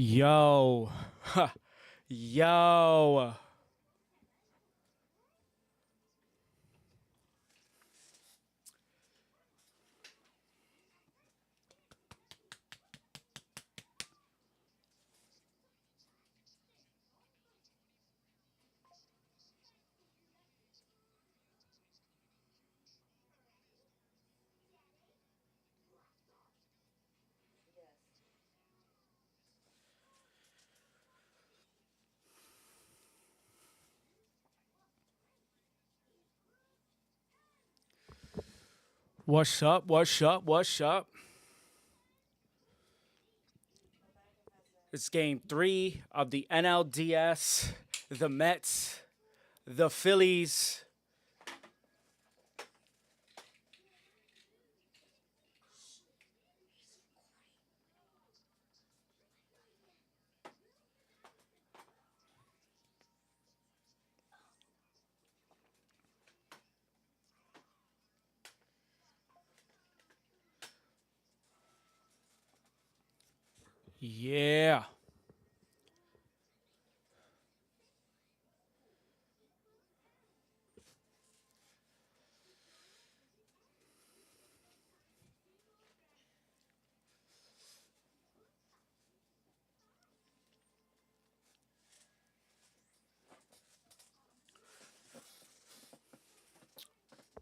Yo. Ha. Yo. What's up? What's up? What's up? It's game 3 of the NLDS. The Mets, the Phillies. Yeah.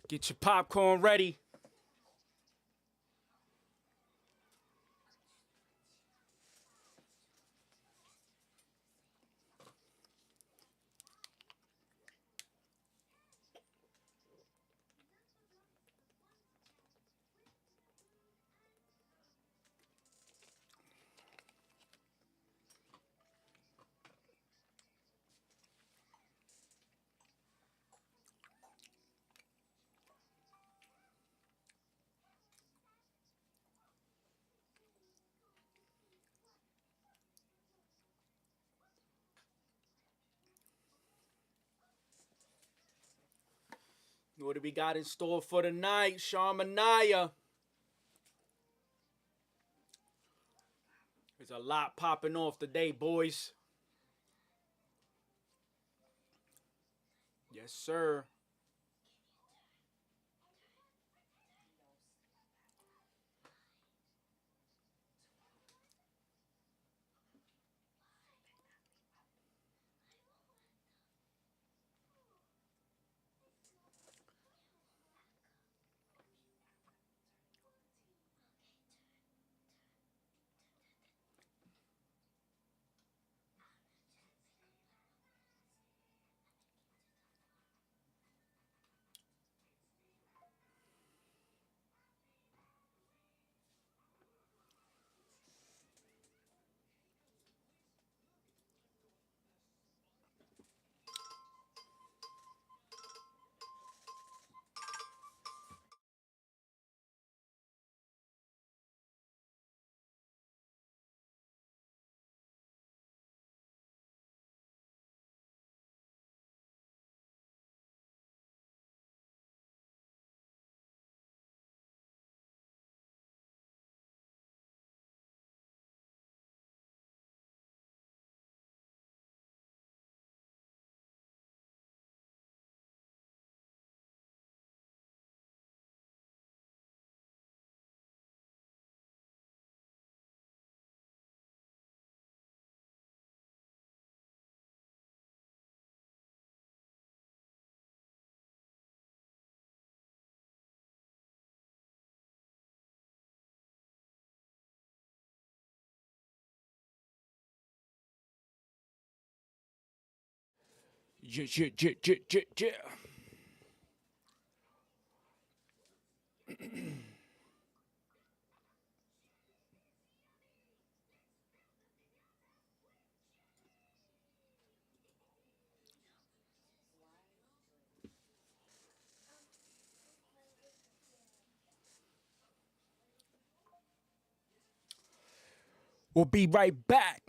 Get your popcorn ready. What do we got in store for tonight, Sharmanaya? There's a lot popping off today, boys. Yes, sir. Yeah, yeah, yeah, yeah, yeah, yeah. We'll be right back.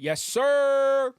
Yes, sir.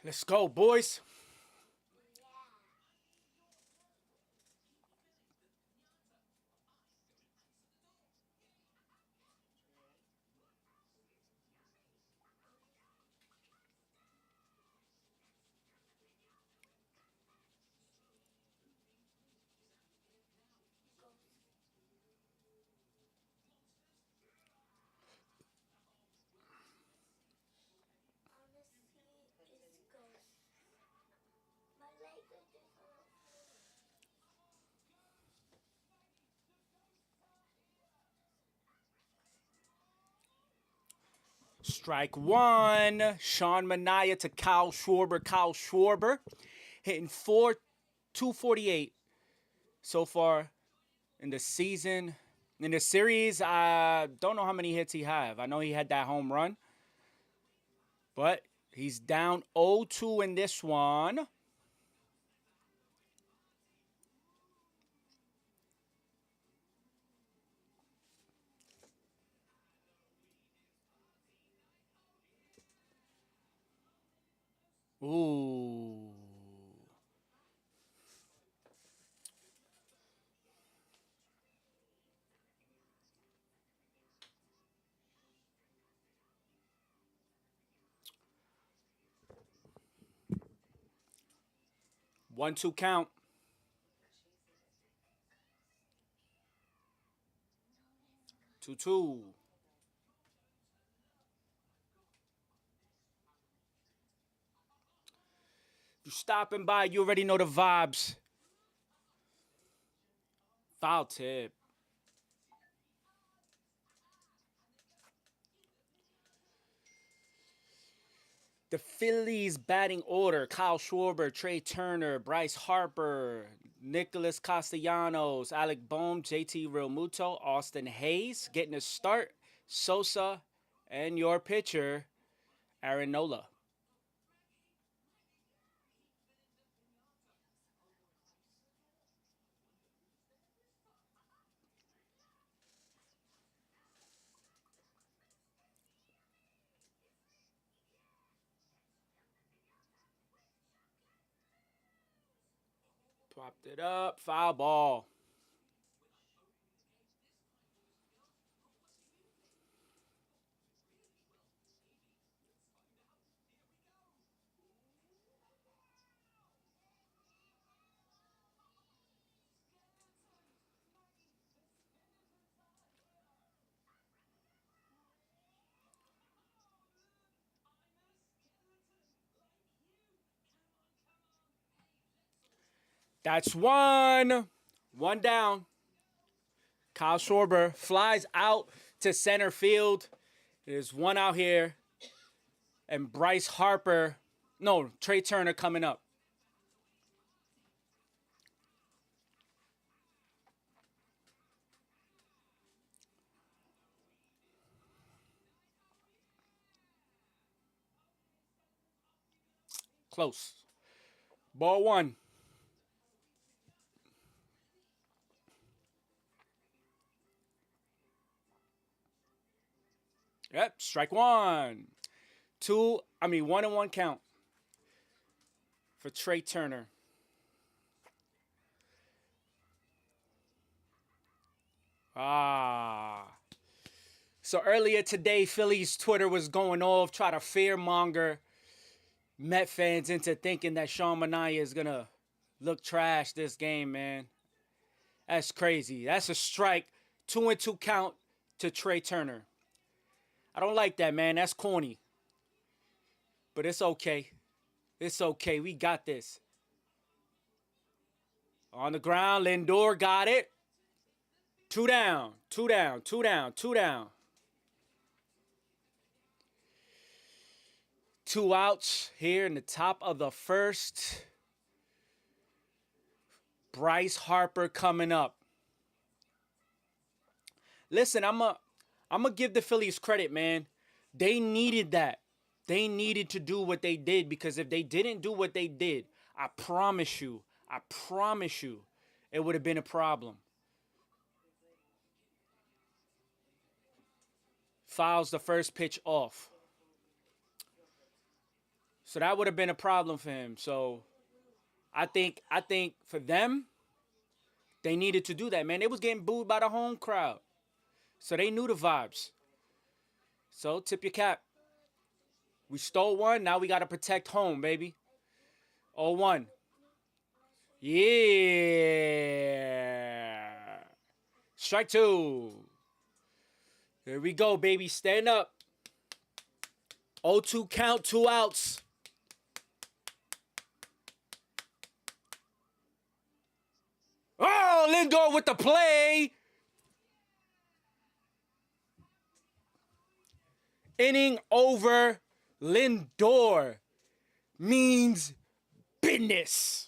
Let's go, boys. Strike one. Sean Manaea to Kyle Schwarber. Kyle Schwarber hitting 248 so far in the season. In the series, I don't know how many hits he have. I know he had that home run, but he's down 0-2 in this one. Ooh. 1-2 count. Two two. You stopping by, you already know the vibes. Foul tip. The Phillies batting order: Kyle Schwarber, Trey Turner, Bryce Harper, Nicholas Castellanos, Alec Bohm, JT Realmuto, Austin Hayes getting a start, Sosa, and your pitcher, Aaron Nola. Popped it up, foul ball. That's one. One down. Kyle Schwarber flies out to center field. There's one out here. And Bryce Harper, no, Trey Turner coming up. Close. Ball one. Yep, strike one. 1-1 count for Trey Turner. Ah. So earlier today, Phillies Twitter was going off, trying to fearmonger Met fans into thinking that Sean Manaea is going to look trash this game, man. That's crazy. That's a strike. 2-2 count to Trey Turner. I don't like that, man. That's corny. But it's okay. It's okay. We got this. On the ground, Lindor got it. 2 down, 2 down, 2 down, 2 down. 2 outs here in the top of the first. Bryce Harper coming up. Listen, I'm gonna give the Phillies credit, man. They needed that. They needed to do what they did, because if they didn't do what they did, I promise you, it would have been a problem. Fouls the first pitch off. So that would have been a problem for him. So I think for them, they needed to do that, man. They was getting booed by the home crowd. So they knew the vibes. So tip your cap. We stole one. Now we got to protect home, baby. 0-1. Yeah. Strike 2. Here we go, baby. Stand up. 0-2 count, 2 outs. Oh, Lindor with the play. Inning over. Lindor means business.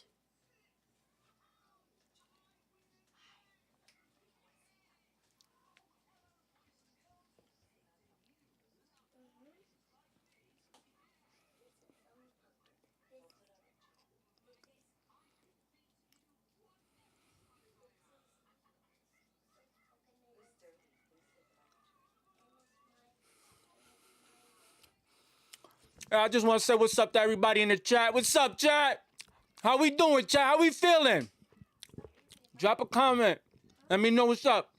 I just want to say what's up to everybody in the chat. What's up, chat? How we doing, chat? How we feeling? Drop a comment. Let me know what's up.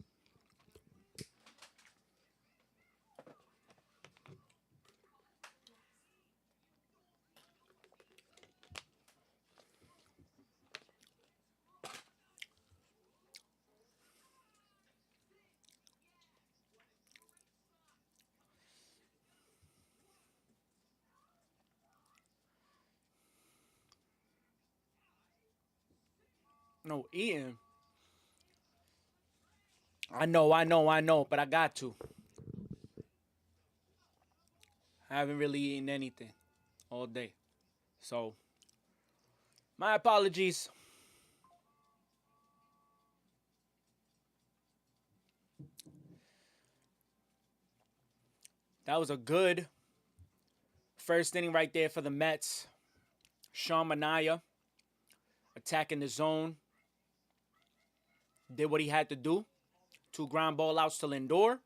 No, eating. I know, but I got to. I haven't really eaten anything all day. So, my apologies. That was a good first inning right there for the Mets. Sean Manaea attacking the zone. Did what he had to do. 2 ground ball outs to Lindor.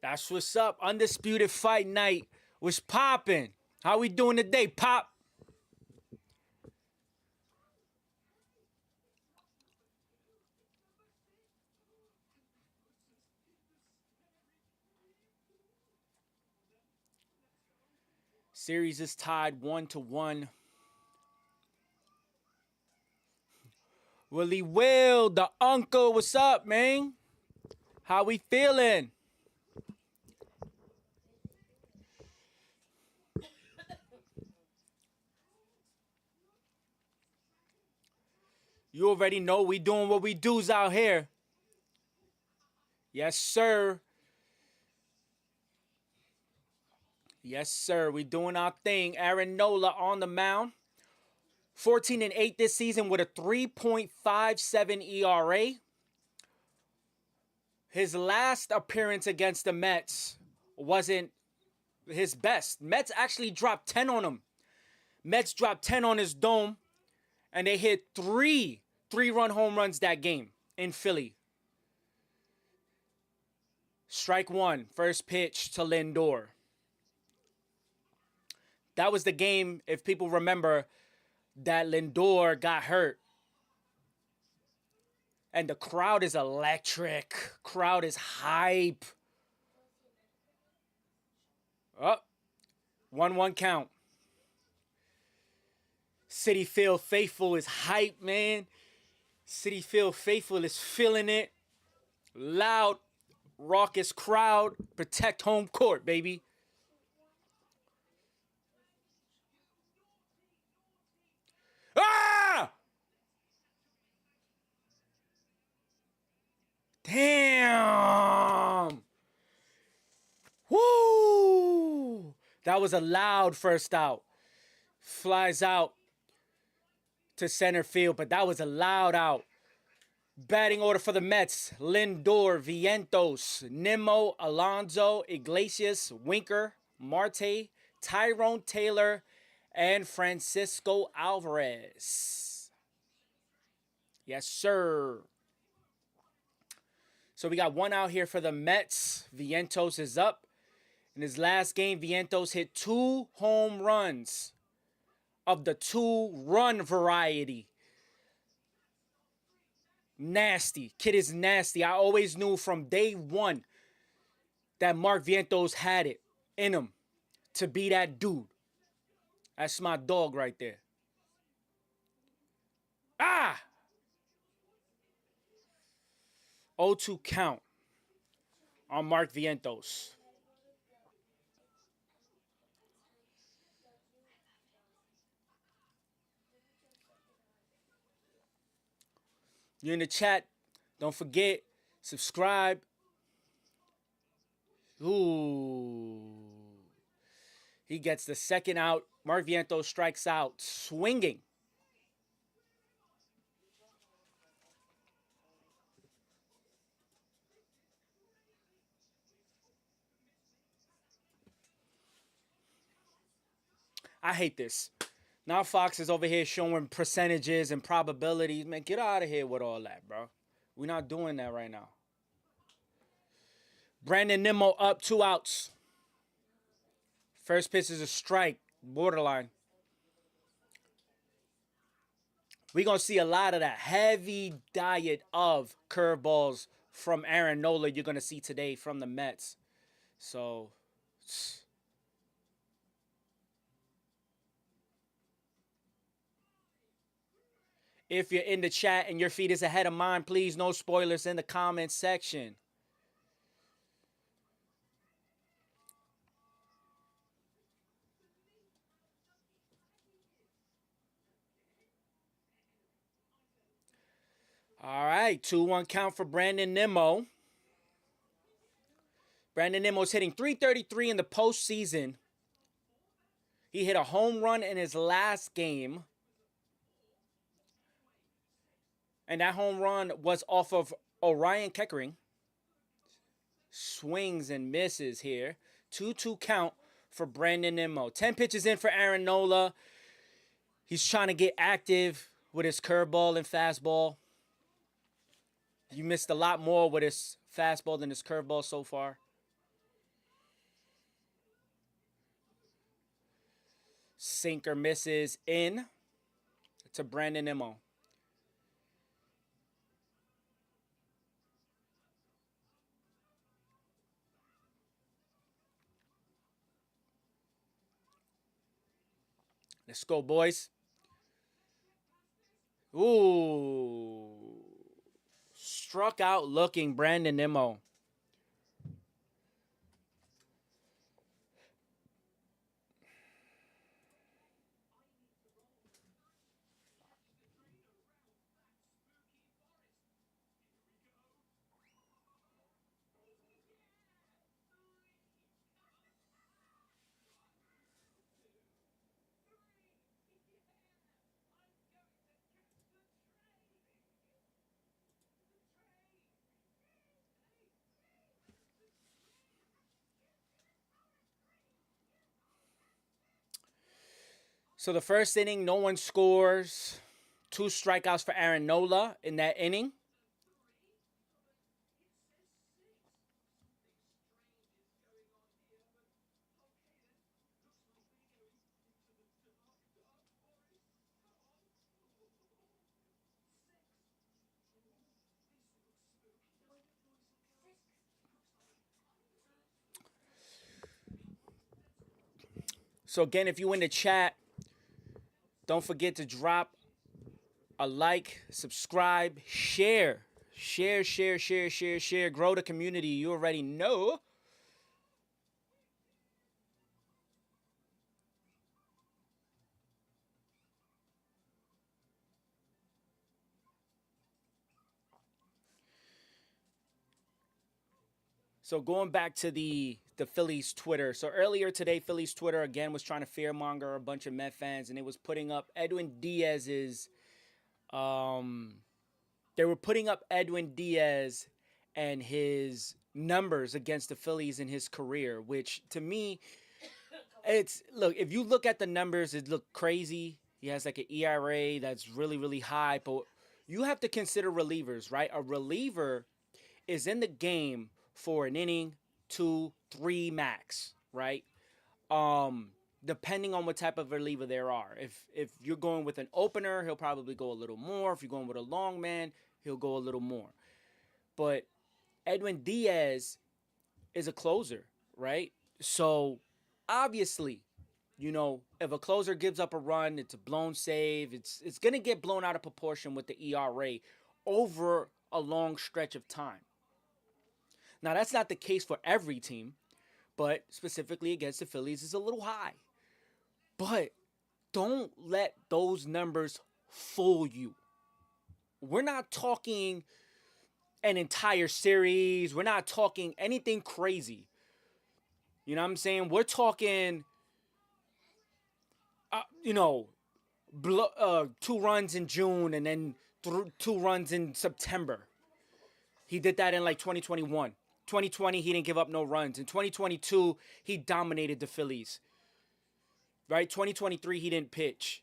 That's what's up. Undisputed Fight Night was popping. How we doing today, Pop? Series is tied 1-1. Willie Will, the uncle, what's up, man? How we feeling? You already know we doing what we do's out here. Yes, sir. Yes, sir. We doing our thing. Aaron Nola on the mound. 14-8 this season with a 3.57 ERA. His last appearance against the Mets wasn't his best. Mets actually dropped 10 on him. Mets dropped 10 on his dome, and they hit 3 3-run home runs that game in Philly. Strike 1, first pitch to Lindor. That was the game, if people remember, that Lindor got hurt. And the crowd is electric. Crowd is hype. Oh, 1-1 count. City Field Faithful is hype, man. City Field Faithful is feeling it. Loud, raucous crowd. Protect home court, baby. Ah! Damn! Woo! That was a loud first out. Flies out to center field, but that was a loud out. Batting order for the Mets: Lindor, Vientos, Nimmo, Alonso, Iglesias, Winker, Marte, Tyrone Taylor, and Francisco Alvarez. Yes, sir. So we got one out here for the Mets. Vientos is up. In his last game, Vientos hit 2 home runs of the 2-run variety. Nasty. Kid is nasty. I always knew from day one that Mark Vientos had it in him to be that dude. That's my dog right there. Ah! 0-2 count on Mark Vientos. You're in the chat. Don't forget, subscribe. Ooh. He gets the second out. Mark Vientos strikes out, swinging. I hate this. Now Fox is over here showing percentages and probabilities. Man, get out of here with all that, bro. We're not doing that right now. Brandon Nimmo up, 2 outs. First pitch is a strike, borderline. We're going to see a lot of that heavy diet of curveballs from Aaron Nola you're going to see today from the Mets. So, if you're in the chat and your feed is ahead of mine, please no spoilers in the comments section. All right, 2-1 count for Brandon Nimmo. Brandon Nimmo's hitting .333 in the postseason. He hit a home run in his last game. And that home run was off of Orion Keckering. Swings and misses here. 2-2 count for Brandon Nimmo. 10 pitches in for Aaron Nola. He's trying to get active with his curveball and fastball. You missed a lot more with his fastball than his curveball so far. Sinker misses in to Brandon Nimmo. Let's go, boys. Ooh. Struck out looking Brandon Nimmo. So the first inning, no one scores. 2 strikeouts for Aaron Nola in that inning. So again, if you in the chat, Don't forget to drop a like, subscribe, share. Share. Grow the community. You already know. So going back to the Phillies Twitter. So earlier today, Phillies Twitter again was trying to fearmonger a bunch of Met fans, and it was putting up Edwin Diaz's. Um, they were putting up Edwin Diaz and his numbers against the Phillies in his career, which to me, it's look. If you look at the numbers, it look crazy. He has like an ERA that's really high, but you have to consider relievers, right? A reliever is in the game for an inning, two, three max, right? Um, Depending on what type of reliever there are. If you're going with an opener, he'll probably go a little more. If you're going with a long man, he'll go a little more. But Edwin Diaz is a closer, right? So obviously, if a closer gives up a run, it's a blown save. It's gonna get blown out of proportion with the ERA over a long stretch of time. Now that's not the case for every team, but specifically against the Phillies is a little high. But don't let those numbers fool you. We're not talking an entire series. We're not talking anything crazy. You know what I'm saying? We're talking, uh, you know, 2 runs in June and then 2 runs in September. He did that in like 2021. 2020, he didn't give up no runs. In 2022, he dominated the Phillies. Right? 2023, he didn't pitch.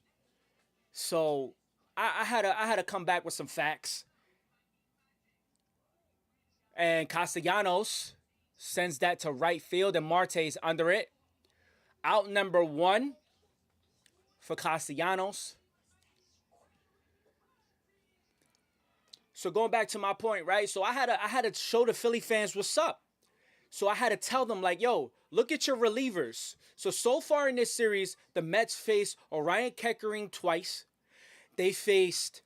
So I had to come back with some facts. And Castellanos sends that to right field, and Marte's under it. Out number 1 for Castellanos. So going back to my point, right? So I had to show the Philly fans what's up. So I had to tell them, like, yo, look at your relievers. So far in this series, the Mets faced Orion Keckering twice. They faced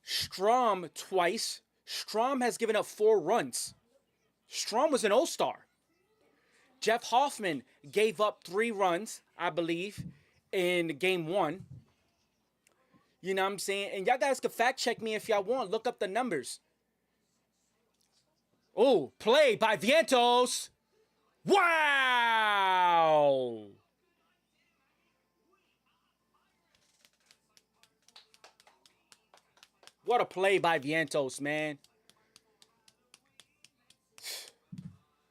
Strom twice. Strom has given up 4 runs. Strom was an all-star. Jeff Hoffman gave up 3 runs, I believe, in game 1. You know what I'm saying? And y'all guys can fact check me if y'all want. Look up the numbers. Oh, play by Vientos. Wow! What a play by Vientos, man.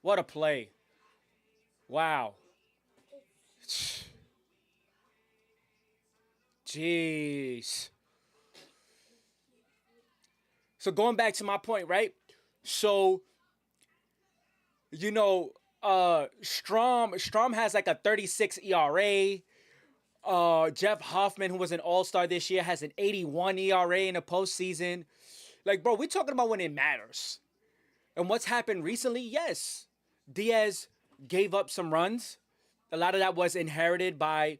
What a play. Wow. Jeez. So going back to my point, right? So, Strom has like a 36 ERA. Jeff Hoffman, who was an all-star this year, has an 81 ERA in the postseason. Like, bro, we're talking about when it matters. And what's happened recently, yes, Diaz gave up some runs. A lot of that was inherited by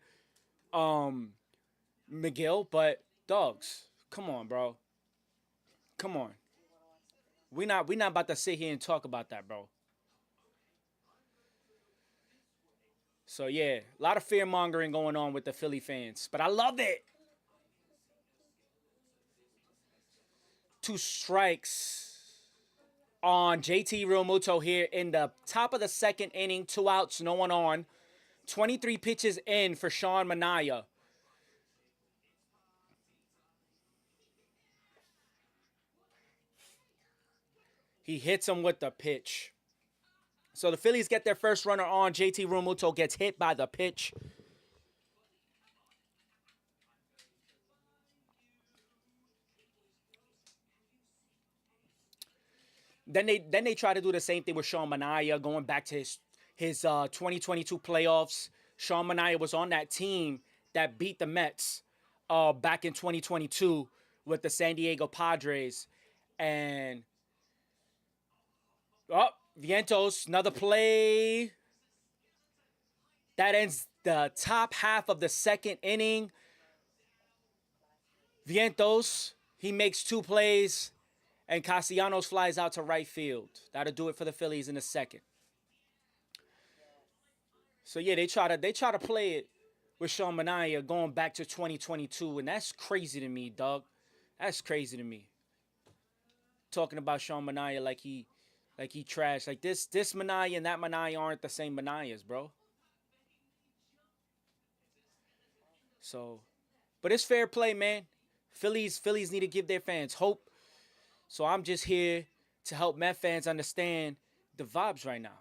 McGill, but dogs, come on, bro. Come on. We not about to sit here and talk about that, bro. So yeah, a lot of fear mongering going on with the Philly fans, but I love it. 2 strikes on JT Realmuto here in the top of the 2nd inning, 2 outs, no one on. 23 pitches in for Sean Manaea. He hits him with the pitch. So the Phillies get their first runner on. JT Realmuto gets hit by the pitch. Then they try to do the same thing with Sean Manaea, going back to his 2022 playoffs. Sean Manaea was on that team that beat the Mets back in 2022 with the San Diego Padres. And Vientos, another play. That ends the top half of the 2nd inning. Vientos, he makes 2 plays, and Castellanos flies out to right field. That'll do it for the Phillies in a second. So yeah, they try to play it with Sean Manaea going back to 2022, and that's crazy to me, dog. That's crazy to me. Talking about Sean Manaea like he trash. Like this Manaea and that Manaea aren't the same Manaeas, bro. So, but it's fair play, man. Phillies need to give their fans hope. So I'm just here to help Met fans understand the vibes right now,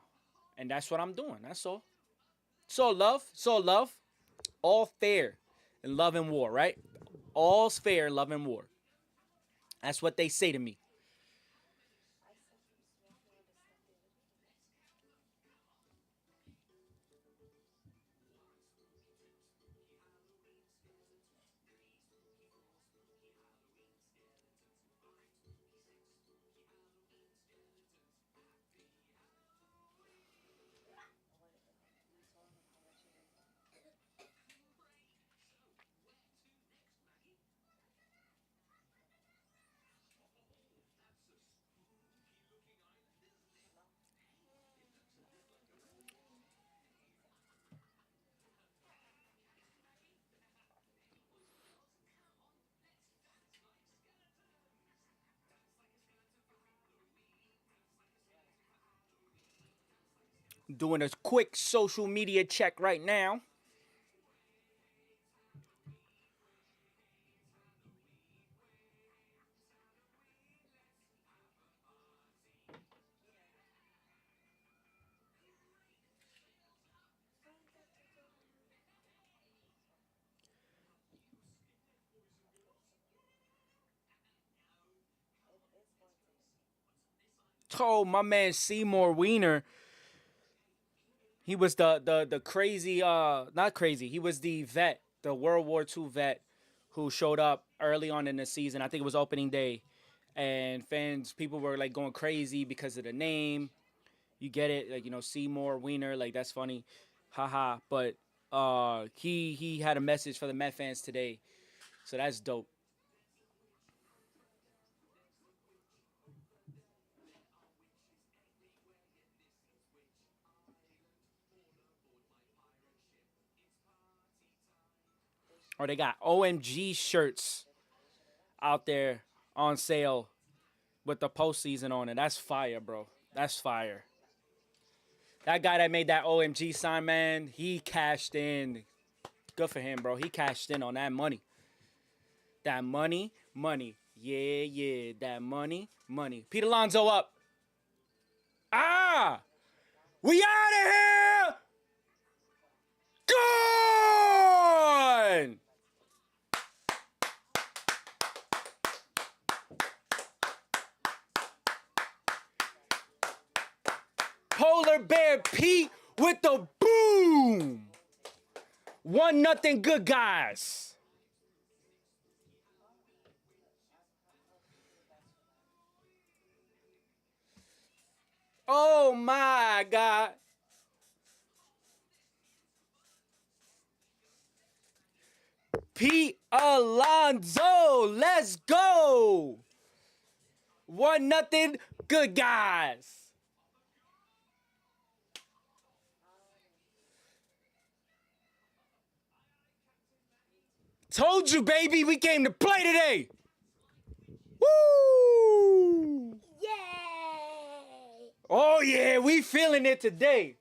and that's what I'm doing. That's all. It's all love. It's all love. All fair in love and war, right? All's fair in love and war. That's what they say to me. Doing a quick social media check right now. Told my man Seymour Wiener, he was the crazy not crazy. He was the vet, the World War II vet who showed up early on in the season. I think it was opening day, and people were like going crazy because of the name. You get it, like Seymour Wiener, like that's funny, haha. But he had a message for the Met fans today, so that's dope. Or they got OMG shirts out there on sale with the postseason on it. That's fire, bro. That's fire. That guy that made that OMG sign, man, he cashed in. Good for him, bro. He cashed in on that money. That money, money. Yeah, yeah. That money, money. Pete Alonso up. Ah! We out of here! Gone! Polar Bear Pete with the boom! 1-0 good guys. Oh my God. Pete Alonso, let's go. 1-0 good guys. Told you, baby, we came to play today. Woo! Yay! Oh yeah, we feeling it today.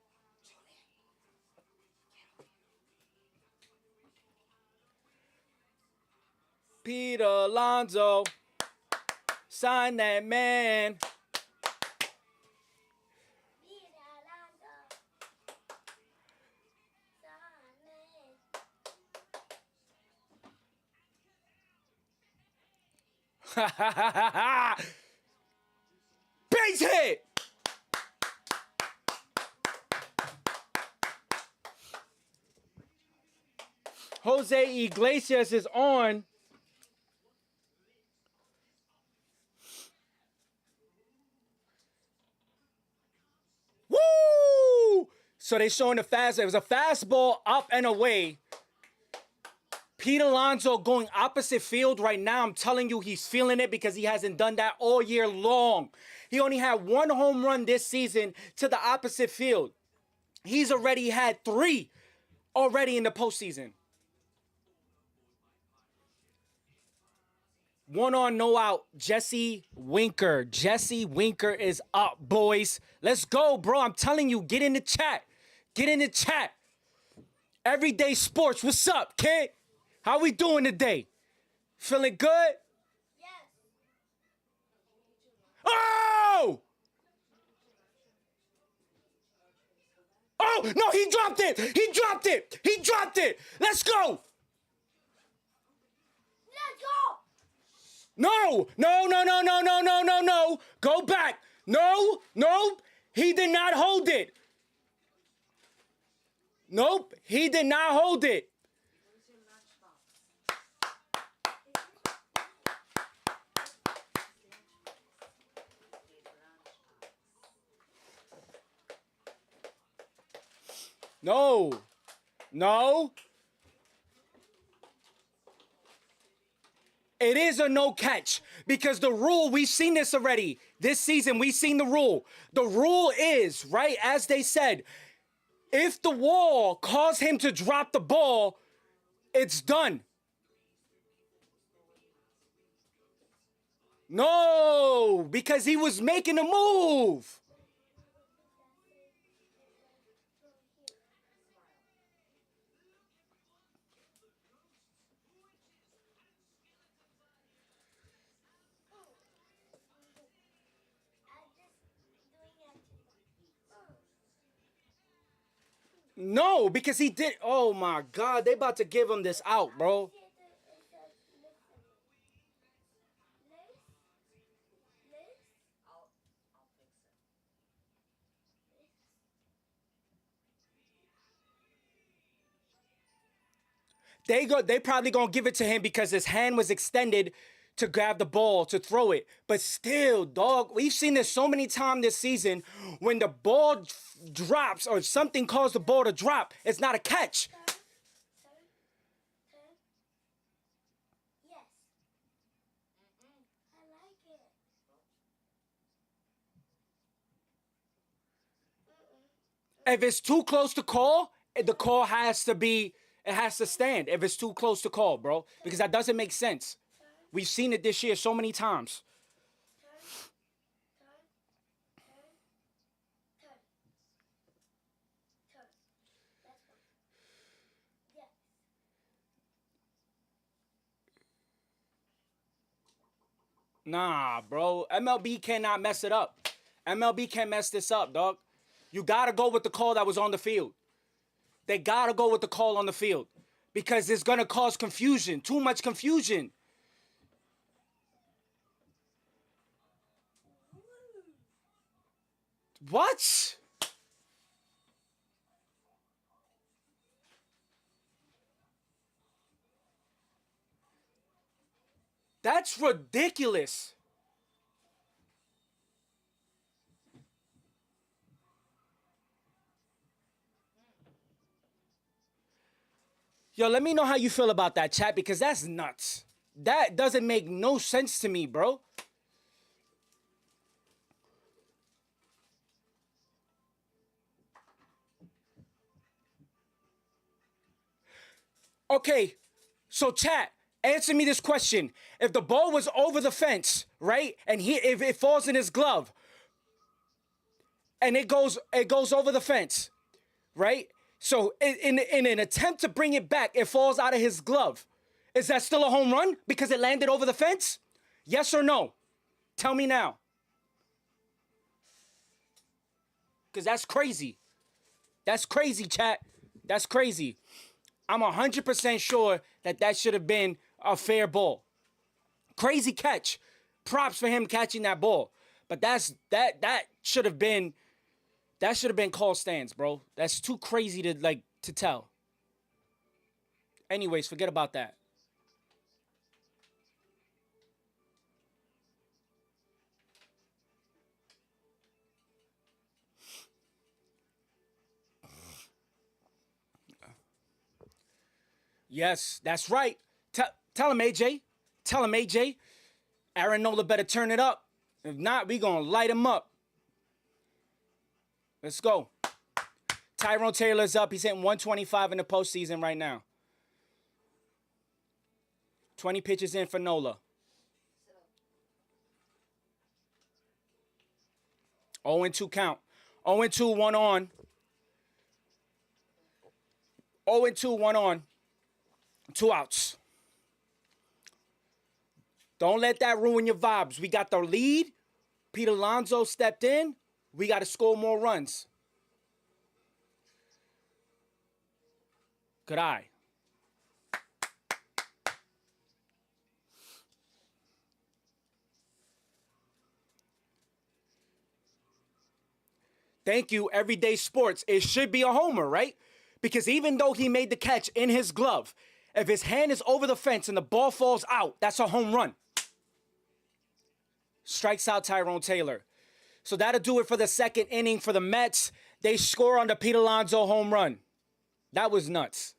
Pete Alonso, sign that man. Base hit. Jose Iglesias is on. Woo! So they showing the fast. It was a fastball up and away. Pete Alonso going opposite field right now. I'm telling you, he's feeling it because he hasn't done that all year long. He only had one home run this season to the opposite field. He's already had 3 already in the postseason. 1 on, no out. Jesse Winker. Jesse Winker is up, boys. Let's go, bro. I'm telling you, get in the chat. Get in the chat. Everyday Sports. What's up, kid? How we doing today? Feeling good? Yes. Oh! Oh, no, he dropped it. He dropped it. He dropped it. Let's go. Let's go. No, no, no, no, no, no, no, no, no. Go back. No, nope. He did not hold it. Nope, he did not hold it. No, no. It is a no catch because the rule, we've seen this already. This season, we've seen the rule. The rule is, right, as they said, if the wall caused him to drop the ball, it's done. No, because he was making a move. No, because he did. Oh my God, they about to give him this out, bro. They probably gonna give it to him because his hand was extended to grab the ball to throw it. But still, dog, we've seen this so many times this season. When the ball drops or something caused the ball to drop, it's not a catch. Yes. I like it. If it's too close to call, the call has to be. It has to stand if it's too close to call, bro. Because that doesn't make sense. We've seen it this year so many times. Nah, bro. MLB cannot mess it up. MLB can't mess this up, dog. You gotta go with the call that was on the field. They gotta go with the call on the field. Because it's gonna cause confusion. Too much confusion. What? That's ridiculous. Yo, let me know how you feel about that, chat, because that's nuts. That doesn't make no sense to me, bro. Okay, so chat, answer me this question. If the ball was over the fence, right, and if it falls in his glove, and it goes over the fence, right? So in an attempt to bring it back, it falls out of his glove. Is that still a home run because it landed over the fence? Yes or no? Tell me now. Because that's crazy. That's crazy, chat. That's crazy. I'm 100% sure that should have been a fair ball. Crazy catch. Props for him catching that ball. But that should have been called stands, bro. That's too crazy to tell. Anyways, forget about that. Yes, that's right. Tell him, AJ. Tell him, AJ. Aaron Nola better turn it up. If not, we going to light him up. Let's go. Tyrone Taylor's up. He's hitting 125 in the postseason right now. 20 pitches in for Nola. 0-2 count. 0-2, 1 on. 0-2, 1 on. 2 outs. Don't let that ruin your vibes. We got the lead. Pete Alonso stepped in. We got to score more runs. Good eye. Thank you, Everyday Sports. It should be a homer, right? Because even though he made the catch in his glove, if his hand is over the fence and the ball falls out, that's a home run. Strikes out Tyrone Taylor. So that'll do it for the second inning for the Mets. They score on the Pete Alonso home run. That was nuts.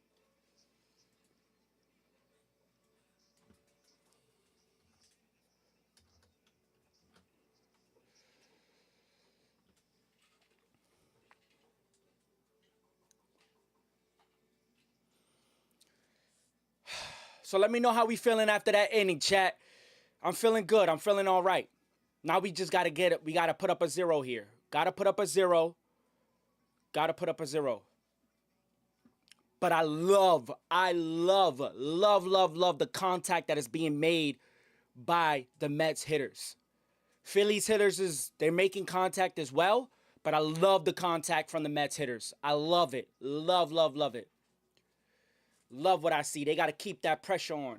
So let me know how we feeling after that inning, chat. I'm feeling good. I'm feeling all right. Now we just got to get it. We got to put up a 0 here. Got to put up a 0. Got to put up a 0. But I love the contact that is being made by the Mets hitters. Phillies hitters, they're making contact as well, but I love the contact from the Mets hitters. I love it. Love it. Love what I see. They got to keep that pressure on.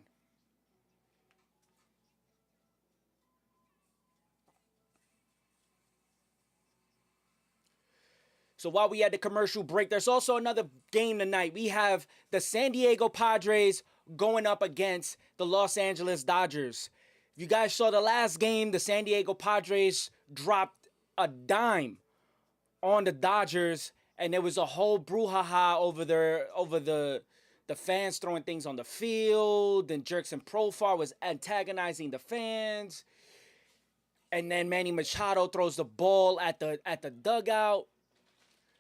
So while we had the commercial break, there's also another game tonight. We have the San Diego Padres going up against the Los Angeles Dodgers. If you guys saw the last game, the San Diego Padres dropped a dime on the Dodgers, and there was a whole brouhaha over the fans throwing things on the field, and Jerkson Profar was antagonizing the fans. And then Manny Machado throws the ball at the dugout.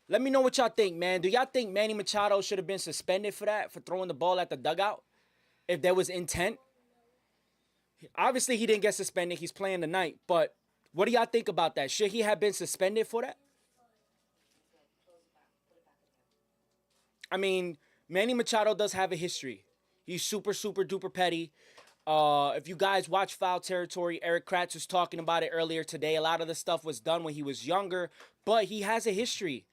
Let me know what y'all think, man. Do y'all think Manny Machado should have been suspended for that, for throwing the ball at the dugout? If there was intent? Obviously, he didn't get suspended. He's playing tonight. But what do y'all think about that? Should he have been suspended for that? I mean, Manny Machado does have a history. He's super duper petty. If you guys watch Foul Territory, Eric Kratz was talking about it earlier today. A lot of the stuff was done when he was younger, but he has a history,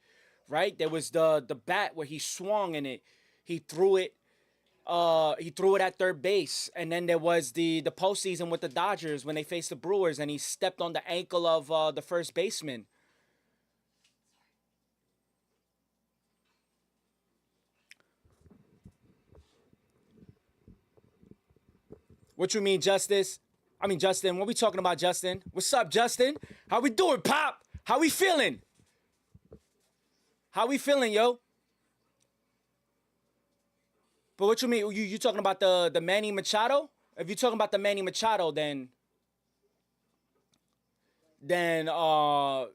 right? There was the bat where he swung and he threw it at third base. And then there was the postseason with the Dodgers when they faced the Brewers and he stepped on the ankle of the first baseman. What you mean, Justice? I mean, Justin. What we talking about, Justin? What's up, Justin? How we doing, Pop? How we feeling? How we feeling, yo? But what you mean? You talking about the Manny Machado? If you talking about the Manny Machado, then I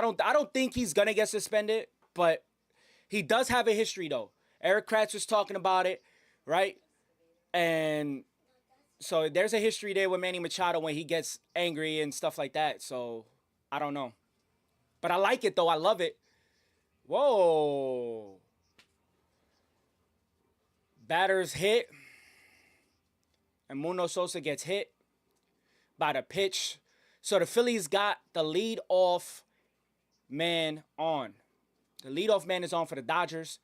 don't think he's gonna get suspended, but he does have a history though. Eric Kratz was talking about it, right? And so there's a history there with Manny Machado when he gets angry and stuff like that. So I don't know. But I like it though. I love it. Whoa. Batters hit. And Muno Sosa gets hit by the pitch. So the Phillies got the lead-off man on. The lead-off man is on for the Dodgers.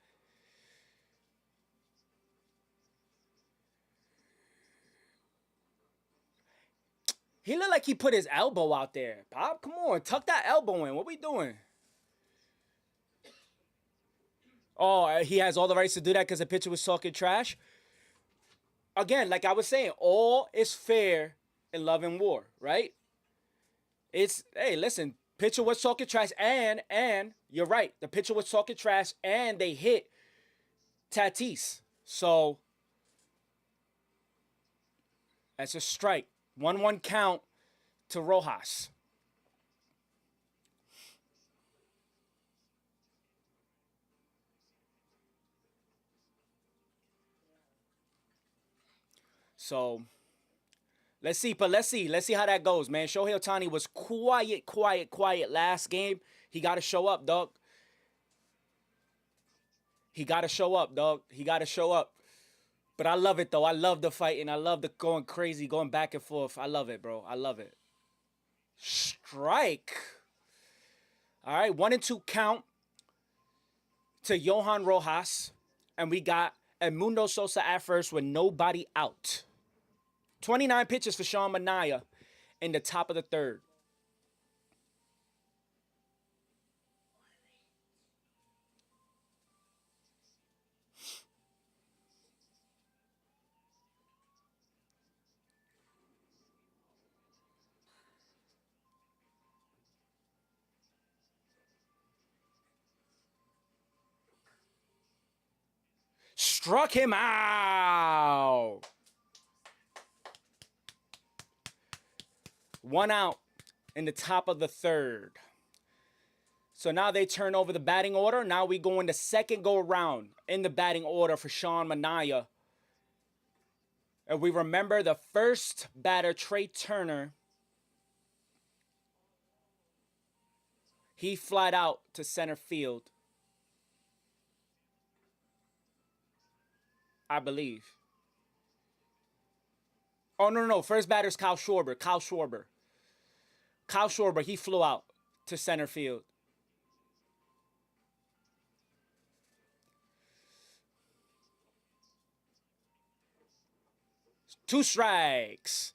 He looked like he put his elbow out there. Pop, come on. Tuck that elbow in. What we doing? Oh, he has all the rights to do that because the pitcher was talking trash? Again, like I was saying, all is fair in love and war, right? Hey, listen, pitcher was talking trash and you're right. The pitcher was talking trash and they hit Tatis. So that's a strike. 1-1 count to Rojas. So let's see, but let's see how that goes, man. Shohei Ohtani was quiet last game. He got to show up, dog. He got to show up, dog. He got to show up. But I love it, though. I love the fighting. I love the going crazy, going back and forth. I love it, bro. I love it. Strike. All right, 1-2 count to Johan Rojas. And we got Edmundo Sosa at first with nobody out. 29 pitches for Sean Manaea in the top of the third. Struck him out. 1 out in the top of the third. So now they turn over the batting order. Now we go into second go around in the batting order for Sean Manaea. And we remember the first batter, Trey Turner. He flied out to center field, I believe. Oh, no. First batter's Kyle Schwarber. Kyle Schwarber, he flew out to center field. 2 strikes.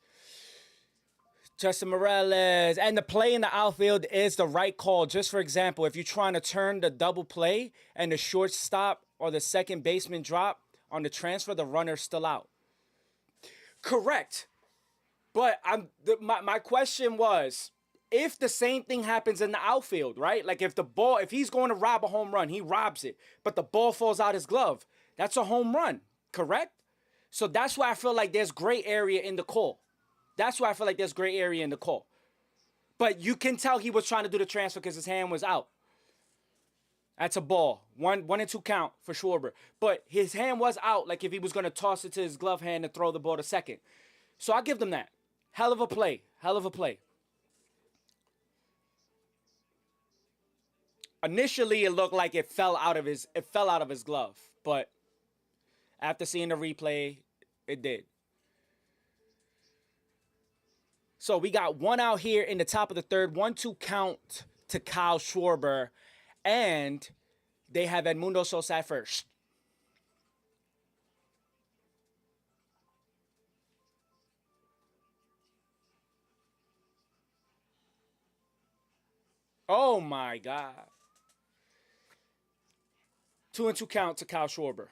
Justin Morales. And the play in the outfield is the right call. Just for example, if you're trying to turn the double play and the shortstop or the second baseman drop on the transfer, the runner's still out. Correct. But my question was, if the same thing happens in the outfield, right? Like if he's going to rob a home run, he robs it, but the ball falls out his glove, that's a home run, correct? So that's why I feel like there's gray area in the call. But you can tell he was trying to do the transfer because his hand was out. That's a ball. 1-2 count for Schwarber. But his hand was out, like if he was going to toss it to his glove hand and throw the ball to second. So I give them that. Hell of a play. Initially, it looked like it fell out of his glove, but after seeing the replay, it did. So we got 1 out here in the top of the third. 1-2 count to Kyle Schwarber, and they have Edmundo Sosa at first. Oh my God. 2-2 count to Kyle Schwarber.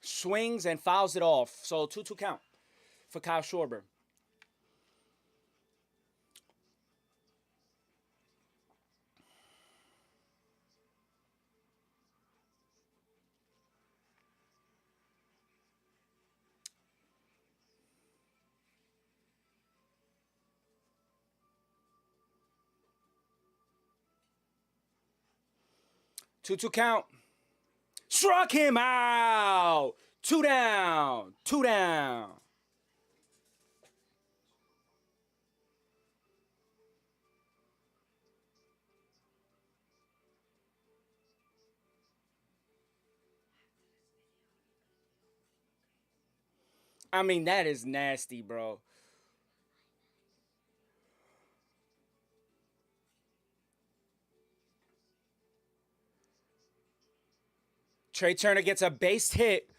Swings and fouls it off. So 2-2 count for Kyle Schwarber. Two count. Struck him out. 2 down. I mean, that is nasty, bro. Trey Turner gets a base hit.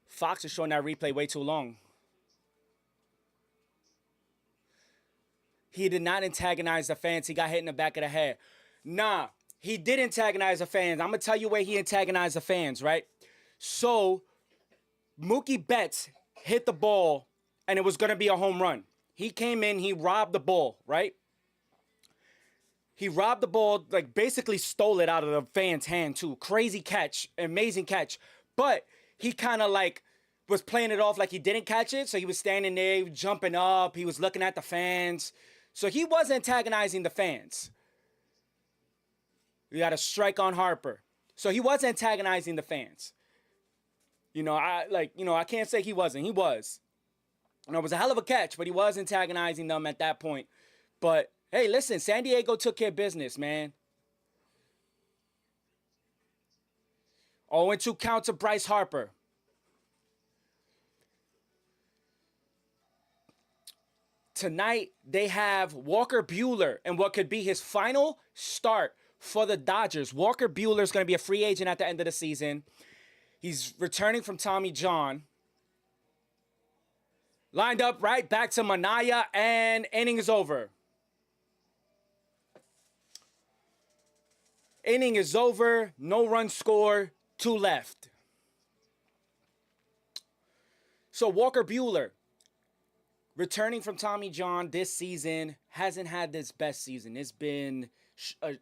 Fox is showing that replay way too long. He did not antagonize the fans. He got hit in the back of the head. Nah, he did antagonize the fans. I'm going to tell you where he antagonized the fans, right? So, Mookie Betts hit the ball and it was going to be a home run. He came in, he robbed the ball, right? He robbed the ball, like basically stole it out of the fan's hand too. Crazy catch, amazing catch. But he kind of like was playing it off like he didn't catch it. So he was standing there, jumping up. He was looking at the fans. So he was antagonizing the fans. We got a strike on Harper. So he was antagonizing the fans. I can't say he wasn't. He was. It was a hell of a catch, but he was antagonizing them at that point. But hey, listen, San Diego took care of business, man. 0-2 count to Bryce Harper. Tonight, they have Walker Buehler and what could be his final start for the Dodgers. Walker Buehler is going to be a free agent at the end of the season. He's returning from Tommy John. Lined up right back to Manaya, and inning is over. Inning is over. No run score. 2 left. So Walker Buehler, returning from Tommy John this season, hasn't had this best season. It's been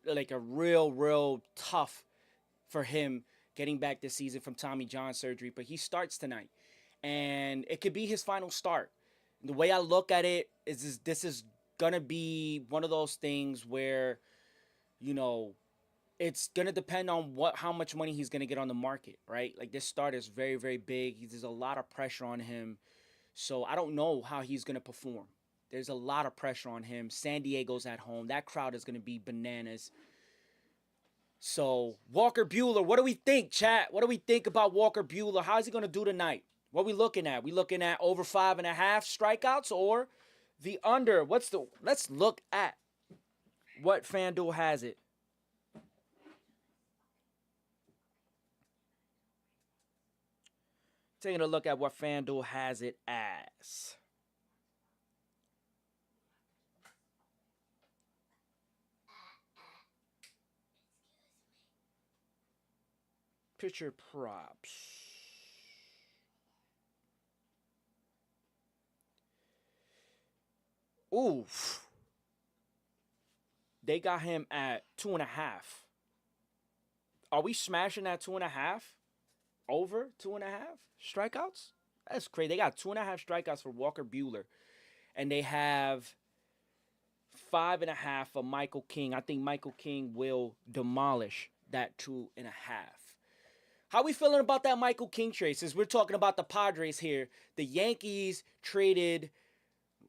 like a real tough for him getting back this season from Tommy John surgery. But he starts tonight, and it could be his final start. The way I look at it is this is going to be one of those things where, it's going to depend on how much money he's going to get on the market, right? Like, this start is very, very big. There's a lot of pressure on him. So I don't know how he's going to perform. There's a lot of pressure on him. San Diego's at home. That crowd is going to be bananas. So Walker Buehler, what do we think, chat? What do we think about Walker Buehler? How's he going to do tonight? What are we looking at? We looking at over 5.5 strikeouts or the under? Let's look at what FanDuel has it. Taking a look at what FanDuel has it as. Pitcher props. Oof. They got him at 2.5. Are we smashing that 2.5? Over 2.5 strikeouts? That's crazy. They got 2.5 strikeouts for Walker Buehler. And they have 5.5 for Michael King. I think Michael King will demolish that 2.5. How we feeling about that Michael King trade? Since we're talking about the Padres here, the Yankees traded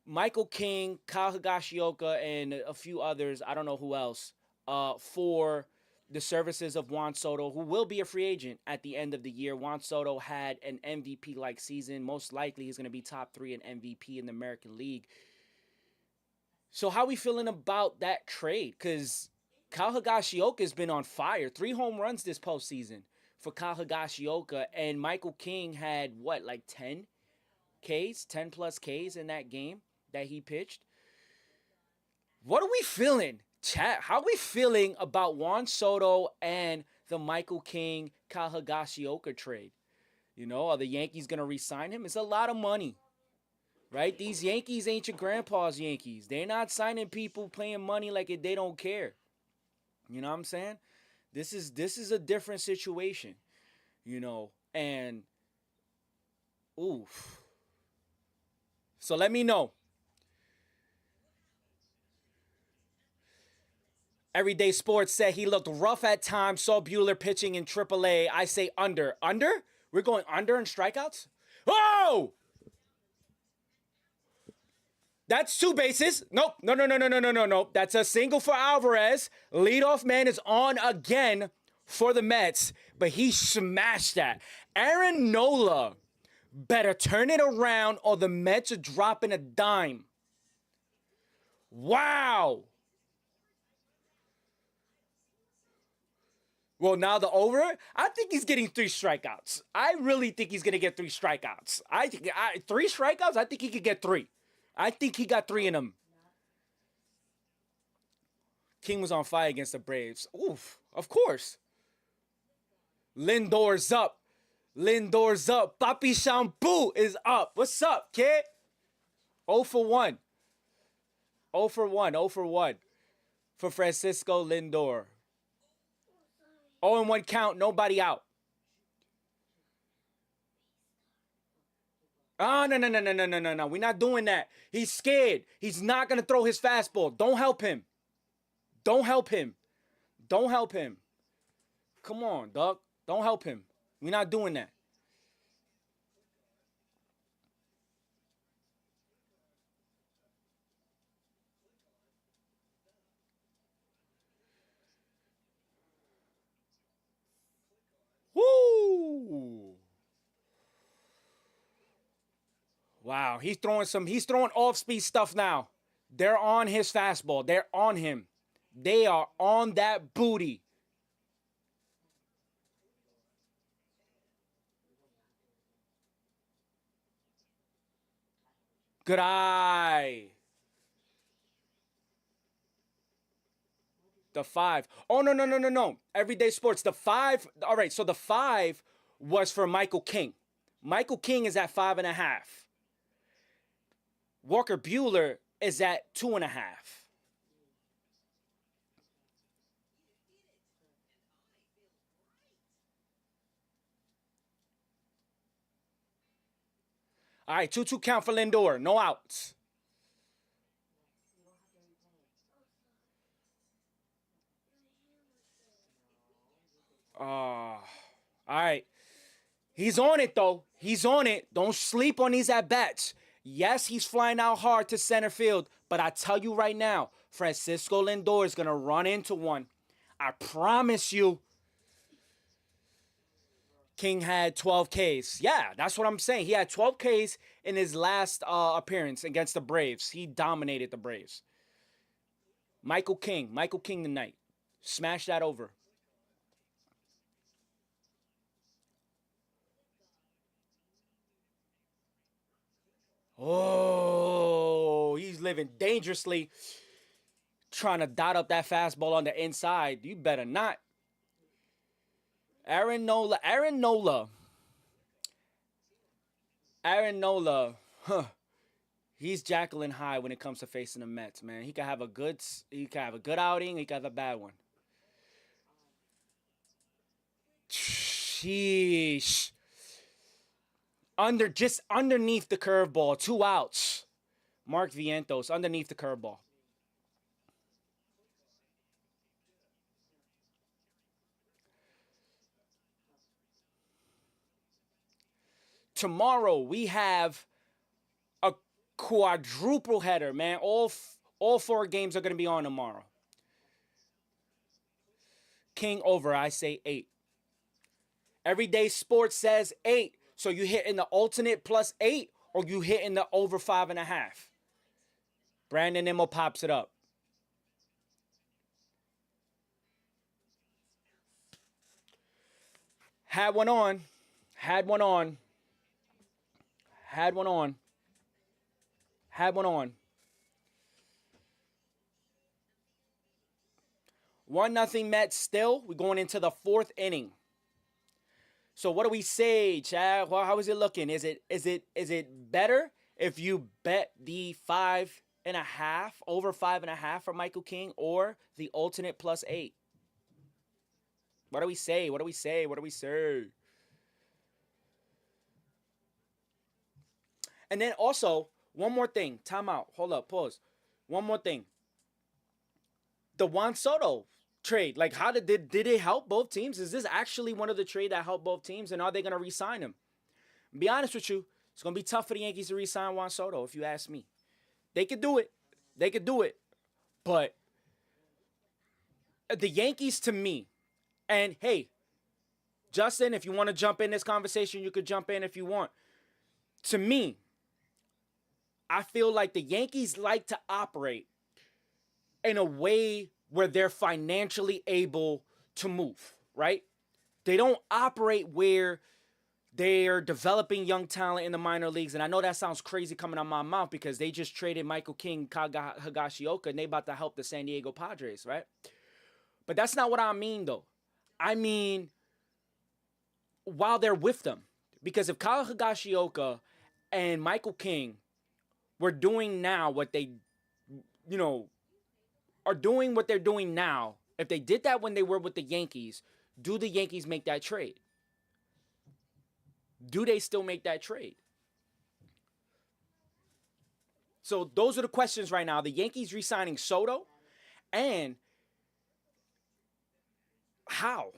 Michael King, Kyle Higashioka, and a few others, I don't know who else, for the services of Juan Soto, who will be a free agent at the end of the year. Juan Soto had an MVP-like season. Most likely he's going to be top 3 in MVP in the American League. So how we feeling about that trade? Because Kyle Higashioka has been on fire. 3 home runs this postseason for Kyle Higashioka. And Michael King had, 10 Ks? 10 plus Ks in that game that he pitched. What are we feeling? Chat, how are we feeling about Juan Soto and the Michael King, Kyle Higashioka trade? Are the Yankees going to re-sign him? It's a lot of money, right? These Yankees ain't your grandpa's Yankees. They're not signing people paying money like they don't care. You know what I'm saying? This is a different situation, and oof. So let me know. Everyday Sports said he looked rough at times, saw Buehler pitching in AAA. I say under. Under? We're going under in strikeouts? Oh! That's 2 bases. Nope. No. That's a single for Alvarez. Leadoff man is on again for the Mets, but he smashed that. Aaron Nola better turn it around or the Mets are dropping a dime. Wow. Well, now the over, I think he's getting 3 strikeouts. I really think he's going to get 3 strikeouts. 3 strikeouts, I think he could get 3. I think he got 3 in him. King was on fire against the Braves. Oof, of course. Lindor's up. Papi Shampoo is up. What's up, kid? 0 for 1. 0 for 1. 0 for 1 for Francisco Lindor. 0 and 1 count. Nobody out. Oh, no, no, no, no, no, no, no, no. We're not doing that. He's scared. He's not going to throw his fastball. Don't help him. Don't help him. Don't help him. Come on, dog. Don't help him. We're not doing that. Woo! Wow, he's throwing off-speed stuff now. They're on his fastball. They're on him. They are on that booty. Good eye. The 5. Oh, no, no, no, no, no. Everyday sports. The 5. All right, so the 5 was for Michael King. Michael King is at 5.5. Walker Buehler is at 2.5. All right, 2-2 count for Lindor. No outs. All right. He's on it, though. He's on it. Don't sleep on these at-bats. Yes, he's flying out hard to center field, but I tell you right now, Francisco Lindor is going to run into one. I promise you. King had 12 Ks. Yeah, that's what I'm saying. He had 12 Ks in his last appearance against the Braves. He dominated the Braves. Michael King tonight. Smash that over. Oh, he's living dangerously, trying to dot up that fastball on the inside. You better not. Aaron Nola. Huh. He's Jacqueline High when it comes to facing the Mets, man. He could have a good outing, he could have a bad one. Sheesh. Just underneath the curveball, 2 outs. Mark Vientos underneath the curveball. Tomorrow we have a quadruple header, man. All 4 games are going to be on tomorrow. King over, I say 8. Everyday Sports says 8. So you hitting the alternate plus 8 or you hitting the over 5.5. Brandon Nimmo pops it up. Had one on. Had one on. Had one on. Had one on. 1-0 Mets still. We're going into the 4th inning. So what do we say, Chad? Well, how is it looking? Is it better if you bet the 5.5 over 5.5 for Michael King or the alternate plus 8? What do we say? What do we say? What do we say? And then also, one more thing. Time out. Hold up. Pause. One more thing. The Juan Soto trade. Like, how did it help both teams? Is this actually one of the trade that helped both teams? And are they going to re-sign him? Be honest with you, it's going to be tough for the Yankees to re-sign Juan Soto, if you ask me. They could do it. They could do it. But the Yankees, to me, and hey, Justin, if you want to jump in this conversation, you could jump in if you want. To me, I feel like the Yankees like to operate in a way where they're financially able to move, right? They don't operate where they're developing young talent in the minor leagues. And I know that sounds crazy coming out of my mouth because they just traded Michael King, Higashioka, and they about to help the San Diego Padres, right? But that's not what I mean, though. I mean, while they're with them. Because if Kyle Higashioka and Michael King were doing now what they, you know, are doing what they're doing now, if they did that when they were with the Yankees, do the Yankees make that trade? Do they still make that trade? So those are the questions right now. The Yankees re-signing Soto, and how?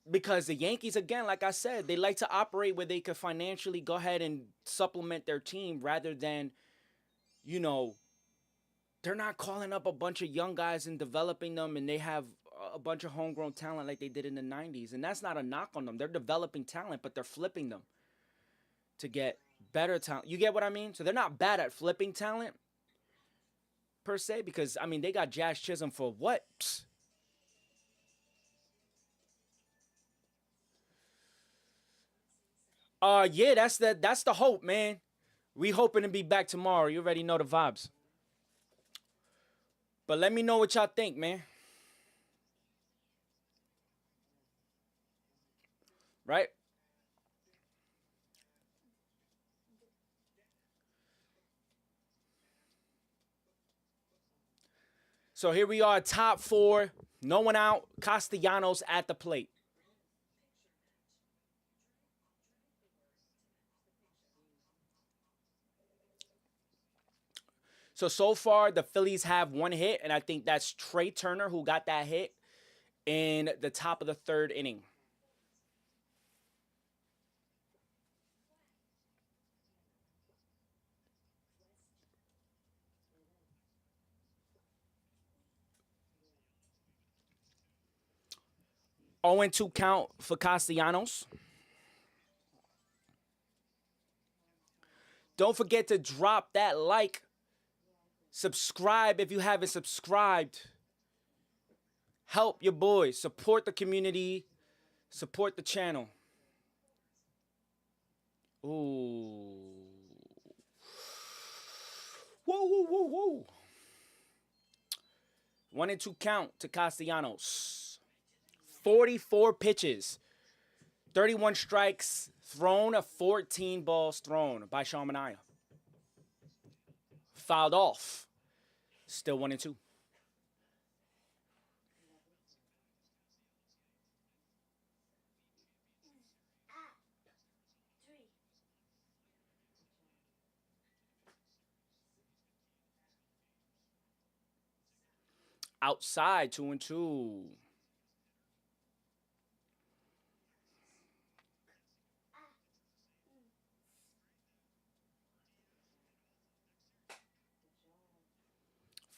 Because the Yankees, again, like I said, they like to operate where they could financially go ahead and supplement their team rather than, you know, they're not calling up a bunch of young guys and developing them, and they have a bunch of homegrown talent like they did in the 90s. And that's not a knock on them. They're developing talent, but they're flipping them to get better talent. You get what I mean? So they're not bad at flipping talent per se, because I mean they got Jazz Chisholm for what? Psst. Yeah, that's the hope, man. We hoping to be back tomorrow. You already know the vibes. But let me know what y'all think, man. Right? So here we are, top four. No one out. Castellanos at the plate. So far, the Phillies have one hit, and I think that's Trey Turner who got that hit in the top of the third inning. Oh, and 2 count for Castellanos. Don't forget to drop that like. Subscribe if you haven't subscribed. Help your boys. Support the community. Support the channel. Ooh. Whoa, whoa, whoa, whoa. 1 and 2 count to Castellanos. 44 pitches. 31 strikes thrown, 14 balls thrown by Sean Manaea. Fouled off. Still 1 and 2. Outside 2 and 2.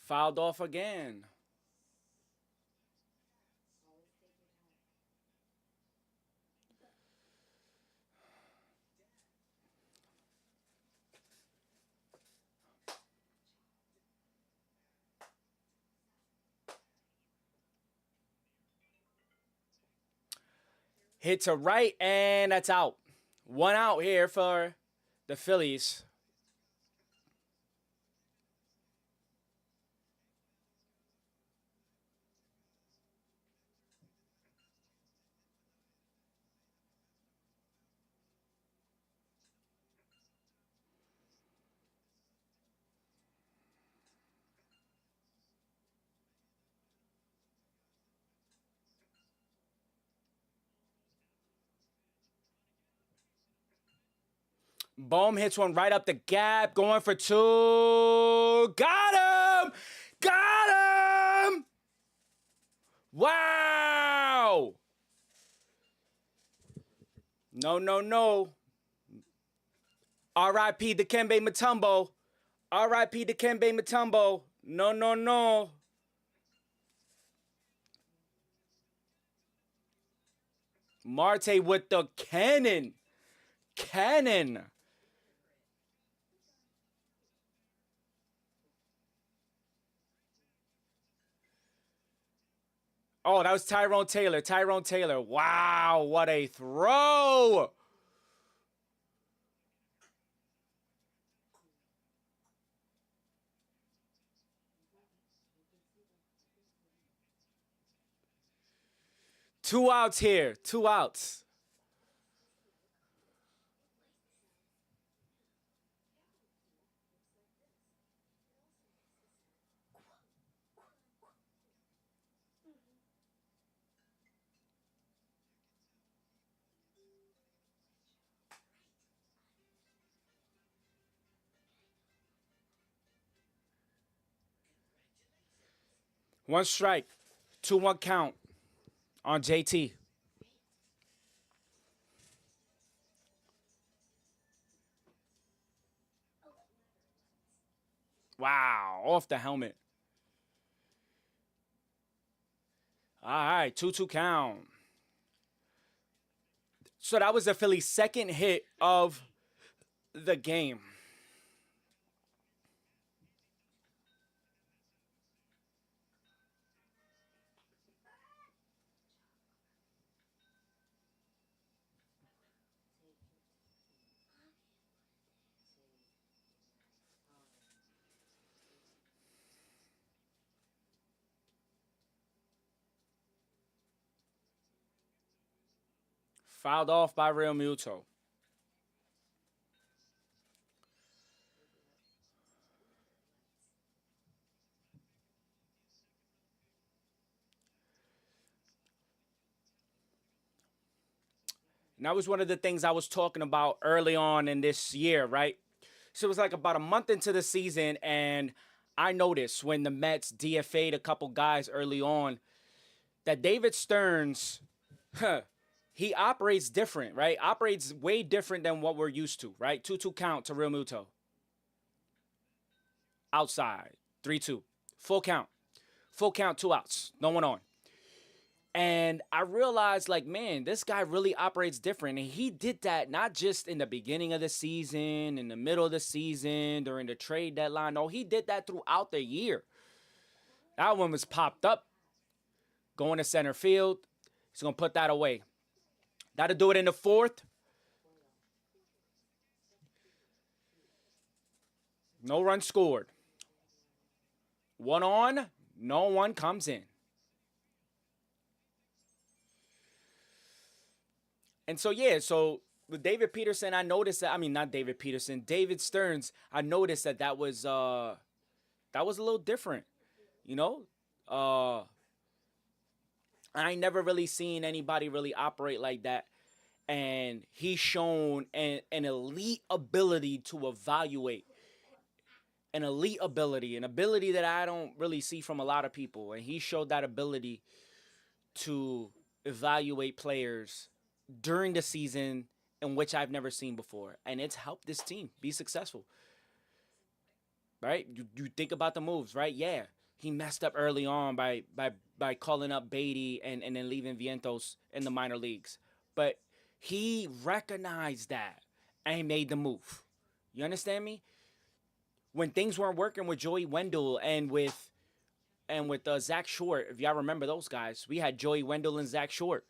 Fouled off again. Hit to right, and that's out. 1 out here for the Phillies. Bohm hits one right up the gap, going for 2. Got him! Got him! Wow! No, no, no. R.I.P. Dikembe Mutombo. R.I.P. Dikembe Mutombo. No, no, no. Marte with the cannon. Cannon. Oh, that was Tyrone Taylor. Tyrone Taylor. Wow, what a throw. Two outs here. 2 outs. One strike. 2-1 count on JT. Wow, off the helmet. All right, 2-2 count. So that was the Phillies' second hit of the game. Fouled off by Real Muto. And that was one of the things I was talking about early on in this year, right? So it was like about a month into the season, and I noticed when the Mets DFA'd a couple guys early on that David Stearns, he operates different, right? Operates way different than what we're used to, right? 2-2 count to Real Muto. Outside, 3-2. Full count. Full count, 2 outs. No one on. And I realized, like, man, this guy really operates different. And he did that not just in the beginning of the season, in the middle of the season, during the trade deadline. No, he did that throughout the year. That one was popped up, going to center field. He's going to put that away. That'll do it in the fourth. No run scored. One on, no one comes in. And so, yeah, so with David Peterson, I noticed that, I mean, not David Peterson, David Stearns, I noticed that was a little different, you know? I ain't never really seen anybody really operate like that. And he's shown an elite ability to evaluate, an ability that I don't really see from a lot of people. And he showed that ability to evaluate players during the season in which I've never seen before. And it's helped this team be successful. Right? You think about the moves, right? Yeah. He messed up early on by calling up Beatty and then leaving Vientos in the minor leagues. But he recognized that and he made the move. You understand me? When things weren't working with Joey Wendell and with Zach Short, if y'all remember those guys, we had Joey Wendell and Zach Short.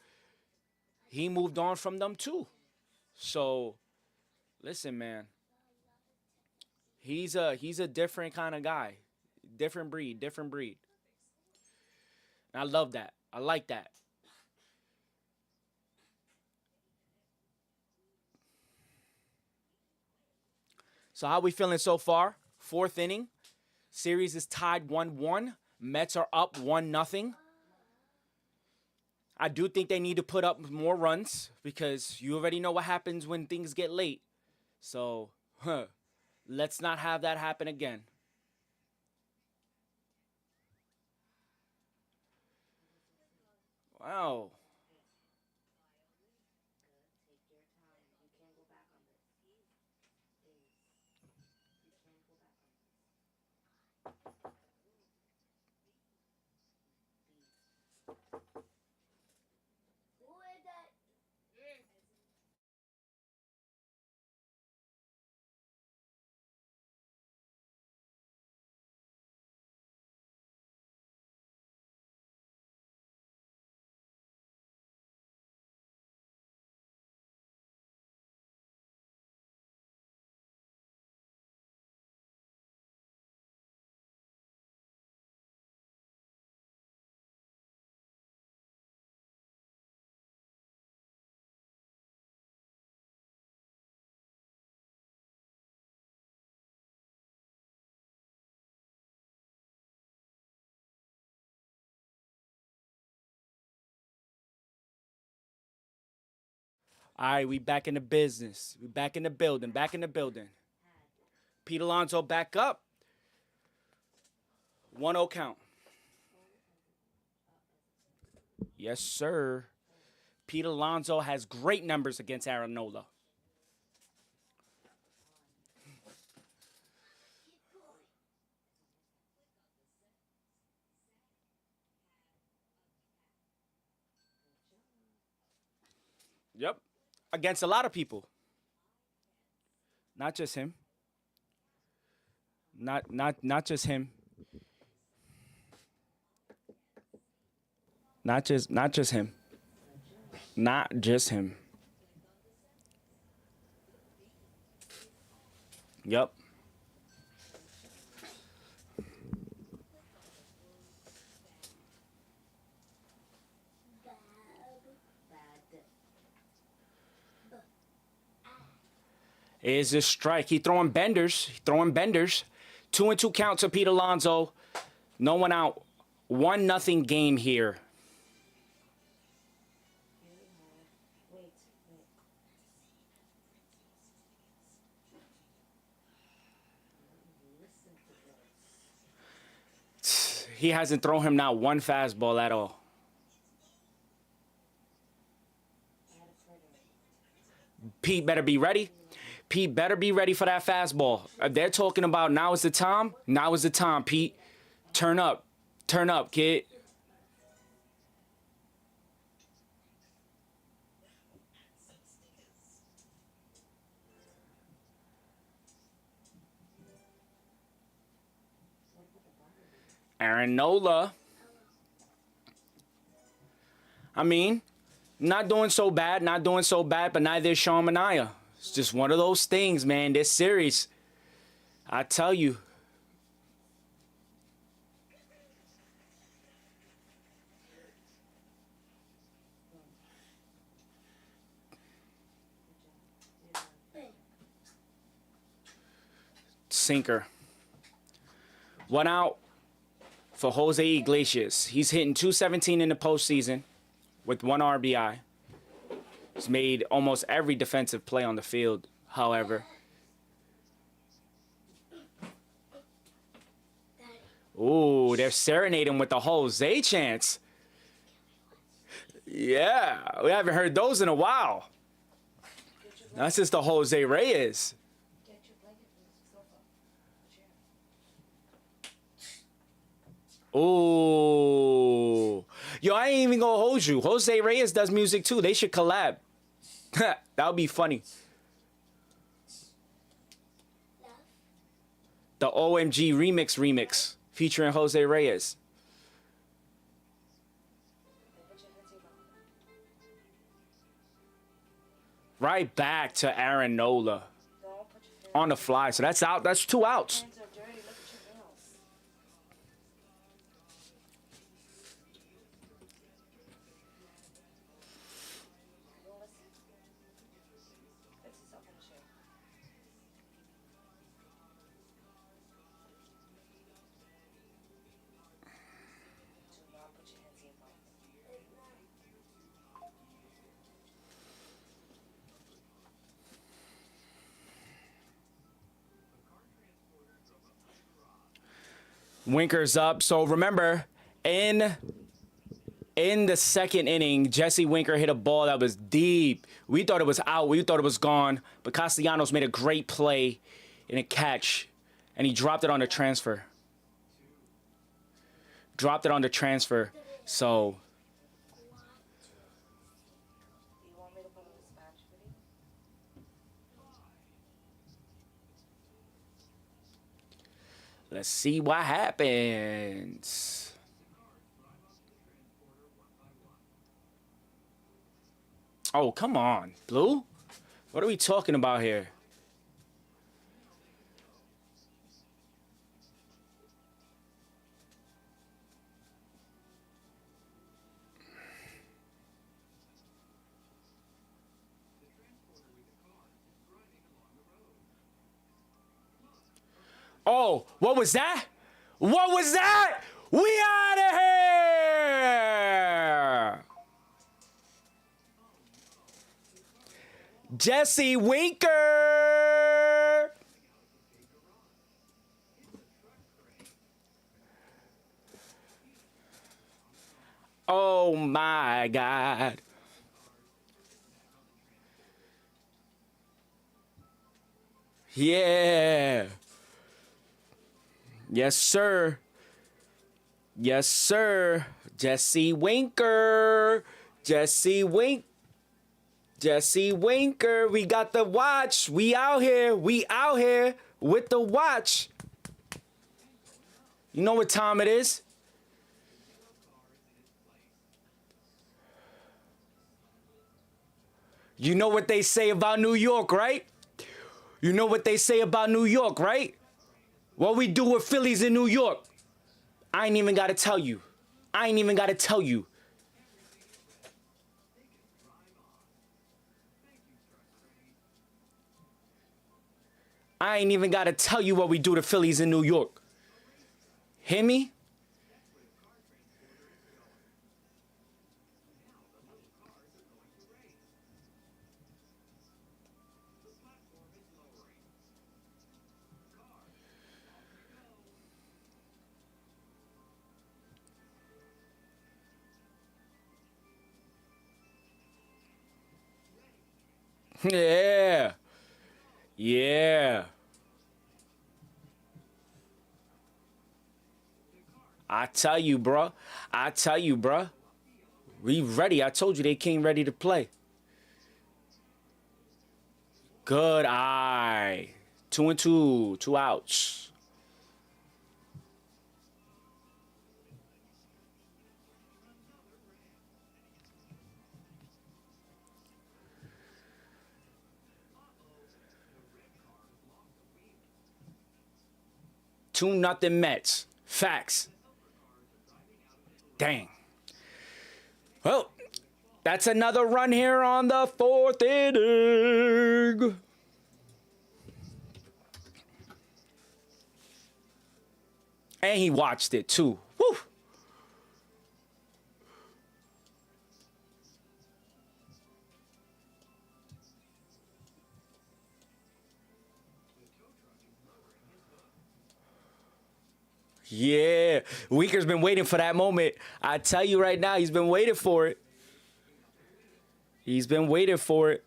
He moved on from them too. So, listen, man, he's a different kind of guy, different breed, different breed. And I love that. I like that. So how we feeling so far? Fourth inning, series is tied 1-1. Mets are up 1-0. I do think they need to put up more runs because you already know what happens when things get late. So, let's not have that happen again. Wow. Who is that? All right, we back in the business. We back in the building. Back in the building. Pete Alonso back up. 1-0 count. Yes, sir. Pete Alonso has great numbers against Aaron Nola. Yep. Against a lot of people. Not just him. Not just him. Not just him. Not just him. Yep. Is a strike. He throwing benders. 2-2 count to Pete Alonso. No one out. 1-0 game here. He hasn't thrown him not one fastball at all. Pete better be ready. Pete better be ready for that fastball. They're talking about now is the time. Now is the time, Pete. Turn up. Turn up, kid. Aaron Nola. I mean, not doing so bad, but neither is Sean Manaea. It's just one of those things, man. This series, I tell you. Sinker. 1 out for Jose Iglesias. He's hitting .217 in the postseason with 1 RBI. He's made almost every defensive play on the field, however. Ooh, they're serenading with the Jose chants. Yeah, we haven't heard those in a while. That's just the Jose Reyes. Ooh. Yo, I ain't even gonna hold you. Jose Reyes does music too. They should collab. That would be funny. The OMG remix featuring Jose Reyes. Right back to Aaron Nola on the fly. So that's out. That's 2 outs. Winker's up. So remember, in the second inning, Jesse Winker hit a ball that was deep. We thought it was out. We thought it was gone. But Castellanos made a great play in a catch, and he dropped it on the transfer. So let's see what happens. Oh, come on, Blue. What are we talking about here? Oh, what was that? What was that? We out of here! Jesse Winker! Oh my God. Yeah. Yes, sir. Yes, sir. Jesse Winker. Jesse Wink. Jesse Winker. We got the watch. We out here. We out here with the watch. You know what time it is? You know what they say about New York, right? You know what they say about New York, right? What we do with Phillies in New York. I ain't even got to tell you. I ain't even got to tell you. I ain't even got to tell you what we do to Phillies in New York. Hear me? Yeah. Yeah. I tell you, bruh. I tell you, bruh. We ready. I told you they came ready to play. Good eye. 2-2. 2 outs. Two nothing Mets. Facts. Dang. Well, that's another run here on the 4th inning. And he watched it too. Woo. Yeah. Weaker's been waiting for that moment. I tell you right now, he's been waiting for it. He's been waiting for it.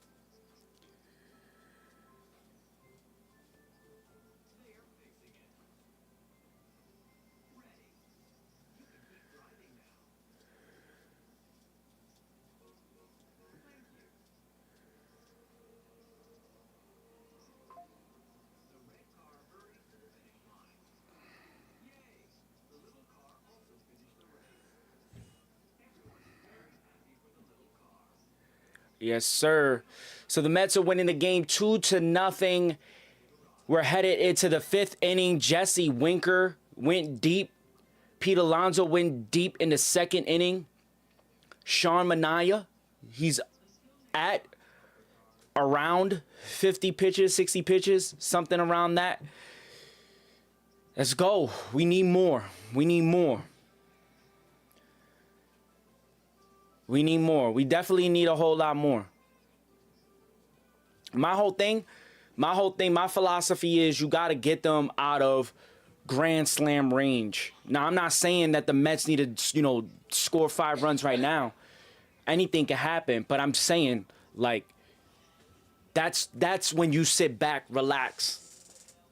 Yes, sir. So the Mets are winning the game 2-0. We're headed into the 5th inning. Jesse Winker went deep. Pete Alonso went deep in the 2nd inning. Sean Manaea, he's at around 50 pitches, 60 pitches, something around that. Let's go. We need more. We need more. We need more. We definitely need a whole lot more. My philosophy is you got to get them out of grand slam range. Now, I'm not saying that the Mets need to, score 5 runs right now. Anything can happen, but I'm saying, like, that's when you sit back, relax.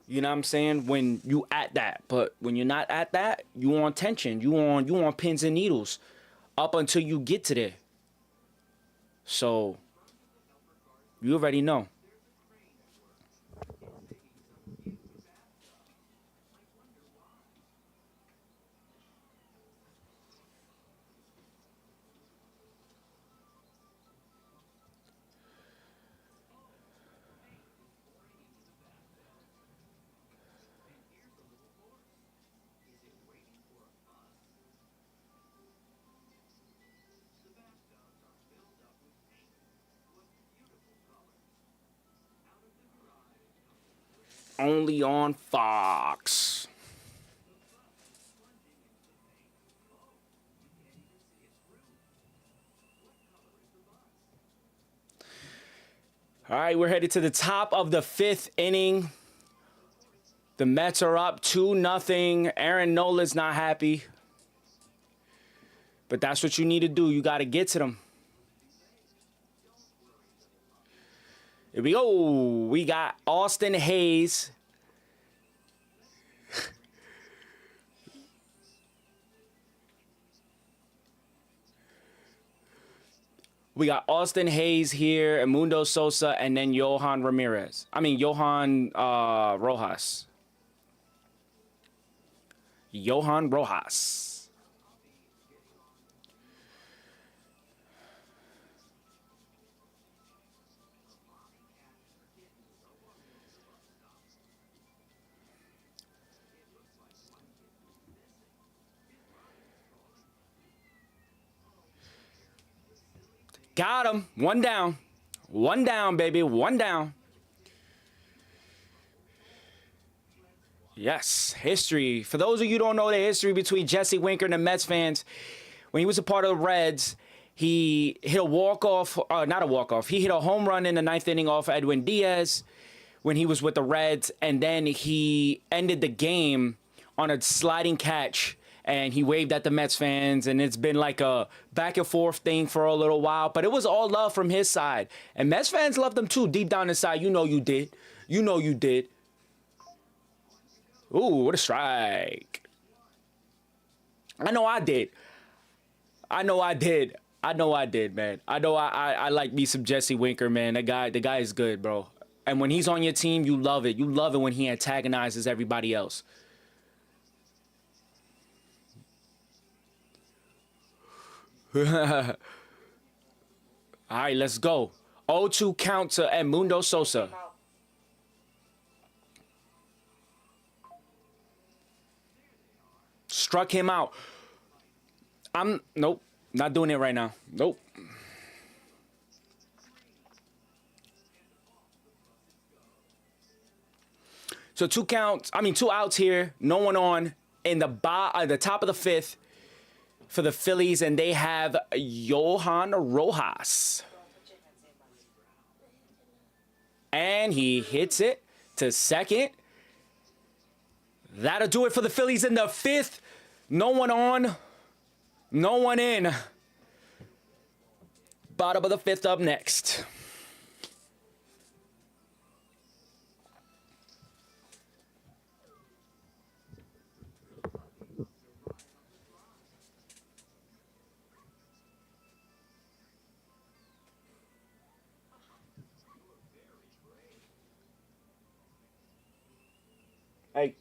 You know what I'm saying? When you at that. But when you're not at that, you on tension. You on pins and needles up until you get to there. So, you already know. Only on Fox. All right, we're headed to the top of the 5th inning. The Mets are up 2-0. Aaron Nola's not happy. But that's what you need to do. You got to get to them. Here we go. We got Austin Hayes. We got Austin Hayes here, Edmundo Sosa, and then Johan Rojas. Johan Rojas. Got him. One down. One down, baby. One down. Yes, history. For those of you who don't know the history between Jesse Winker and the Mets fans, when he was a part of the Reds, he hit a walk-off, not a walk-off. He hit a home run in the ninth inning off Edwin Diaz when he was with the Reds, and then he ended the game on a sliding catch, and he waved at the Mets fans, and it's been like a back-and-forth thing for a little while, but it was all love from his side. And Mets fans loved him too, deep down inside. You know you did. You know you did. Ooh, what a strike. I know I did. I know I did. I know I did, man. I know I like me some Jesse Winker, man. The guy is good, bro. And when he's on your team, you love it. You love it when he antagonizes everybody else. All right, let's go. 0-2 count to Edmundo Sosa. Struck him out. Nope, not doing it right now. Nope. So two outs here. No one on in the top of the fifth for the Phillies, and they have Johan Rojas. And he hits it to second. That'll do it for the Phillies in the fifth. No one on, no one in. Bottom of the fifth up next. Hey.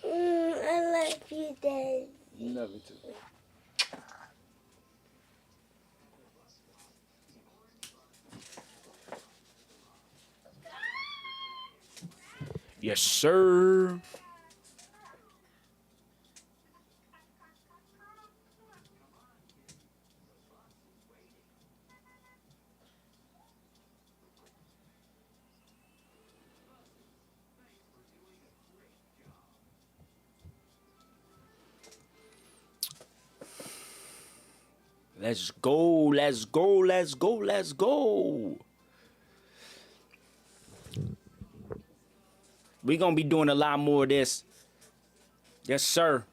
I love you, Dad. You love me too. Yes, sir. Let's go, let's go, let's go, let's go. We're going to be doing a lot more of this. Yes, sir.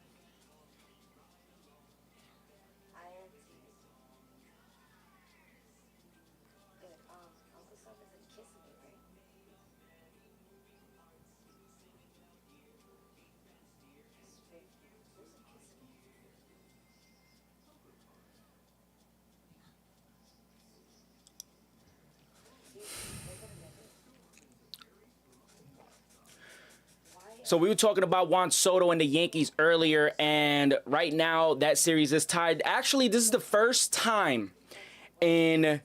So we were talking about Juan Soto and the Yankees earlier, and right now that series is tied. Actually, this is the first time in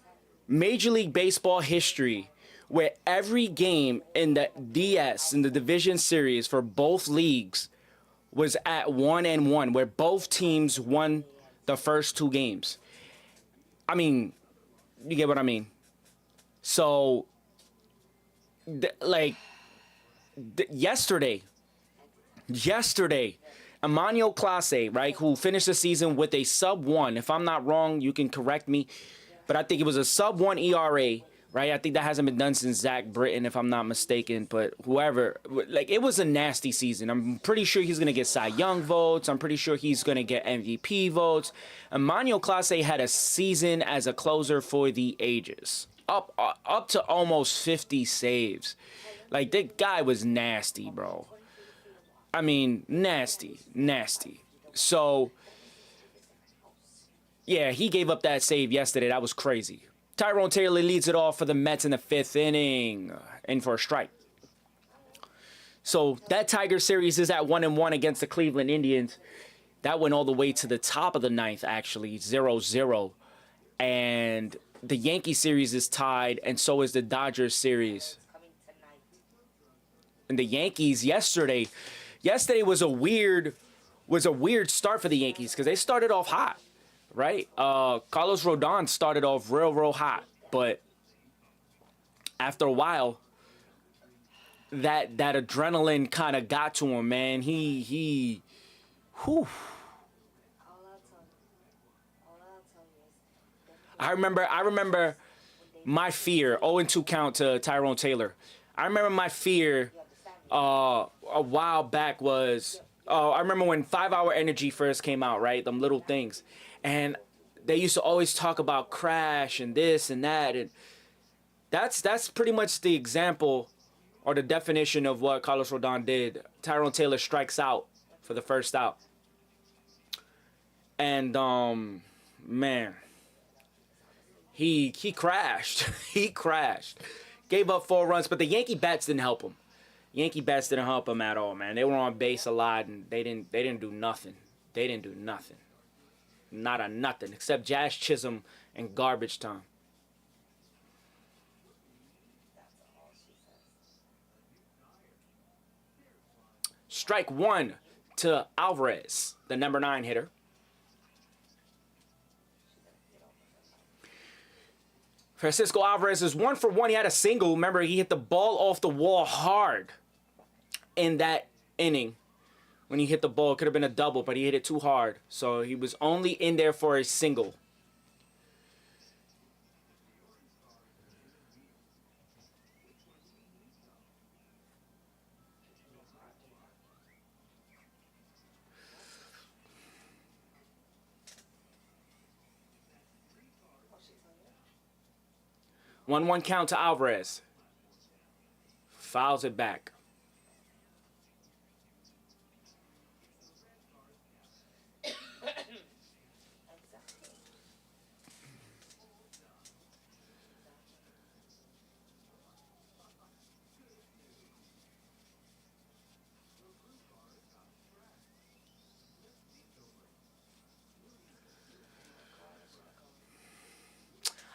Major League Baseball history where every game in the DS, in the division series for both leagues, was at 1-1, where both teams won the first two games. I mean, you get what I mean? So, yesterday, Emmanuel Clase, right, who finished the season with a sub-1. If I'm not wrong, you can correct me. But I think it was a sub-1 ERA, right? I think that hasn't been done since Zach Britton, if I'm not mistaken. But whoever, like, it was a nasty season. I'm pretty sure he's going to get Cy Young votes. I'm pretty sure he's going to get MVP votes. Emmanuel Clase had a season as a closer for the ages. Up to almost 50 saves. Like, that guy was nasty, bro. I mean, nasty. So, yeah, he gave up that save yesterday. That was crazy. Tyrone Taylor leads it off for the Mets in the 5th inning, in for a strike. So that Tiger series is at 1-1 against the Cleveland Indians. That went all the way to the top of the 9th, actually, 0-0. And the Yankee series is tied, and so is the Dodgers series. And the Yankees yesterday was a weird start for the Yankees because they started off hot. Right? Carlos Rodon started off real hot, but after a while, that adrenaline kind of got to him, man. Whew. I remember my fear, 0-2 count to Tyrone Taylor. I remember my fear a while back was, I remember when 5 Hour Energy first came out, right? Them little things. And they used to always talk about crash and this and that. And that's pretty much the example or the definition of what Carlos Rodon did. Tyrone Taylor strikes out for the first out. And, man, he crashed. He crashed. Gave up 4 runs, but the Yankee bats didn't help him. Yankee bats didn't help him at all, man. They were on base a lot, and they didn't do nothing. They didn't do nothing. Not a nothing except Jazz Chisholm and garbage time. Strike 1 to Alvarez, the number 9 hitter. Francisco Alvarez is 1 for 1. He had a single. Remember, he hit the ball off the wall hard in that inning. When he hit the ball, it could have been a double, but he hit it too hard. So he was only in there for a single. One count to Alvarez. Fouls it back.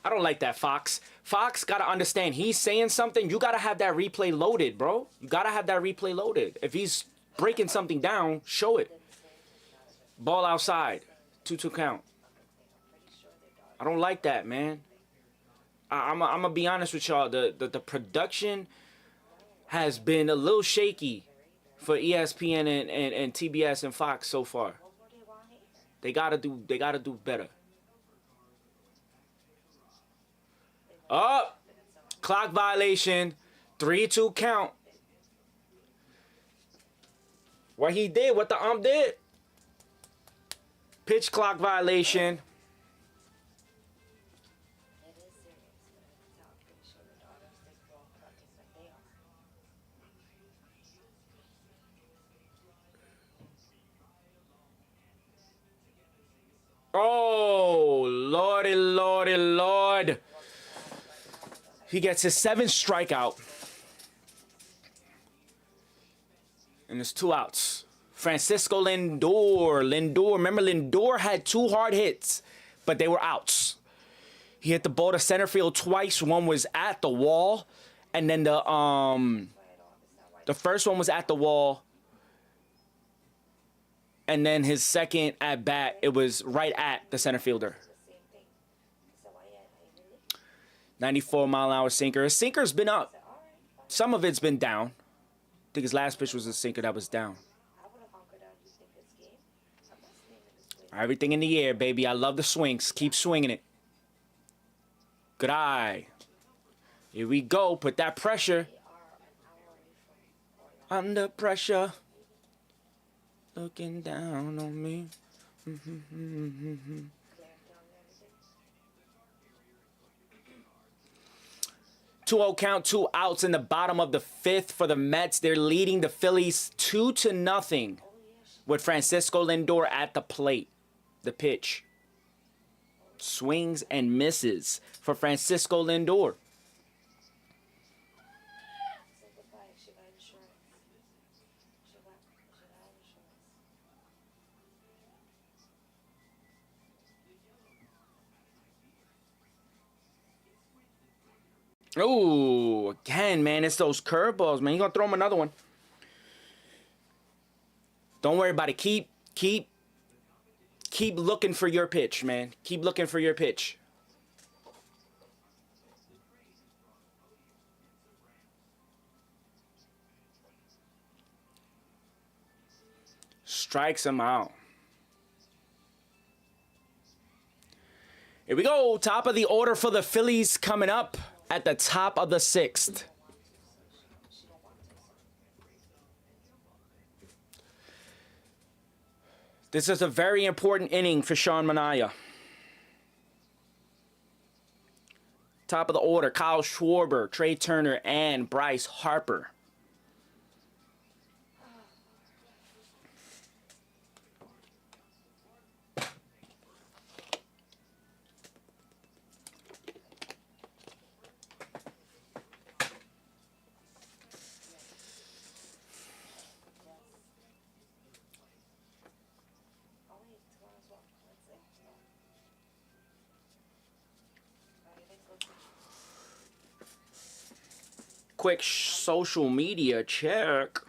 I don't like that, Fox. Fox got to understand, he's saying something, you got to have that replay loaded, bro. You got to have that replay loaded. If he's breaking something down, show it. Ball outside. 2-2 count. I don't like that, man. I'm going to be honest with y'all. The production has been a little shaky for ESPN and TBS and Fox so far. They got to do better. Up. Clock violation. 3-2 count. What he did, what the did. Pitch clock violation. Oh, Lordy, Lordy, Lord. He gets his 7th strikeout. And there's 2 outs. Francisco Lindor. Remember, Lindor had 2 hard hits, but they were outs. He hit the ball to center field twice. One was at the wall, and then the first one was at the wall. And then his second at bat, it was right at the center fielder. 94-mile-an-hour sinker. His sinker's been up. Some of it's been down. I think his last pitch was a sinker that was down. Everything in the air, baby. I love the swings. Keep swinging it. Good eye. Here we go. Put that pressure. Under pressure. Looking down on me. 2-0 count, 2 outs in the bottom of the 5th for the Mets. They're leading the Phillies 2-0 with Francisco Lindor at the plate. The pitch. Swings and misses for Francisco Lindor. Oh, again, man, it's those curveballs, man. You gonna throw him another one. Don't worry about it. Keep looking for your pitch, man. Keep looking for your pitch. Strikes him out. Here we go. Top of the order for the Phillies coming up at the top of the 6th. This is a very important inning for Sean Manaea. Top of the order, Kyle Schwarber, Trey Turner, and Bryce Harper. Quick social media check.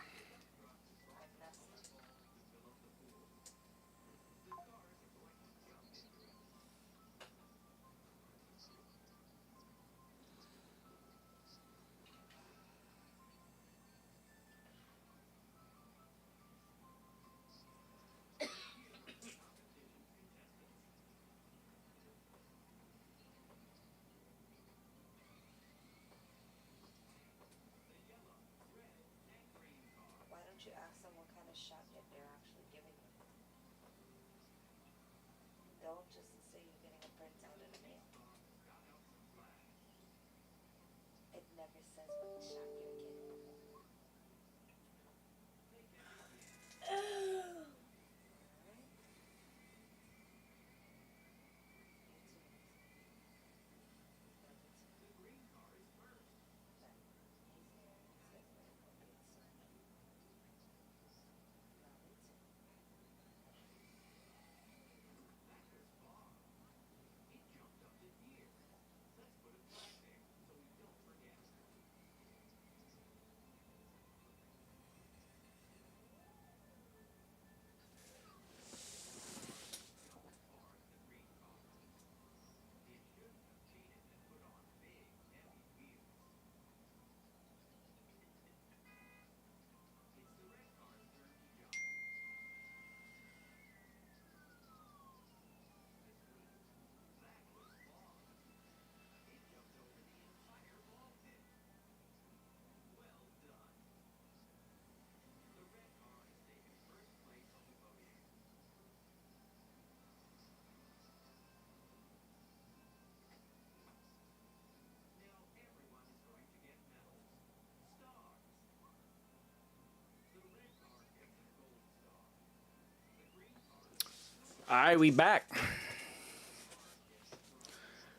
All right, we back.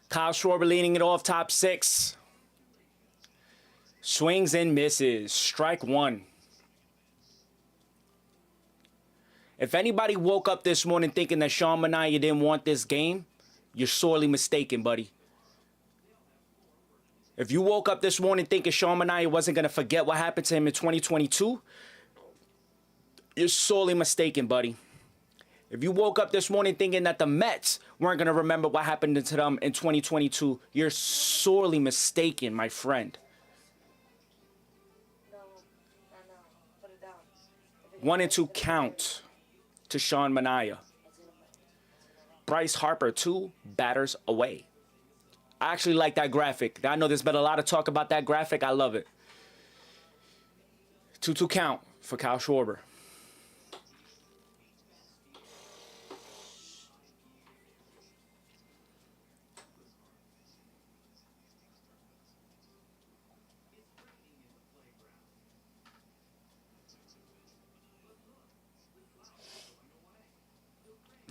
Kyle Schwarber leading it off, top 6. Swings and misses. Strike 1. If anybody woke up this morning thinking that Sean Manaea didn't want this game, you're sorely mistaken, buddy. If you woke up this morning thinking Sean Manaea wasn't going to forget what happened to him in 2022, you're sorely mistaken, buddy. If you woke up this morning thinking that the Mets weren't going to remember what happened to them in 2022, you're sorely mistaken, my friend. 1-2 count to Sean Manaea. Bryce Harper, 2 batters away. I actually like that graphic. I know there's been a lot of talk about that graphic. I love it. 2-2 count for Kyle Schwarber.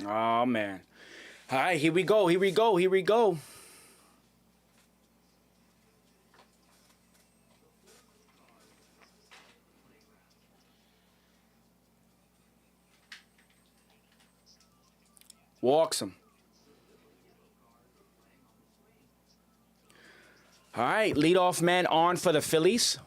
Oh, man. All right, here we go. Here we go. Here we go. Walks him. All right, leadoff man on for the Phillies.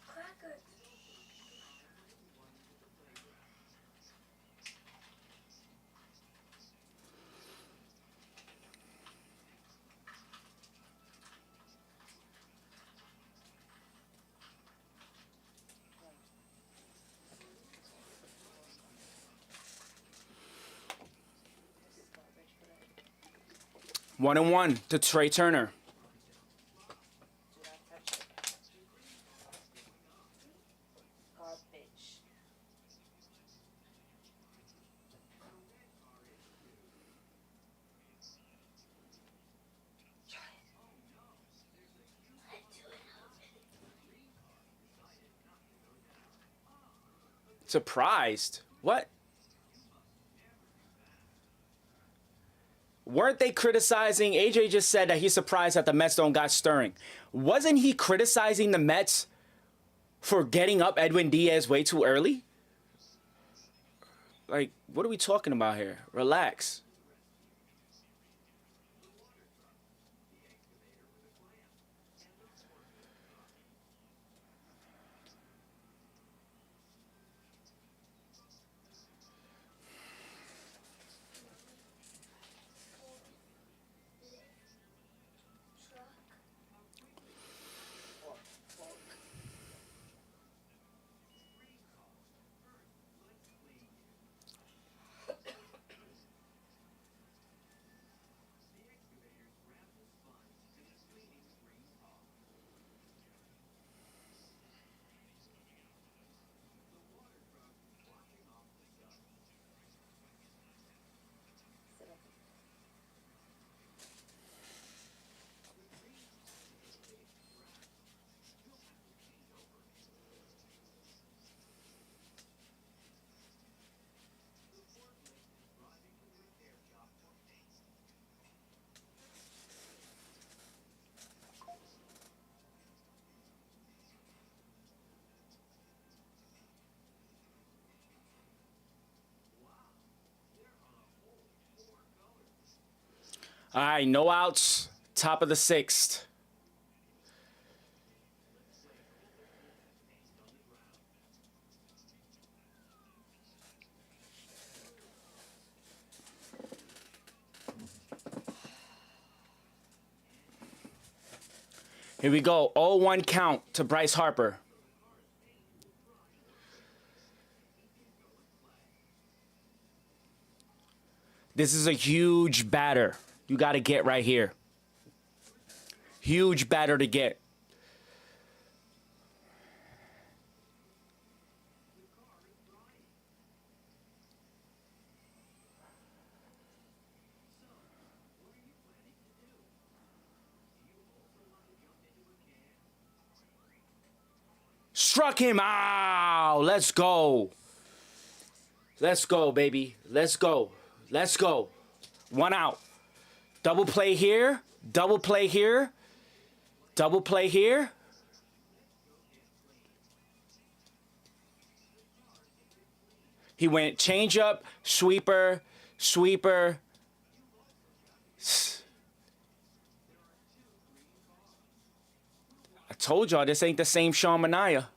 Crackers. 1-1 to Trey Turner. Garbage. Surprised? What? Weren't they criticizing? AJ just said that he's surprised that the Mets don't got Stirring. Wasn't he criticizing the Mets for getting up Edwin Diaz way too early? Like, what are we talking about here? Relax. All right, no outs. Top of the sixth. Here we go. 0-1 count to Bryce Harper. This is a huge batter you got to get right here. Huge batter to get. Struck him. Ow! Let's go. Let's go, baby. Let's go. Let's go. 1 out. Double play here. Double play here. Double play here. He went changeup, sweeper, sweeper. I told y'all this ain't the same Sean Manaea.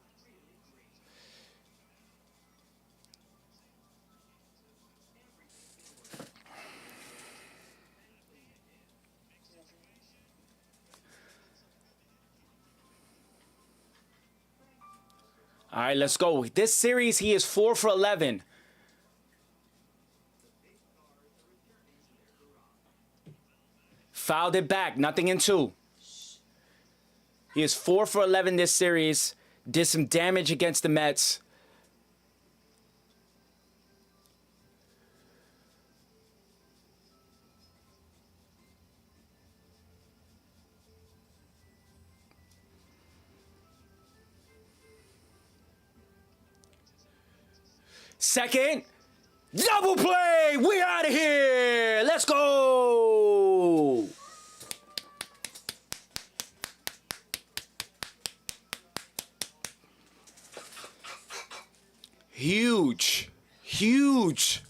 All right, let's go. This series, he is 4 for 11. Fouled it back. Nothing in 2. He is 4 for 11 this series. Did some damage against the Mets. Second. Double play. We out of here. Let's go. Huge. Huge.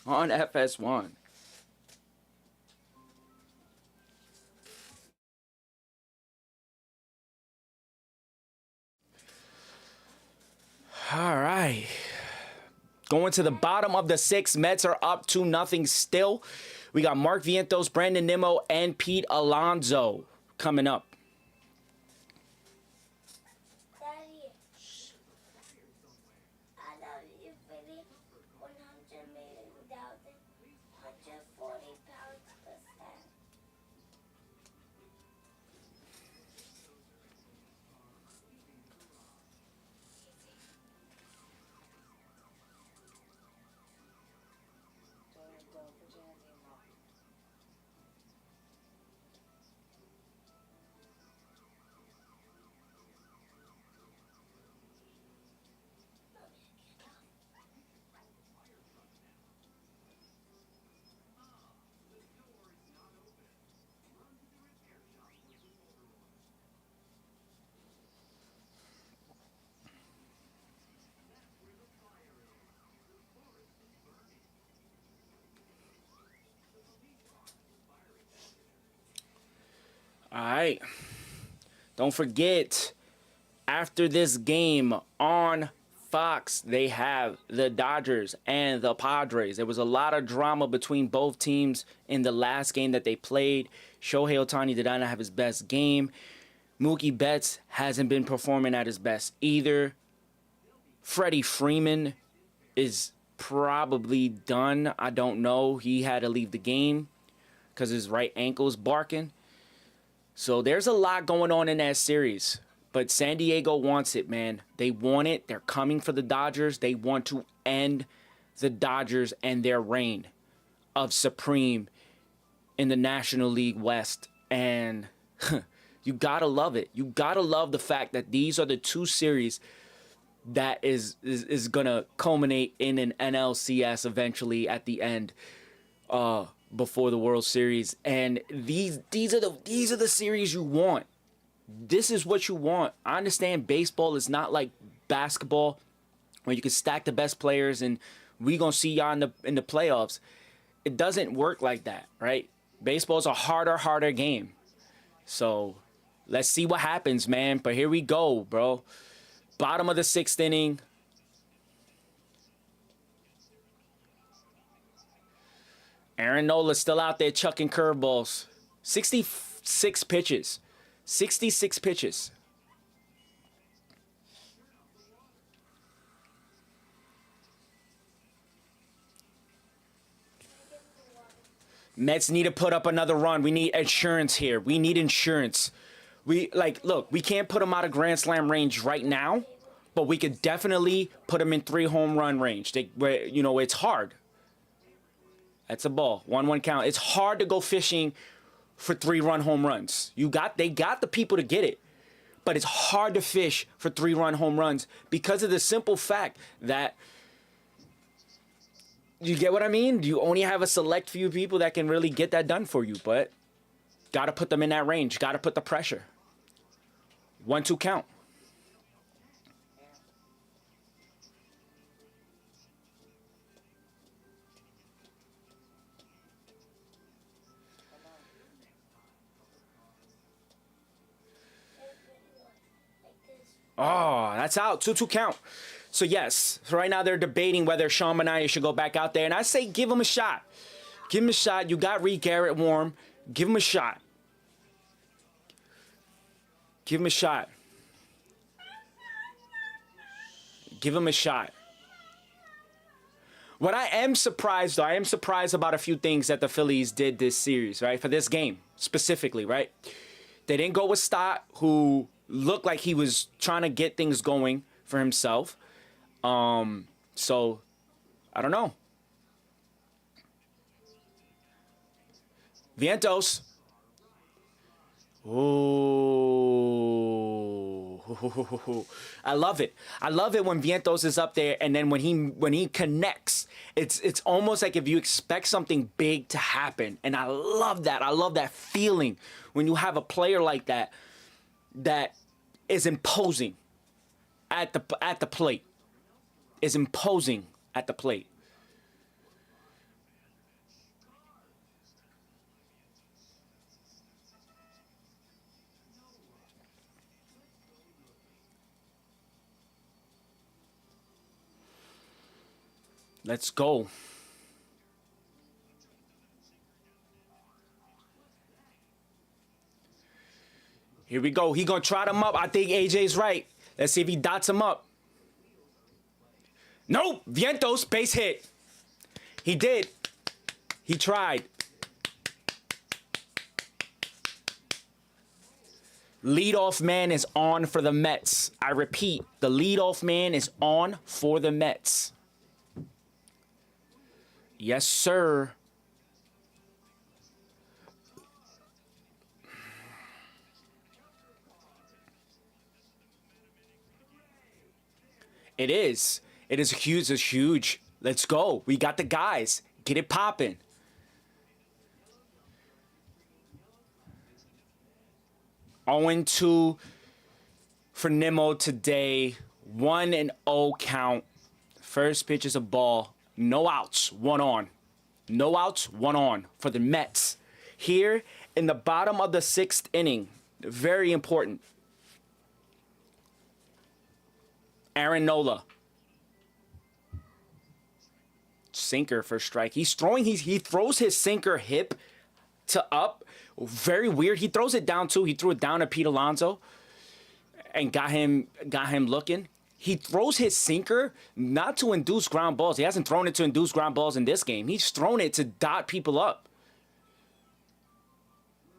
On FS1. All right. Going to the bottom of the 6th. Mets are up 2-0 still. We got Mark Vientos, Brandon Nimmo, and Pete Alonso coming up. Daddy, I love you, Philly. 100 million thousand, 140 pounds percent. All right. Don't forget, after this game on Fox, they have the Dodgers and the Padres. There was a lot of drama between both teams in the last game that they played. Shohei Ohtani did not have his best game. Mookie Betts hasn't been performing at his best either. Freddie Freeman is probably done. I don't know. He had to leave the game because his right ankle's barking. So there's a lot going on in that series. But San Diego wants it, man. They want it. They're coming for the Dodgers. They want to end the Dodgers and their reign of supreme in the National League West. And you got to love it. You got to love the fact that these are the two series that is going to culminate in an NLCS eventually at the end. Before the World Series, and these are the series you want. This is what you want. I understand baseball is not like basketball where you can stack the best players and we gonna see y'all in the playoffs. It doesn't work like that, right? Baseball is a harder game. So let's see what happens, man. But here we go, bro. Bottom of the 6th inning. Aaron Nola's still out there chucking curveballs. 66 pitches. 66 pitches. Mets need to put up another run. We need insurance here. We need insurance. Look, we can't put them out of Grand Slam range right now, but we could definitely put them in 3 home run range. It's hard. That's a ball. 1-1 count. It's hard to go fishing for 3-run home runs. They got the people to get it. But it's hard to fish for 3-run home runs because of the simple fact that, you get what I mean? You only have a select few people that can really get that done for you, but got to put them in that range. Got to put the pressure. 1-2 count. Oh, that's out. 2-2 count. So yes, so right now they're debating whether Sean Manaea should go back out there, and I say give him a shot. Give him a shot. You got Reed Garrett warm. Give him a shot. Give him a shot. Give him a shot. What I am surprised, though, I am surprised about a few things that the Phillies did this series, right? For this game, specifically, right? They didn't go with Stott, who looked like he was trying to get things going for himself. So, I don't know. Vientos. Ooh. I love it. I love it when Vientos is up there, and then when he connects, it's almost like if you expect something big to happen. And I love that. I love that feeling when you have a player like that that is imposing at the plate. Is imposing at the plate. Let's go. Here we go. He gonna trot him up. I think AJ's right. Let's see if he dots him up. Nope. Vientos, base hit. He did. He tried. Leadoff man is on for the Mets. I repeat, the leadoff man is on for the Mets. Yes, sir. It is. It is huge. It's huge. Let's go. We got the guys. Get it popping. Owing 2 for Nimmo today. 1-0 count. First pitch is a ball. No outs, 1 on. No outs, 1 on for the Mets. Here in the bottom of the 6th inning, very important. Aaron Nola. Sinker for strike. He throws his sinker hip to up. Very weird. He throws it down too. He threw it down to Pete Alonso and got him looking. He throws his sinker not to induce ground balls. He hasn't thrown it to induce ground balls in this game. He's thrown it to dot people up,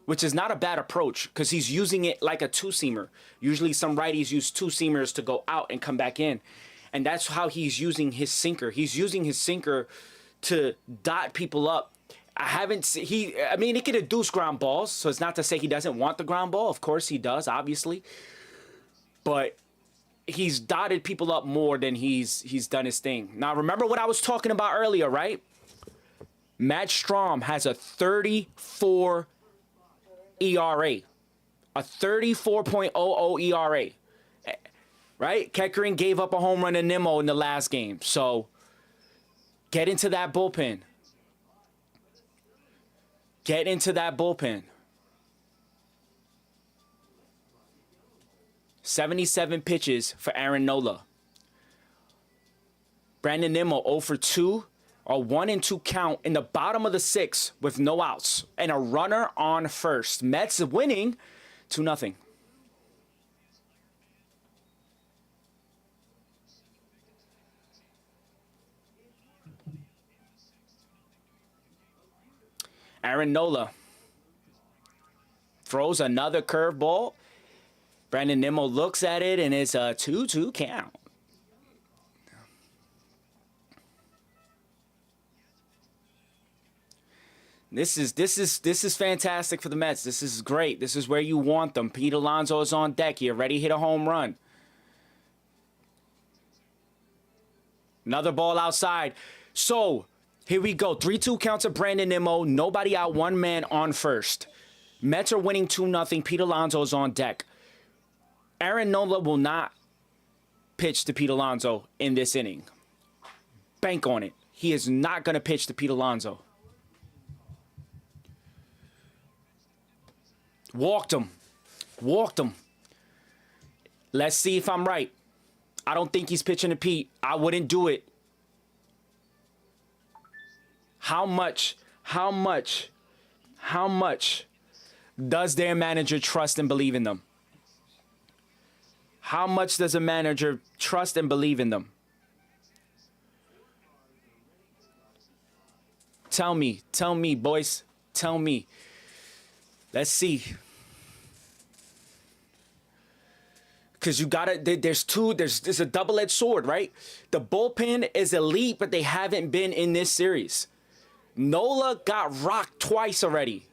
which is not a bad approach because he's using it like a two-seamer. Usually some righties use two-seamers to go out and come back in, and that's how he's using his sinker. He's using his sinker to dot people up. I mean, it can induce ground balls, so it's not to say he doesn't want the ground ball. Of course he does, obviously. But he's dotted people up more than he's done his thing. Now, remember what I was talking about earlier, right? Matt Strahm has a 34 ERA. A 34.00 ERA. Right? Keckering gave up a home run to Nimmo in the last game. So, get into that bullpen. Get into that bullpen. 77 pitches for Aaron Nola. Brandon Nimmo 0 for 2, a 1-2 count in the bottom of the 6th with no outs and a runner on first. Mets winning 2-0. Aaron Nola throws another curveball. Brandon Nimmo looks at it, and it's a 2-2 count. This is fantastic for the Mets. This is great. This is where you want them. Pete Alonso is on deck here, ready to hit a home run. Another ball outside. So, here we go. 3-2 count to Brandon Nimmo. Nobody out, one man on first. Mets are winning 2-0. Pete Alonso is on deck. Aaron Nola will not pitch to Pete Alonso in this inning. Bank on it. He is not going to pitch to Pete Alonso. Walked him. Let's see if I'm right. I don't think he's pitching to Pete. I wouldn't do it. How much does their manager trust and believe in them? How much does a manager trust and believe in them? Tell me, boys. Tell me. Let's see. Because you gotta, there's a double-edged sword, right? The bullpen is elite, but they haven't been in this series. Nola got rocked twice already.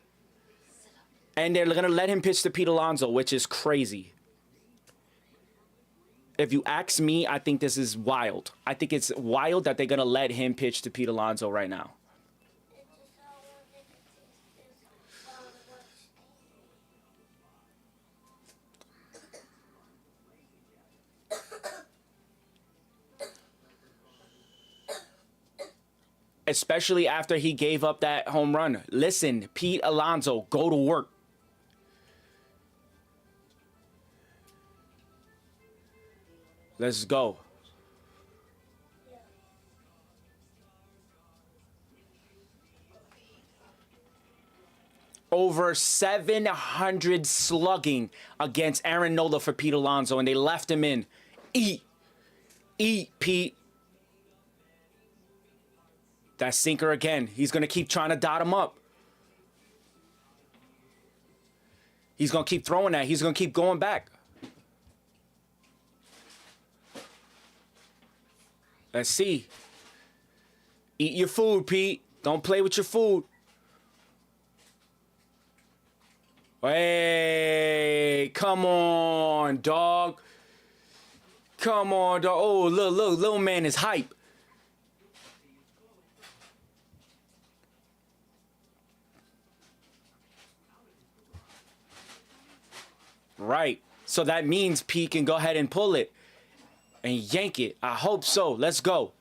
And they're gonna let him pitch to Pete Alonso, which is crazy. If you ask me, I think this is wild. I think it's wild that they're gonna let him pitch to Pete Alonso right now. Especially after he gave up that home run. Listen, Pete Alonso, go to work. Let's go. Over 700 slugging against Aaron Nola for Pete Alonso, and they left him in. Eat, Pete. That sinker again. He's going to keep trying to dot him up. He's going to keep throwing that. He's going to keep going back. Let's see. Eat your food, Pete. Don't play with your food. Hey, come on, dog. Come on, dog. Oh, look, little man is hype. Right. So that means Pete can go ahead and pull it and yank it. I hope so. Let's go.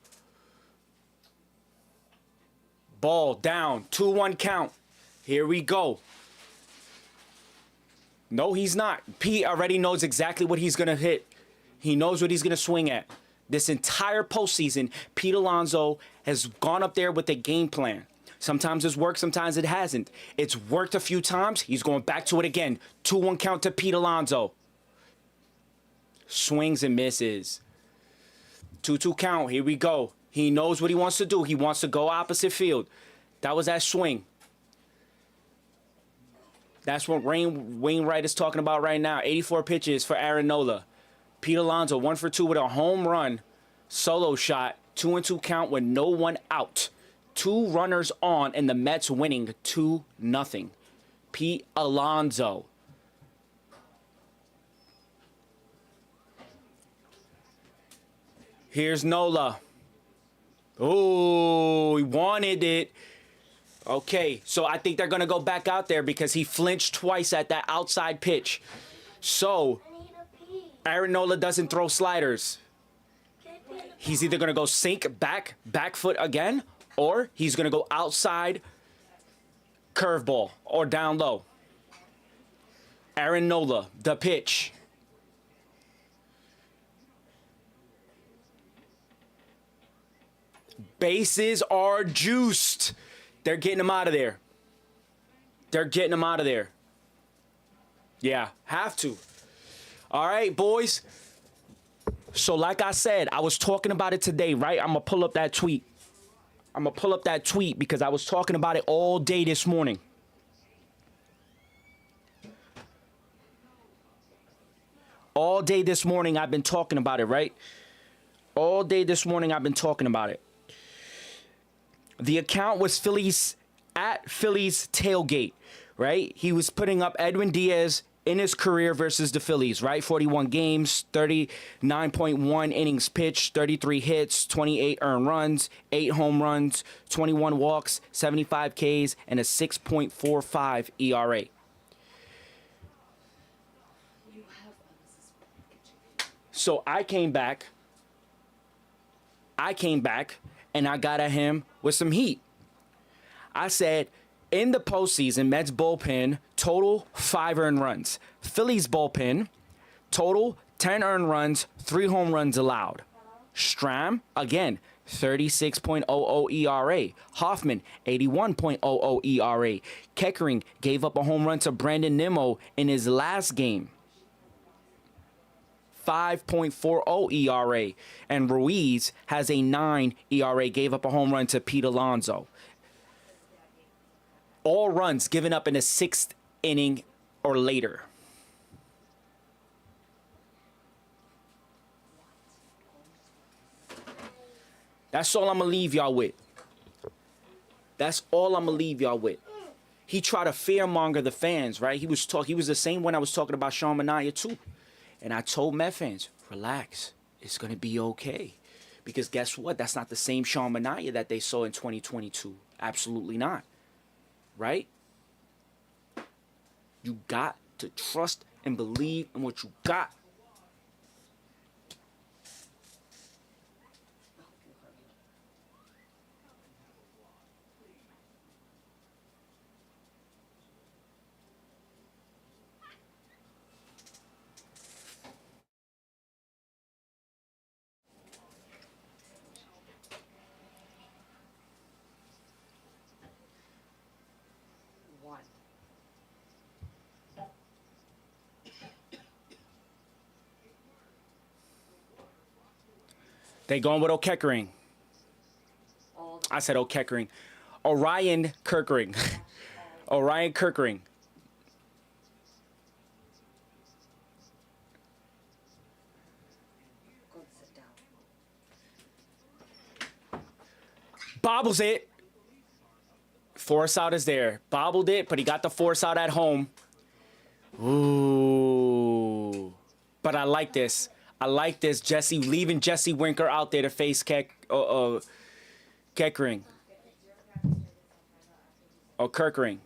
Ball down. 2-1 count. Here we go. No, he's not. Pete already knows exactly what he's going to hit. He knows what he's going to swing at. This entire postseason, Pete Alonso has gone up there with a game plan. Sometimes it's worked, sometimes it hasn't. It's worked a few times. He's going back to it again. 2-1 count to Pete Alonso. Swings and misses. 2-2 count. Here we go. He knows what he wants to do. He wants to go opposite field. That was that swing. That's what Wainwright is talking about right now. 84 pitches for Aaron Nola. Pete Alonso, 1 for 2 with a home run. Solo shot. 2-2 count with no one out. 2 runners on, and the Mets winning 2-0. Pete Alonso. Here's Nola. Oh, he wanted it. Okay, so I think they're going to go back out there because he flinched twice at that outside pitch. So, Aaron Nola doesn't throw sliders. He's either going to go sink back foot again, or he's going to go outside curveball or down low. Aaron Nola, the pitch. Bases are juiced. They're getting him out of there. They're getting him out of there. Yeah, have to. All right, boys. So like I said, I was talking about it today, right? I'm going to pull up that tweet. Because I was talking about it all day this morning. All day this morning, I've been talking about it, right? All day this morning, I've been talking about it. The account was Phillies at Phillies tailgate, right? He was putting up Edwin Diaz in his career versus the Phillies, right? 41 games, 39.1 innings pitched, 33 hits, 28 earned runs, 8 home runs, 21 walks, 75 Ks, and a 6.45 ERA. So I came back and I got at him with some heat. I said, in the postseason, Mets bullpen, total 5 earned runs. Phillies bullpen, total 10 earned runs, 3 home runs allowed. Stram, again, 36.00 ERA. Hoffman, 81.00 ERA. Keckering gave up a home run to Brandon Nimmo in his last game. 5.40 ERA. And Ruiz has a 9 ERA, gave up a home run to Pete Alonso. All runs given up in the 6th inning or later. That's all I'm going to leave y'all with. That's all I'm going to leave y'all with. He tried to fearmonger the fans, right? He was the same one I was talking about Sean Manaea too. And I told Met fans, relax. It's going to be okay. Because guess what? That's not the same Sean Manaea that they saw in 2022. Absolutely not. Right? You got to trust and believe in what you got. They going with O'Keckering. I said O'Keckering. Orion Kirkering. Orion Kirkering. Bobbles it. Force out is there. Bobbled it, but he got the force out at home. Ooh. But I like this. I like this. Jesse, leaving Jesse Winker out there to face Keckering. Or Kirkering.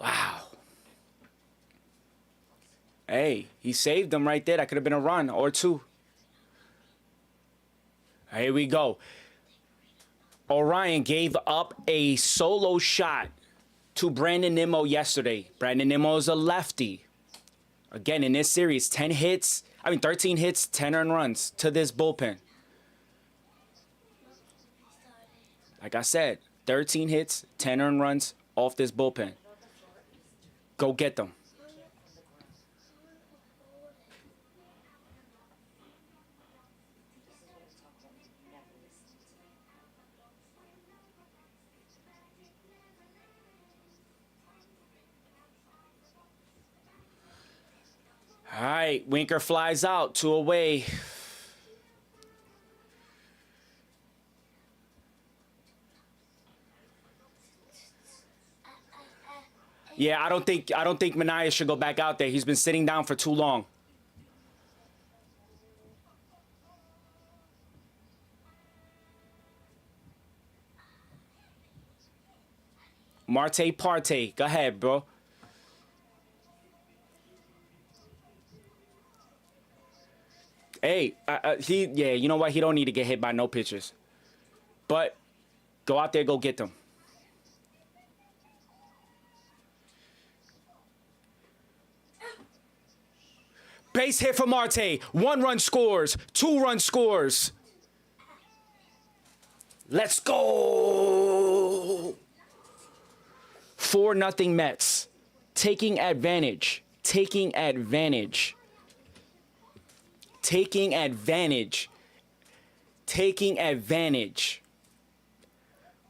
Wow. Hey, he saved them right there. That could have been a run or two. Here we go. Orion gave up a solo shot to Brandon Nimmo yesterday. Brandon Nimmo is a lefty. Again, in this series, 13 hits, 10 earned runs to this bullpen. Like I said, 13 hits, 10 earned runs off this bullpen. Go get them. All right, Winker flies out, 2 away. Yeah, I don't think Manaea should go back out there. He's been sitting down for too long. Marte Parte, go ahead, bro. Hey, you know what? He don't need to get hit by no pitches. But go out there, go get them. Base hit for Marte. 1 run scores. 2 run scores. Let's go. 4-0 Mets. Taking advantage. Taking advantage. Taking advantage. Taking advantage.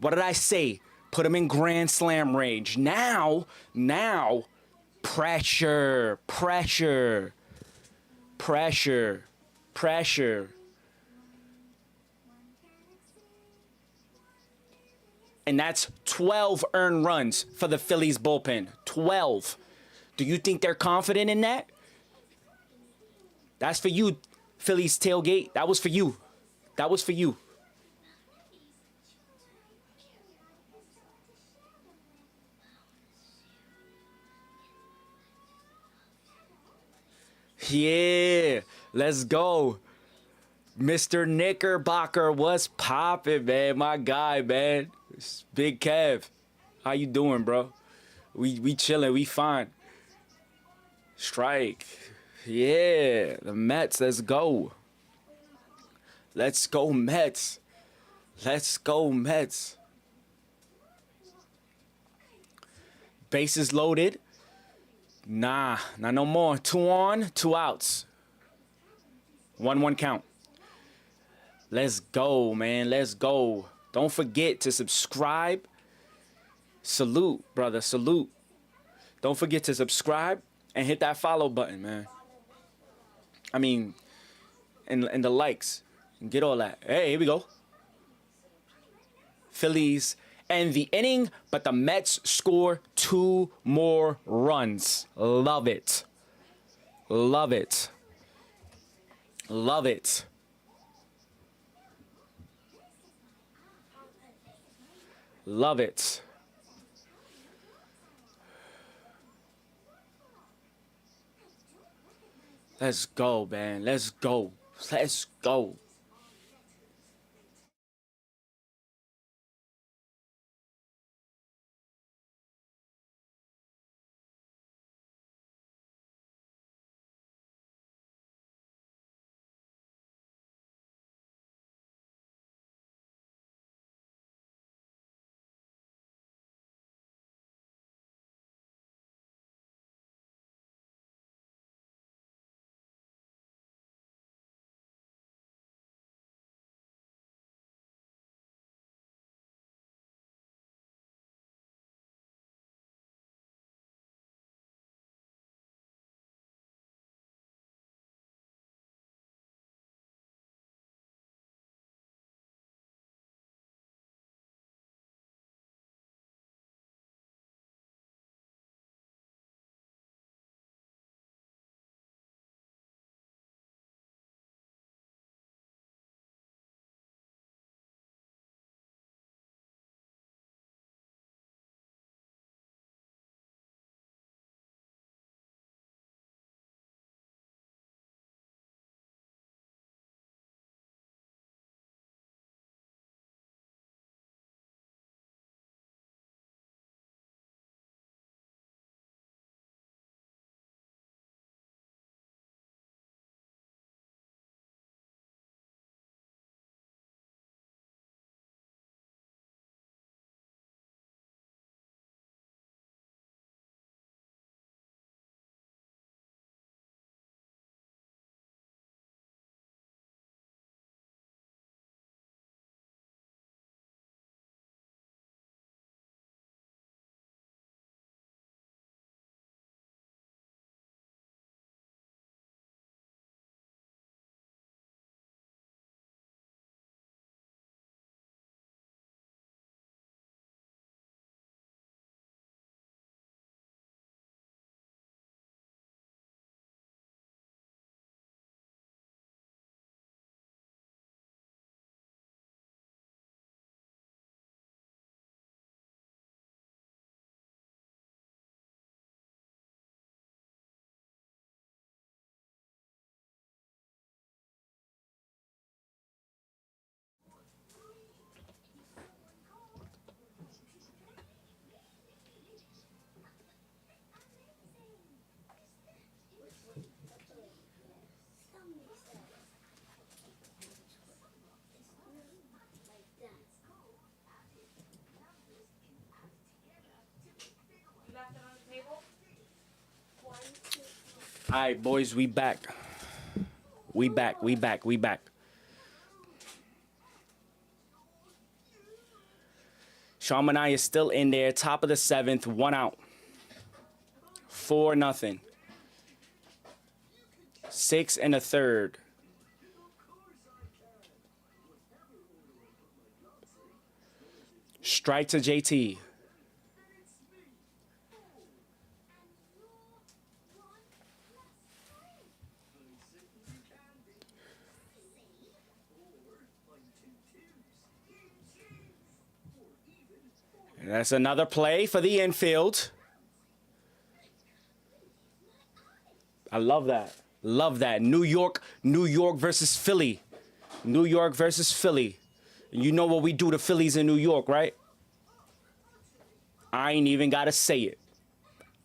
What did I say? Put him in Grand Slam range. Now, pressure, pressure, pressure, pressure. And that's 12 earned runs for the Phillies bullpen. 12. Do you think they're confident in that? That's for you, Phillies tailgate. That was for you. That was for you. Yeah, let's go. Mr. Knickerbocker, what's poppin', man? My guy, man. It's Big Kev. How you doing, bro? We chilling, we fine. Strike. Yeah, the Mets, let's go. Let's go, Mets. Let's go, Mets. Bases loaded. Nah, not no more. 2 on, 2 outs. 1-1 count. Let's go, man. Let's go. Don't forget to subscribe. Salute, brother. Salute. Don't forget to subscribe and hit that follow button, man. I mean, and the likes. And get all that. Hey, here we go. Phillies end the inning, but the Mets score 2 more runs. Love it. Love it. Love it. Love it. Let's go, man. Let's go. Let's go. All right, boys, we back. We back. We back. We back. Sean Manaea is still in there. Top of the 7th. 1 out. 4-0. 6 1/3. Strike to JT. And that's another play for the infield. I love that. Love that. New York versus Philly. New York versus Philly. You know what we do to Phillies in New York, right? I ain't even gotta say it.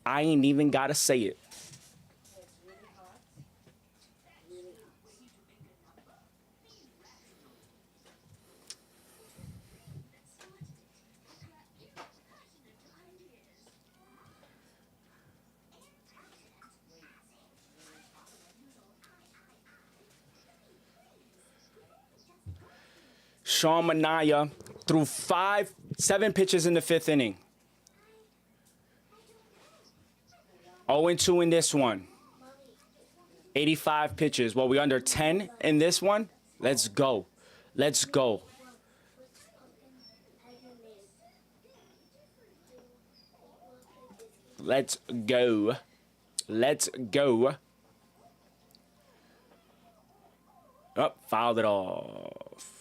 I ain't even gotta say it. Sean Manaea threw 7 pitches in the 5th inning. 0-2 in this one. 85 pitches. Well, we under 10 in this one. Let's go. Let's go. Let's go. Let's go. Oh, fouled it off.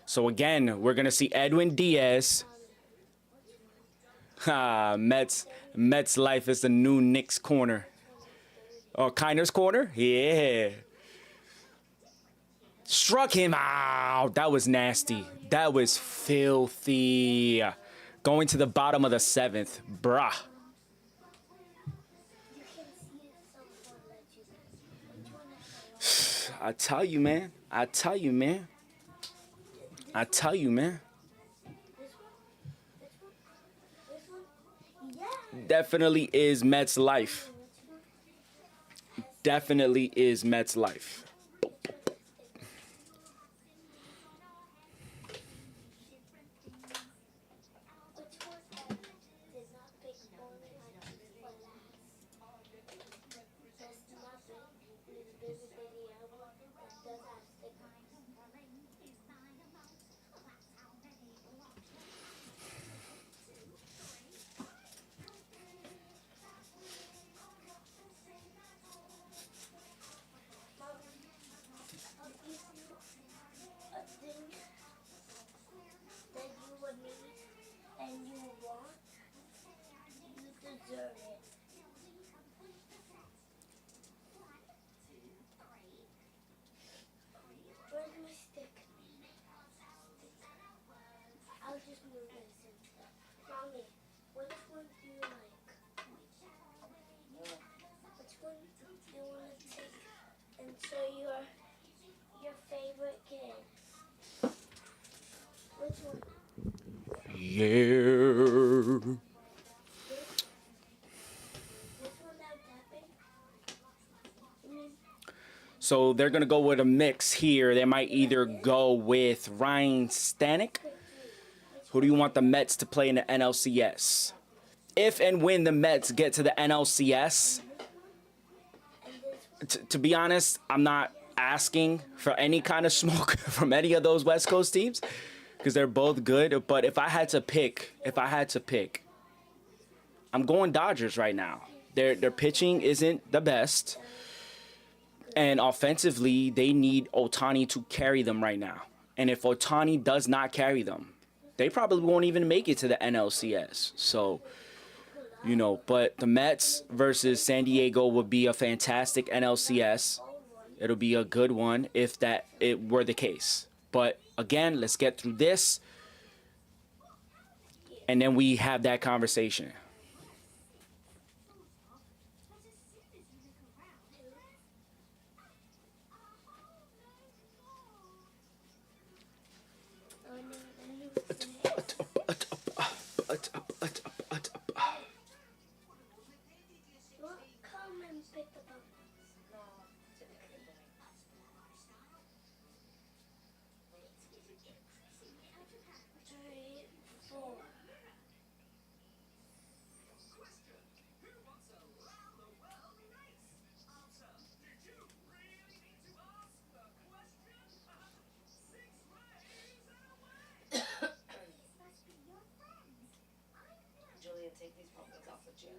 So again, we're gonna see Edwin Diaz. Mets life is the new Knicks corner. Oh, Kiner's corner? Yeah. Struck him out. That was nasty. That was filthy. Going to the bottom of the 7th. Bruh. I tell you, man. I tell you, man. I tell you, man. Definitely is Mets life. Definitely is Mets life. So your favorite game? Which one? Yeah. So they're going to go with a mix here. They might either go with Ryan Stanek. Who do you want the Mets to play in the NLCS? If and when the Mets get to the NLCS, to be honest, I'm not asking for any kind of smoke from any of those West Coast teams because they're both good. But if I had to pick, I'm going Dodgers right now. Their pitching isn't the best. And offensively, they need Ohtani to carry them right now. And if Ohtani does not carry them, they probably won't even make it to the NLCS. So, you know, but the Mets versus San Diego would be a fantastic NLCS. It'll be a good one if it were the case. But again, let's get through this. And then we have that conversation. Take these pumpkins off the chair.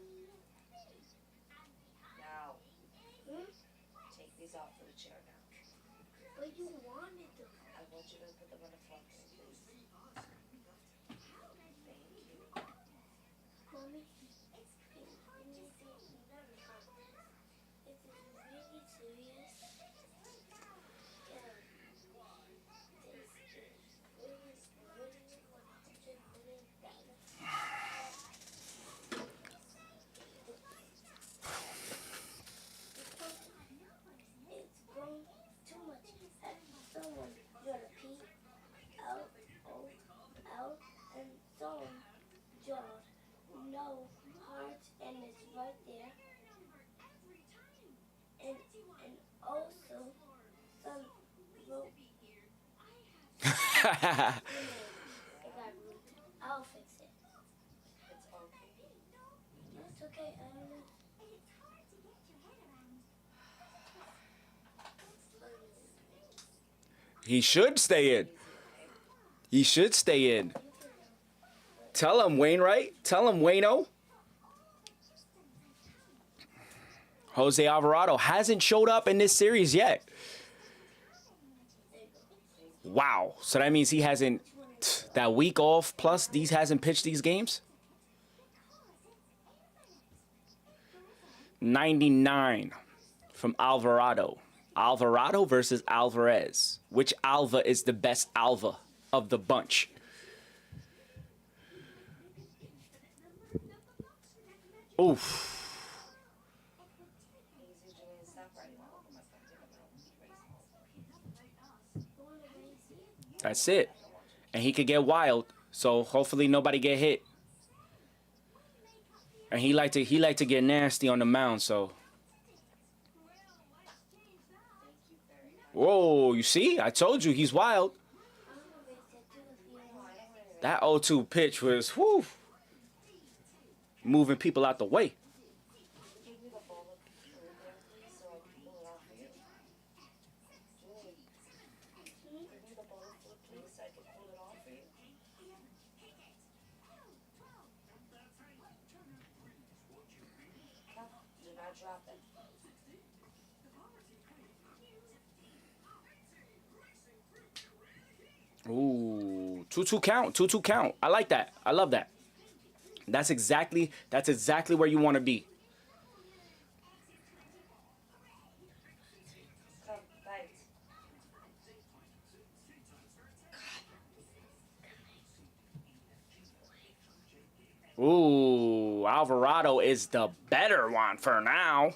Now. Take these off of the chair now. But you wanted them. I want you to put them on the floor, please. Thank you. Mommy, and some jaws, no hearts, and it's right there. And also some rope. It got ruined. I'll fix it. It's okay. It's okay. I only. He should stay in. He should stay in. Tell him, Wainwright. Tell him, Wayno. Jose Alvarado hasn't showed up in this series yet. Wow. So that means he hasn't, that week off plus, these hasn't pitched these games? 99 from Alvarado. Alvarado versus Alvarez. Which Alva is the best Alva of the bunch? Oof. Easy doing stuff right now. Must have taken out. That's it. And he could get wild. So hopefully nobody get hit. And he like to get nasty on the mound, so. Whoa, you see? I told you he's wild. That 0-2 pitch was whoo, moving people out the way. Give me the ball of food there, please, so I can pull it off for you. Julie, give me the bowl of food, please, so I can pull it off for you. No, do not drop it. Ooh, 2-2 count, 2-2 count. I like that. I love that. That's exactly where you want to be. Come, bite. Ooh, Alvarado is the better one for now.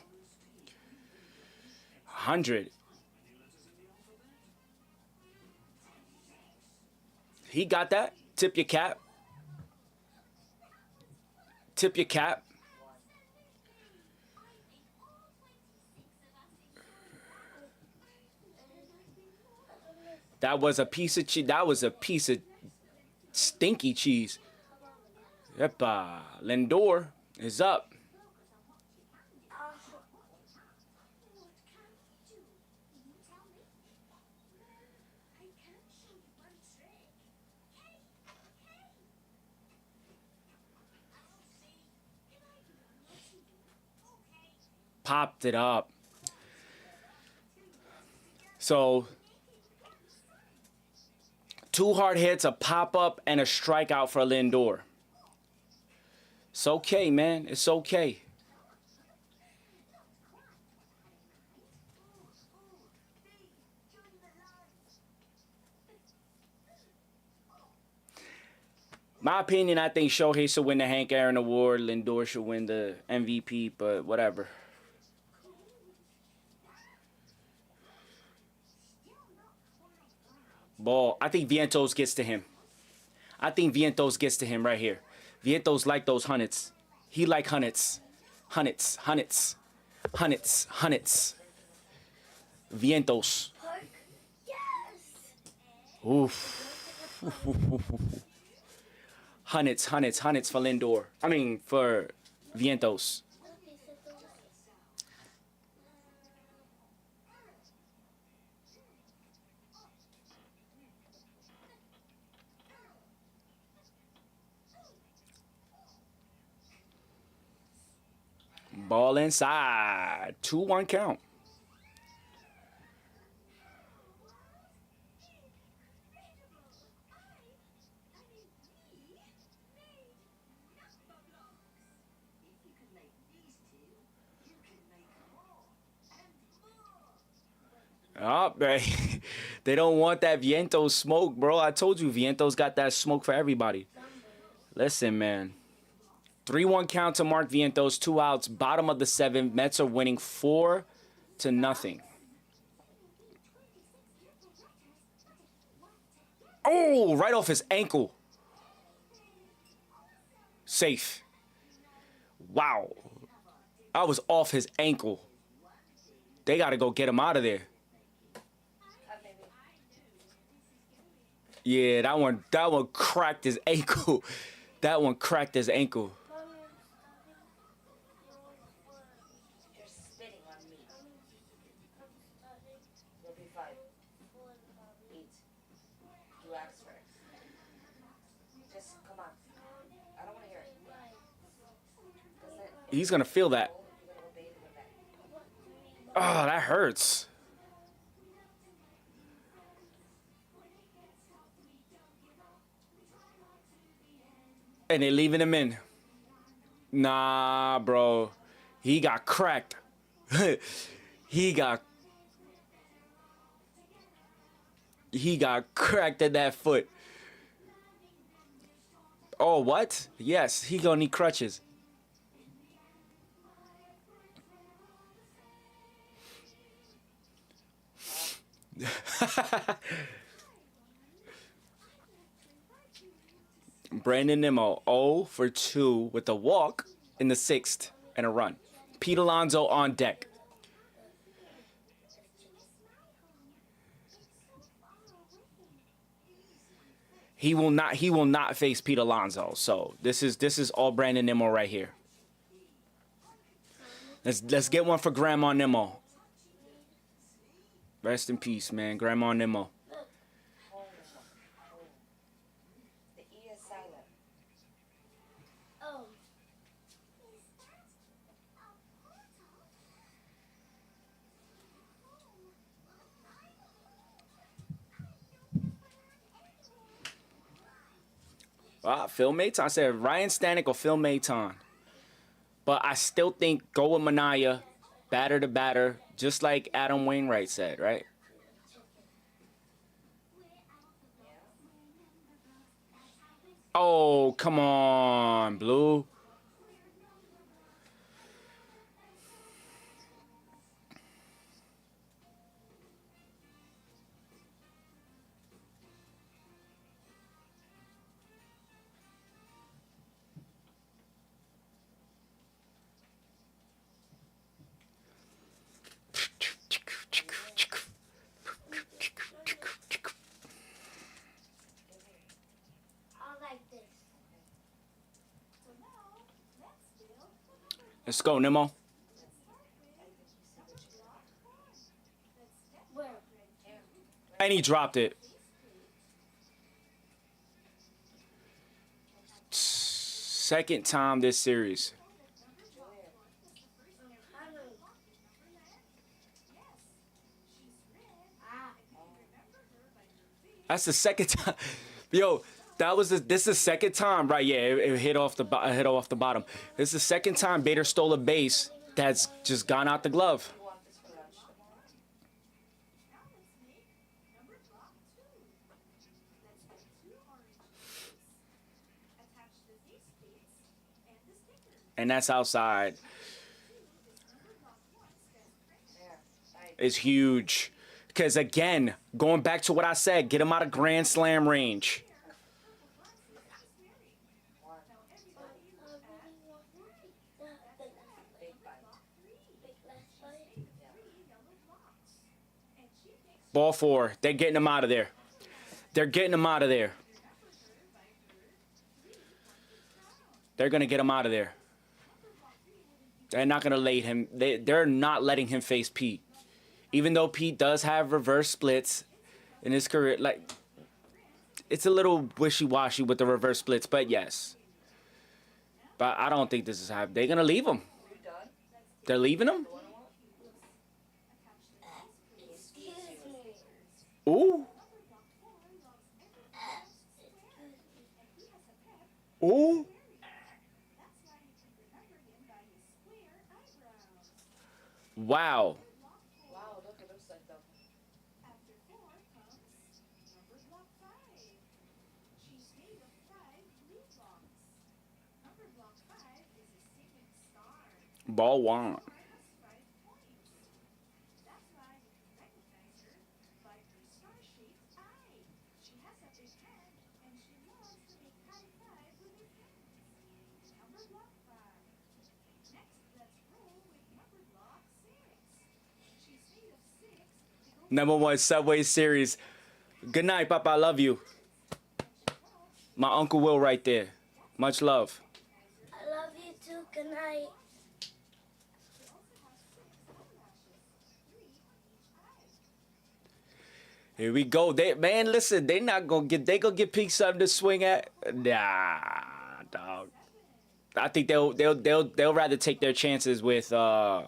100. He got that. Tip your cap. Tip your cap. That was a piece of cheese. That was a piece of stinky cheese. Yepa. Lindor is up. Popped it up. So, 2 hard hits, a pop-up, and a strikeout for Lindor. It's okay, man. It's okay. My opinion, I think Shohei should win the Hank Aaron Award. Lindor should win the MVP, but whatever. Ball. I think Vientos gets to him. I think Vientos gets to him right here. Vientos like those hunnets. He like hunnets. Hunnets. Hunnets. Hunnets. Hunnets. Vientos. Park. Yes. Oof. Hunnets. Hunnets. Hunnets for Lindor. I mean, for Vientos. Ball inside. 2-1 count. Oh, man. They don't want that Vientos smoke, bro. I told you, Vientos got that smoke for everybody. Listen, man. 3-1 count to Mark Vientos. 2 outs. Bottom of the 7th. Mets are winning 4-0. Oh, right off his ankle. Safe. Wow. I was off his ankle. They got to go get him out of there. Maybe. Yeah, that one cracked his ankle. That one cracked his ankle. You're spitting on me. You'll be fine. Eat. You asked for it. Just come on. I don't want to hear it. He's going to feel that. You're gonna go bathe in the bed. Oh, that hurts. And they leaving him in. Nah, bro. He got cracked. He got cracked at that foot. Oh, what? Yes, he gonna need crutches. Brandon Nimmo 0 for 2 with a walk in the 6th and a run. Pete Alonso on deck. He will not face Pete Alonso. So this is all Brandon Nimmo right here. Let's get one for Grandma Nimmo. Rest in peace, man. Grandma Nimmo. The E is silent. Oh. Phil Maton. I said Ryan Stanek or Phil Maton. But I still think go with Manaya, batter to batter, just like Adam Wainwright said, right? Oh, come on, Blue. I like this. Let's go, Nimmo. Where? And he dropped it. Second time this series. That's the second time. Yo, this is the second time, right? Yeah, it hit off the bottom. This is the second time Bader stole a base that's just gone out the glove. You want this for lunch tomorrow? And that's outside. There. Right. Is huge. Because again, going back to what I said, get him out of Grand Slam range. One. Big bite. Ball 4. They're getting him out of there. They're getting him out of there. They're going to get him out of there. They're not going to let him. They're not letting him face Pete. Even though Pete does have reverse splits in his career, like, it's a little wishy-washy with the reverse splits, but yes. But I don't think this is happening. They're going to leave him. You done? They're leaving him? Excuse me. Ooh. Ooh. Wow. Wow, look, it looks like them. Ball 1. #1 Subway Series. Good night, Papa. I love you. My Uncle Will right there. Much love. I love you too. Good night. Here we go. Man, listen, they gonna get Pete something to swing at. Nah, dog. I think they'll rather take their chances with the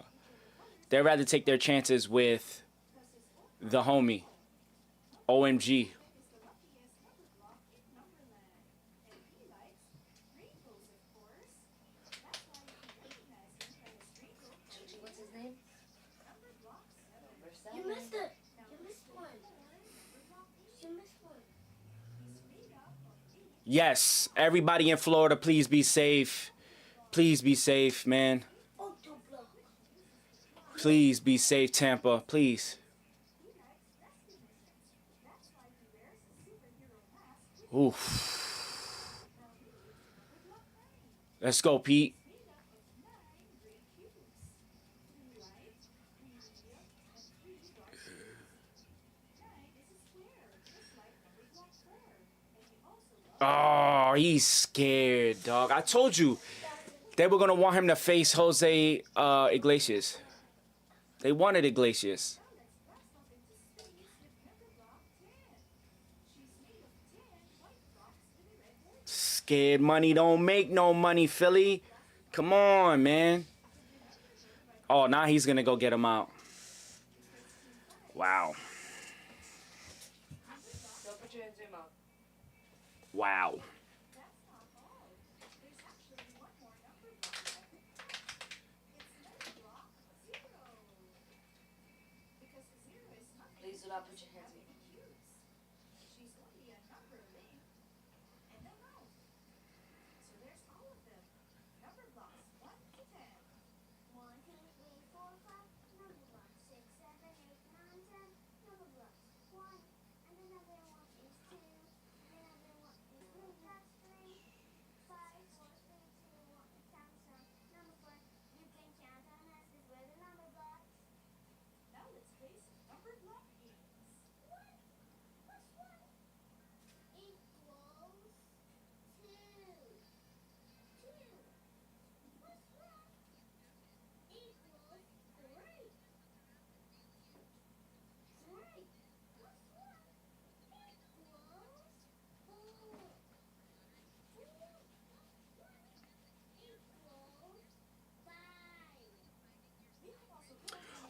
homie. OMG. What's his name? You missed it. You missed one. You missed one. Yes, everybody in Florida, please be safe. Please be safe, man. Oh, two block. Please be safe, Tampa. Please. Oof. Let's go, Pete. Oh, he's scared, dog. I told you they were gonna want him to face Jose Iglesias. They wanted Iglesias. Scared money don't make no money, Philly. Come on, man. Oh, now he's gonna go get him out. Wow. Don't put your hands in your mouth. Wow. Please do not put your hands in your mouth.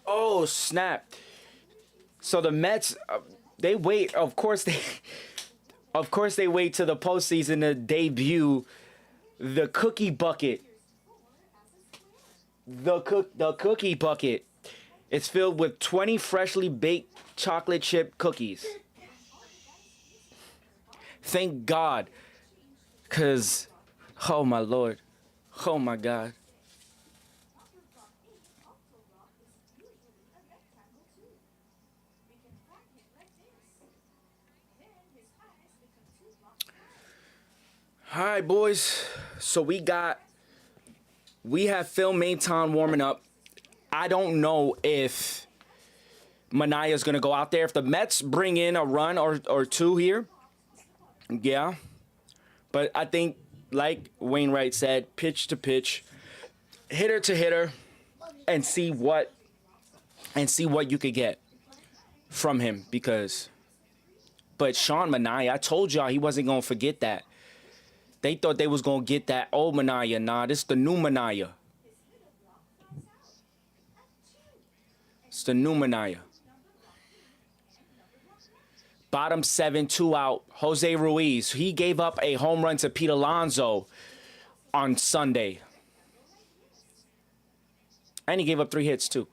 Oh, snap. So the Mets, they wait. Of course they wait to the postseason to debut the cookie bucket. The cookie bucket. It's filled with 20 freshly baked chocolate chip cookies. Thank God. Cause, oh my Lord. Oh my God. All right, boys. So we have Phil Maton warming up. I don't know if Manaea's going to go out there. If the Mets bring in a run or two here, yeah. But I think, like Wainwright said, pitch to pitch, hitter to hitter, and see what you could get from him. But Sean Manaea, I told y'all he wasn't going to forget that. They thought they was going to get that old Manaea. Nah, this is the new Manaea. It's the new Manaea. Bottom 7, 2 out. Jose Ruiz. He gave up a home run to Pete Alonso on Sunday. And he gave up 3 hits, too.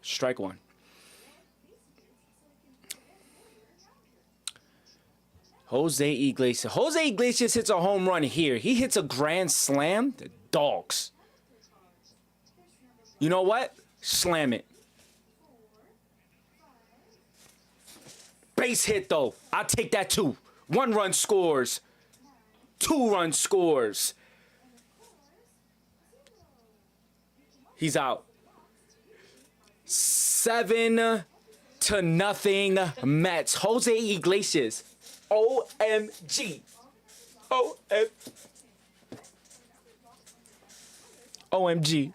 Strike 1. Jose Iglesias. Jose Iglesias hits a home run here. He hits a grand slam. The dogs. You know what? Slam it. Base hit, though. I'll take that, too. 1 run scores. 2 run scores. He's out. 7 8-0 Mets. Jose Iglesias. OMG. OMG.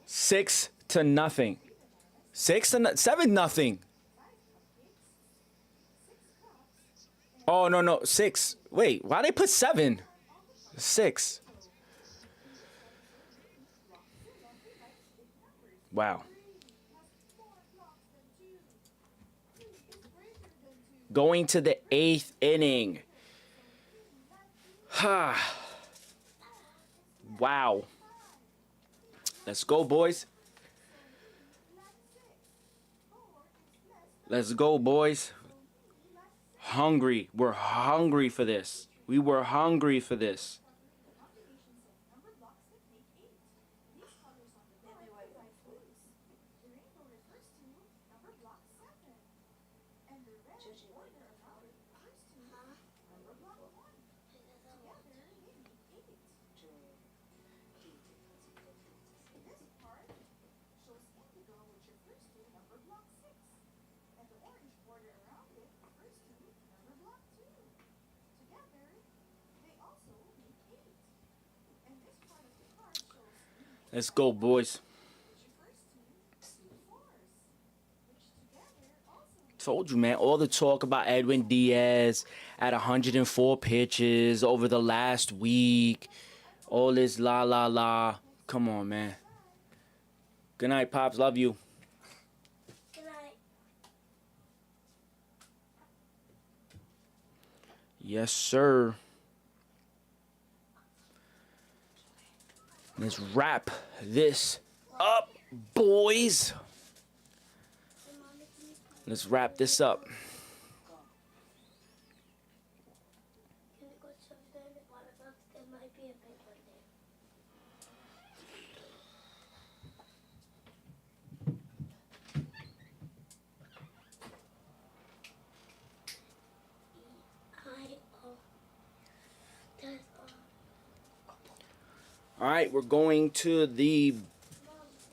6-0. 7-0. Oh, no. 6. Wait, why they put 7? 6. Wow. Going to the 8th inning. Wow. Let's go, boys. Let's go, boys. Hungry. We're hungry for this. We were hungry for this. Let's go, boys. Told you, man. All the talk about Edwin Diaz at 104 pitches over the last week. All this la. Come on, man. Good night, Pops. Love you. Good night. Yes, sir. Let's wrap this up, boys. Let's wrap this up. Can we go to the water box? There might be a big one there. E-I-O. That's all. All right, we're going to the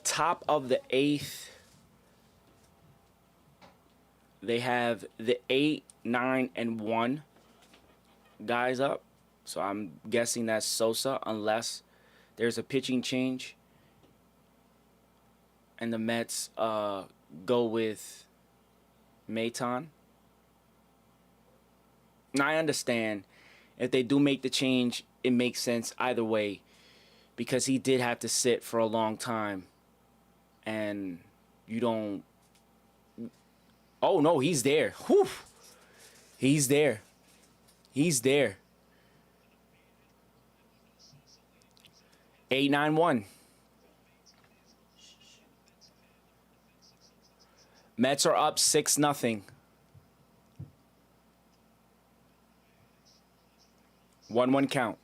top of the 8th. They have the 8, 9, and 1 guys up. So I'm guessing that's Sosa unless there's a pitching change. And the Mets go with Maton. Now, I understand if they do make the change, it makes sense either way. Because he did have to sit for a long time. And you don't... Oh, no, he's there. Whew. He's there. 8-9-1. Mets are up 6-0. 1-1 count.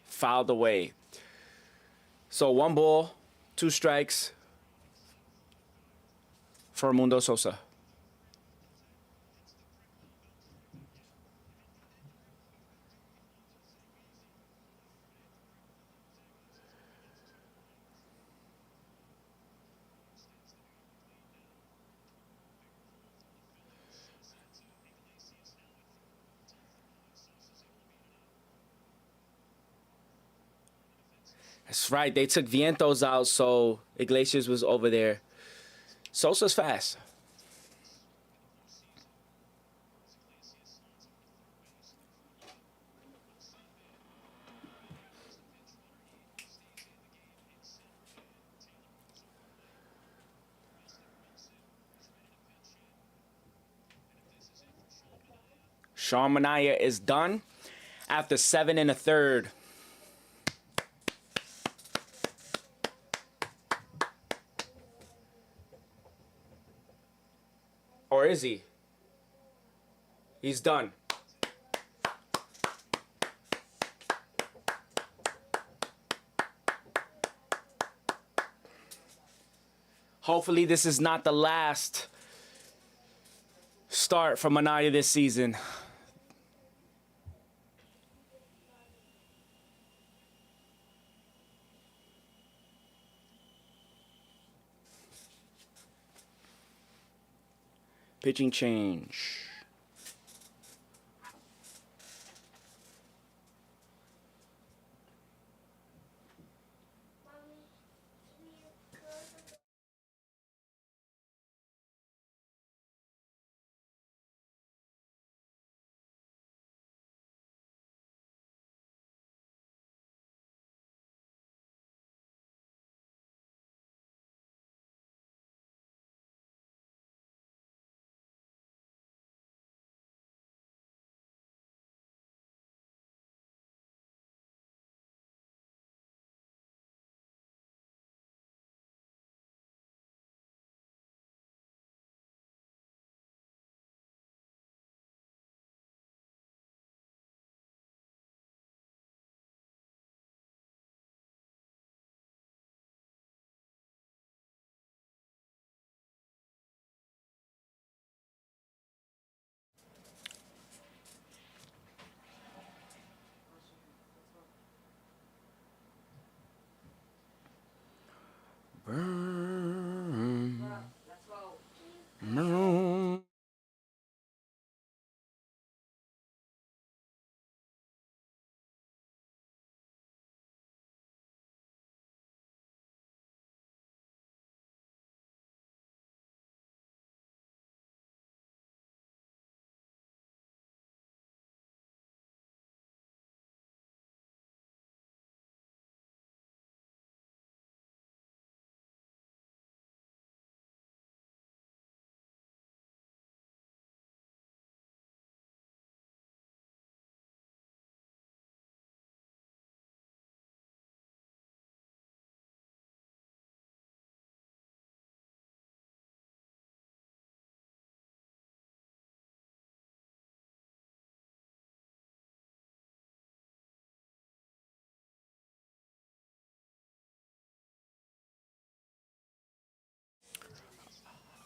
Fouled away. So 1 ball, 2 strikes for Mundo Sosa. That's right. They took Vientos out, so Iglesias was over there. Sosa's fast. Sean Manaea is done after 7 1/3. Or is he? He's done. Hopefully this is not the last start for Manaea this season. Pitching change. Mommy, can you go to the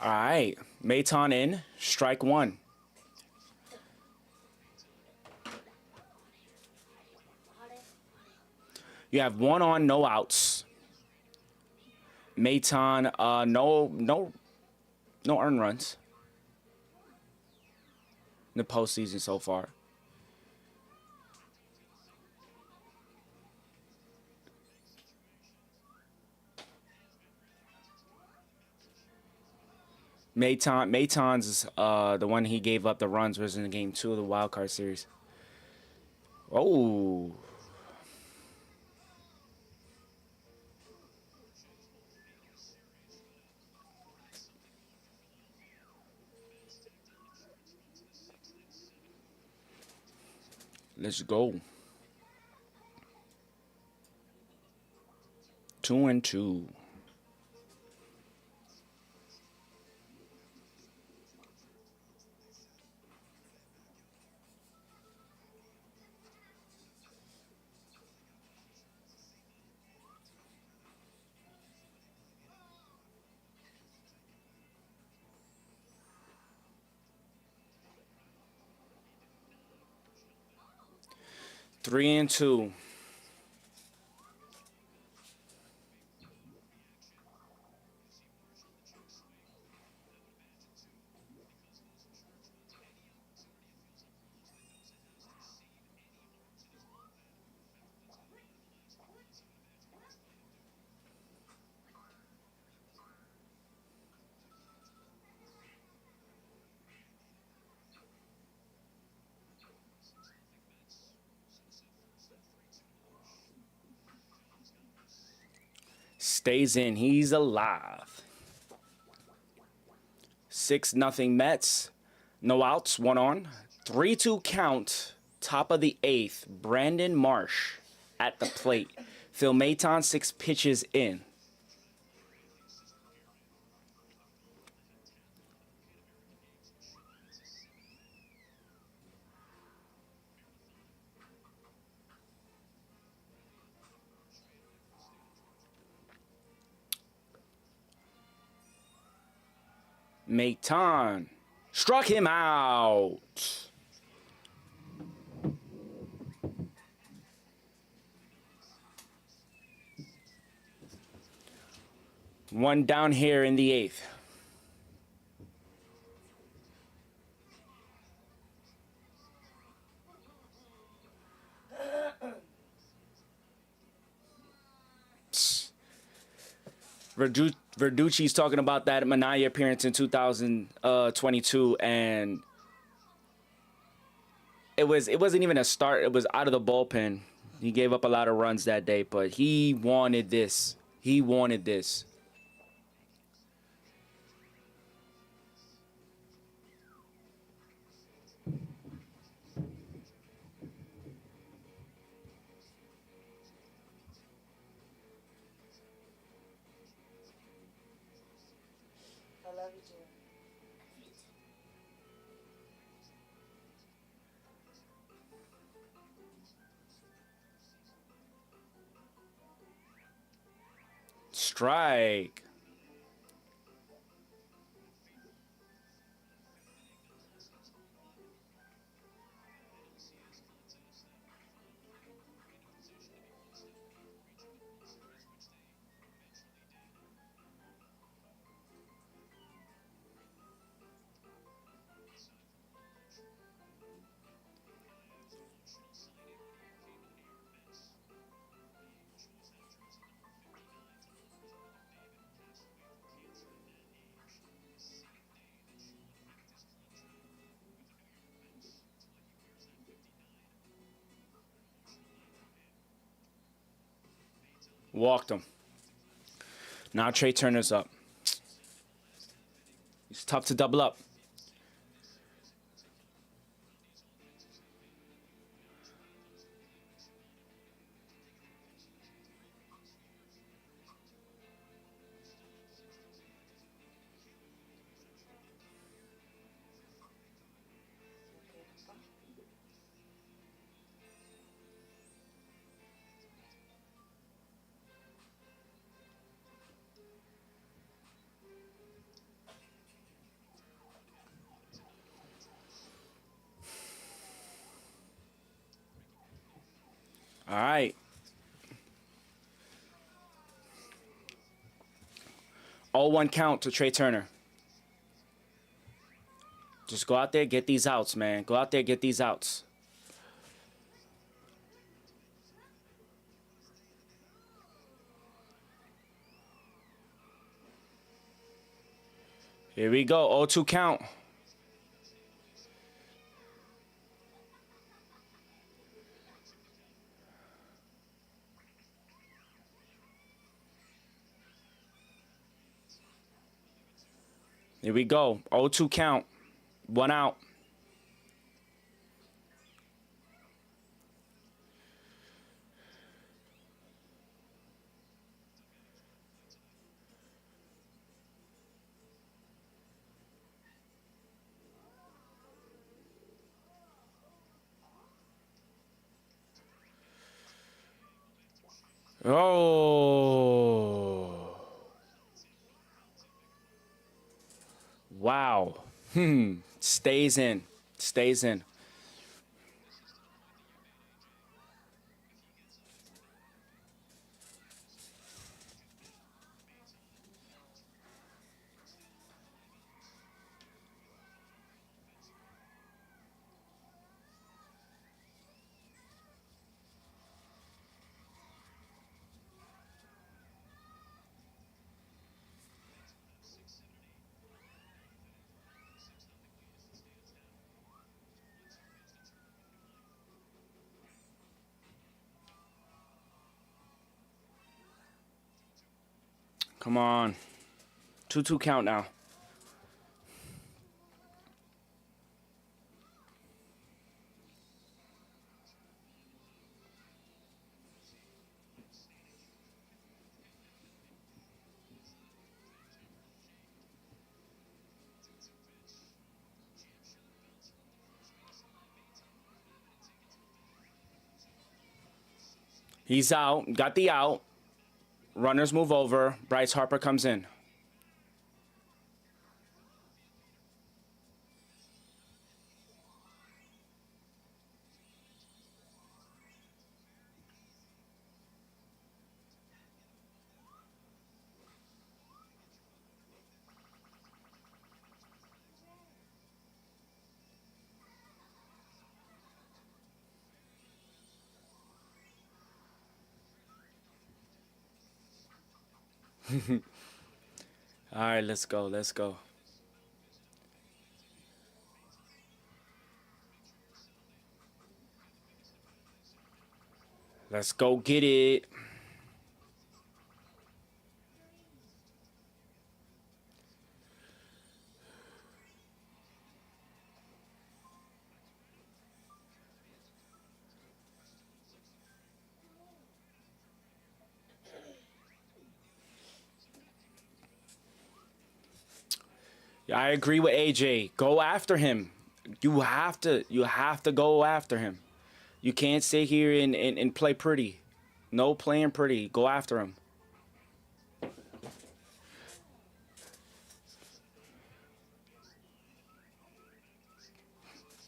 All right. Maton in. Strike one. You have one on, no outs. Maton, no earned runs in the postseason so far. Maton's the one he gave up the runs was in game 2 of the wild card series. Oh. Let's go. 2-2. Three and two. Stays in. He's alive. 6-0 Mets. No outs. One on. 3-2 count. Top of the 8th. Brandon Marsh at the plate. Phil Maton 6 pitches in. Maton struck him out. One down here in the 8th. Verducci's talking about that Manaya appearance in 2022, and it wasn't even a start. It was out of the bullpen. He gave up a lot of runs that day, but he wanted this. He wanted this. I love you, June. Strike. Walked him. Now Trey Turner's up. It's tough to double up. All right. 0-1 count to Trey Turner. Just go out there, get these outs, man. Go out there, get these outs. Here we go. 0-2 count. Here we go. 0-2 count. 1 out. Oh. Wow. Stays in. Stays in. Come on. 2-2 count now. He's out. Got the out. Runners move over. Bryce Harper comes in. All right, let's go. Let's go. Let's go get it. I agree with AJ. Go after him. You have to go after him. You can't sit here and play pretty. No playing pretty. Go after him.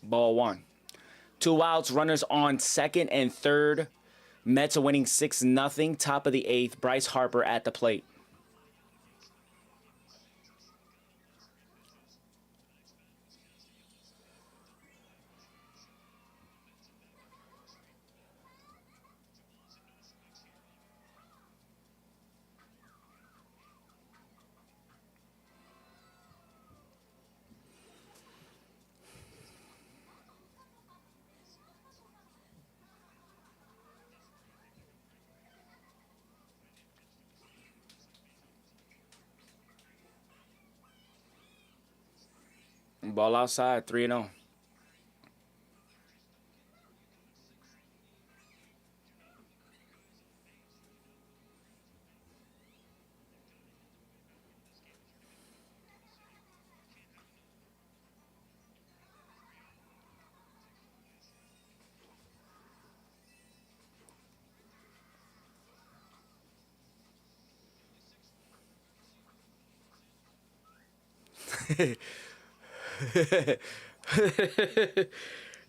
Ball one. Two outs, runners on second and third. Mets are winning 6-0. Top of the eighth. Bryce Harper at the plate. Ball outside, 3-0.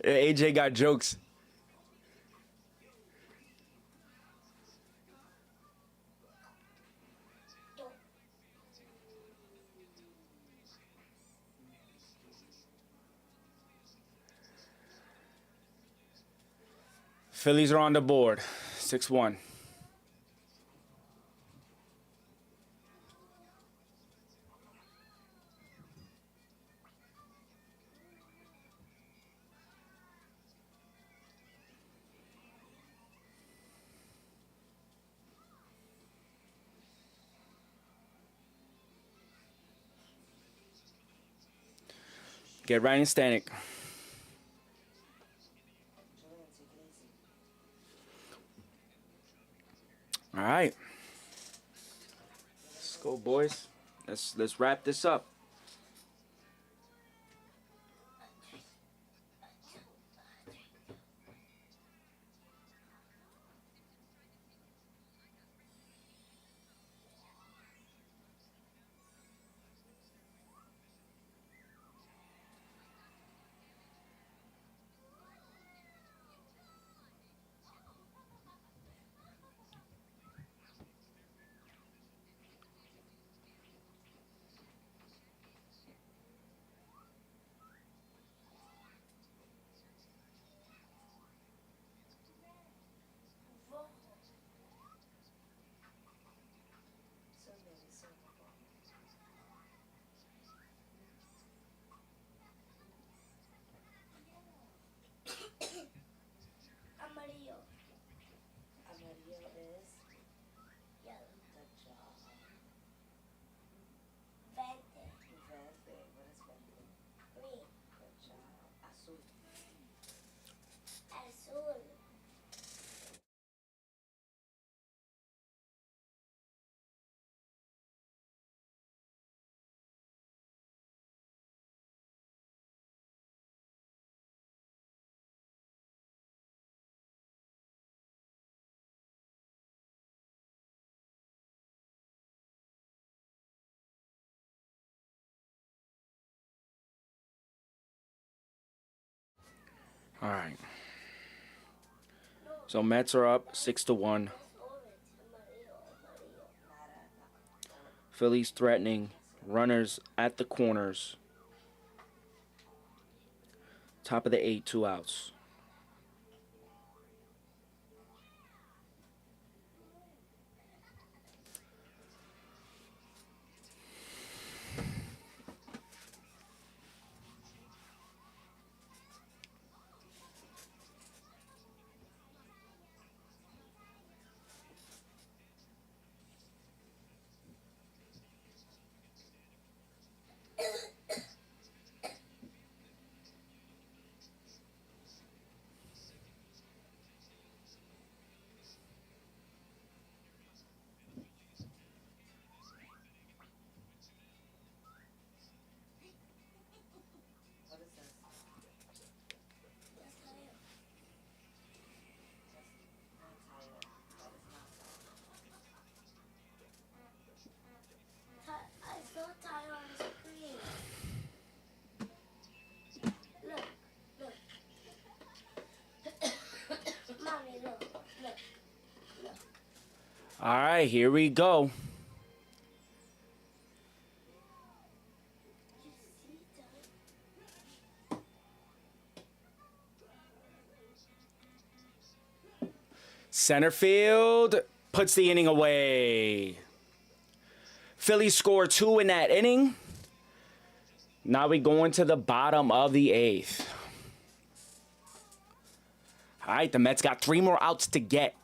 AJ got jokes. Phillies are on the board. 6-1. Get Ryan Stanek. Julian, take it easy. All right. Let's go, boys. Let's wrap this up. Soon baby, soon. Amarillo. Amarillo is Yellow. good job. Verde. Verde, what is verde? Green. Good job. Azul. Azul. All right. No, So Mets are up 6-1. that's orange. Amarillo. Amarillo. Nada, nada. Phillies threatening. Runners at the corners. Top of the eight, 2 outs. All right, here we go. Center field puts the inning away. Phillies score 2 in that inning. Now we go into the bottom of the 8th. All right, the Mets got 3 more outs to get.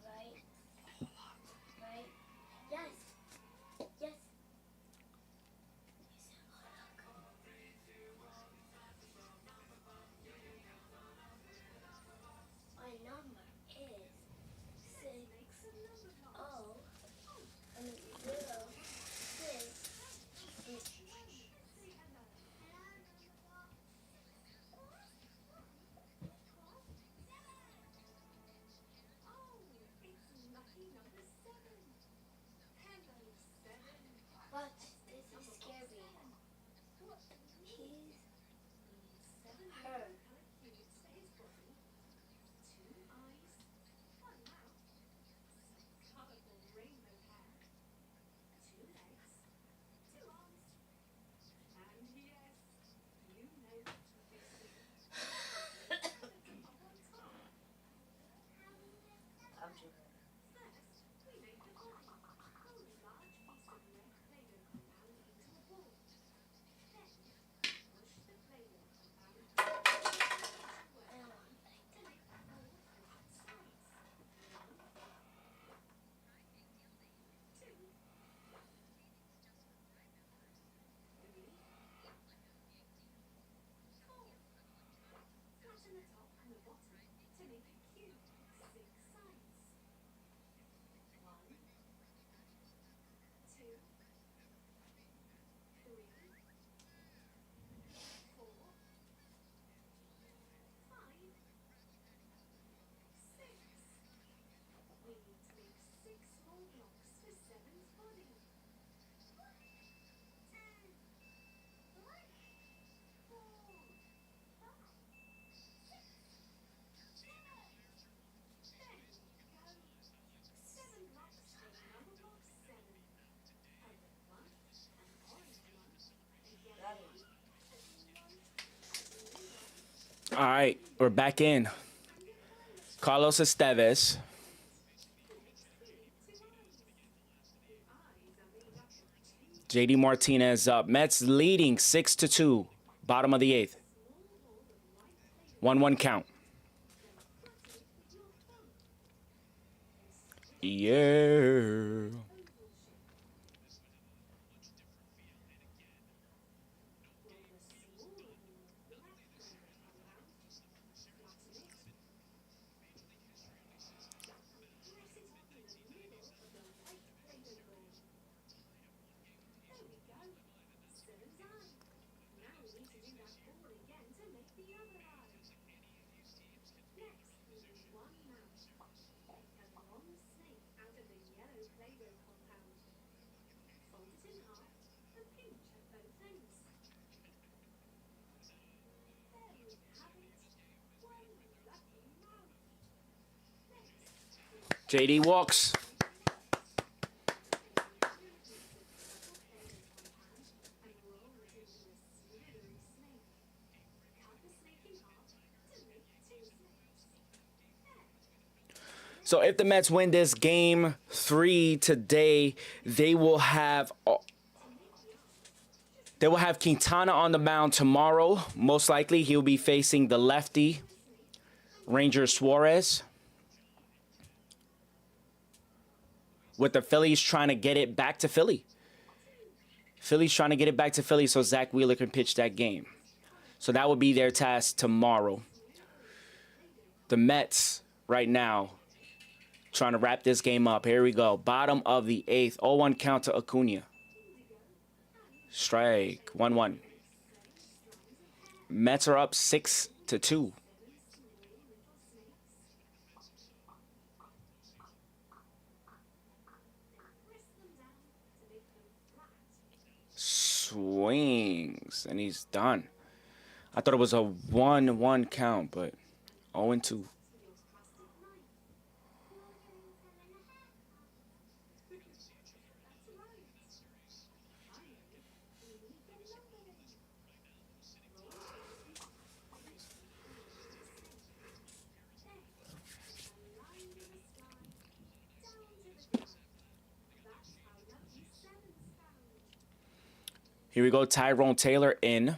Why? Right. Right. Yes. Yes. My number is 60 But this is scary. He's her. All right, we're back in. Carlos Estevez. JD Martinez up. Mets leading 6-2. Bottom of the 8th. 1-1 count. Yeah. JD walks. So if the Mets win this game 3 today, they will have Quintana on the mound tomorrow. Most likely he'll be facing the lefty, Ranger Suarez. With the Phillies trying to get it back to Philly. Phillies trying to get it back to Philly so Zach Wheeler can pitch that game. So that would be their task tomorrow. The Mets right now trying to wrap this game up. Here we go. Bottom of the 8th. 0-1 count to Acuna. Strike. 1-1. Mets are up 6-2. Swings. And he's done. I thought it was a 1-1 count, but 0-2. Here we go. Tyrone Taylor in.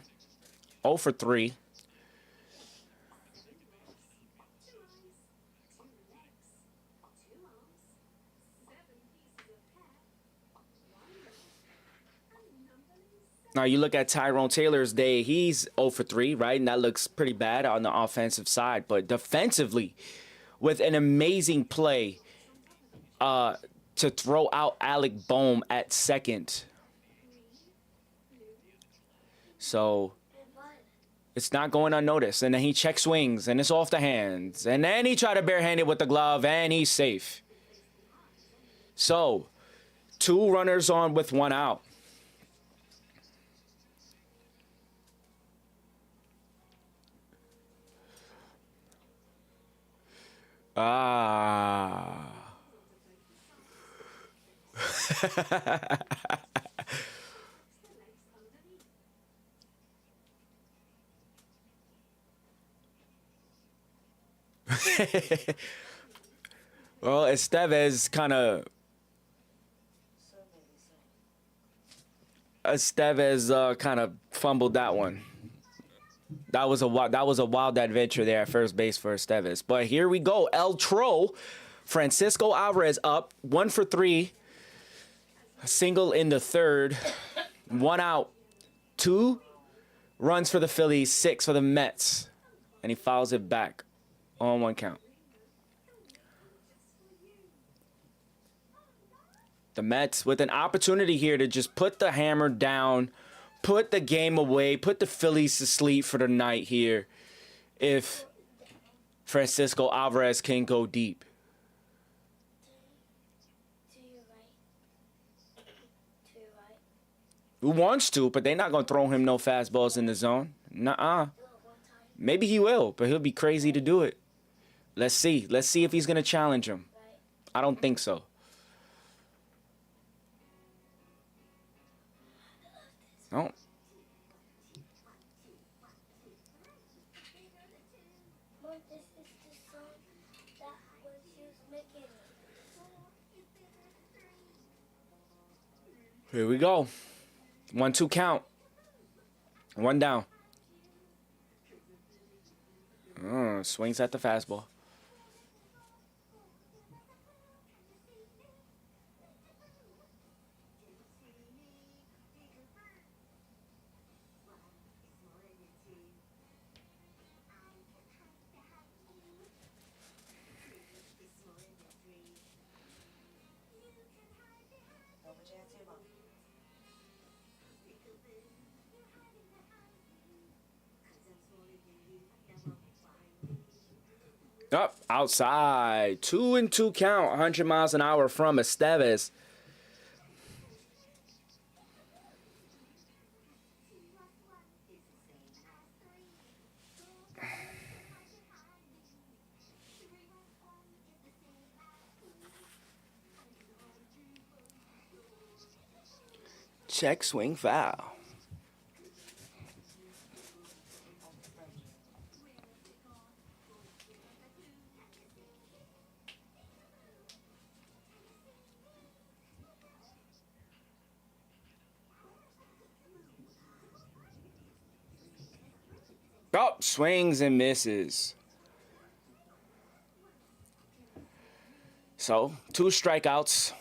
0 for 3. Now, you look at Tyrone Taylor's day, he's 0 for 3, right? And that looks pretty bad on the offensive side. But defensively, with an amazing play to throw out Alec Boehm at second. So it's not going unnoticed. And then he check swings, and it's off the hands. And then he tried to barehand it with the glove, and he's safe. So 2 runners on with 1 out. Well, Estevez kind of fumbled that one. That was a wild adventure there at first base for Estevez. But here we go. El Tro, Francisco Alvarez up 1 for 3. A single in the 3rd. 1 out. 2 runs for the Phillies, 6 for the Mets. And he fouls it back on 1 count. The Mets with an opportunity here to just put the hammer down, put the game away, put the Phillies to sleep for the night here if Francisco Alvarez can go deep. Who wants to, but they're not going to throw him no fastballs in the zone. Nuh-uh. Maybe he will, but he'll be crazy to do it. Let's see. Let's see if he's going to challenge him. I don't think so. No. Here we go. 1-2 count. 1 down. Swings at the fastball. Up outside. 2-2 count. 100 miles an hour from Estevez. Check swing foul. Oh, swings and misses. So, 2 strikeouts.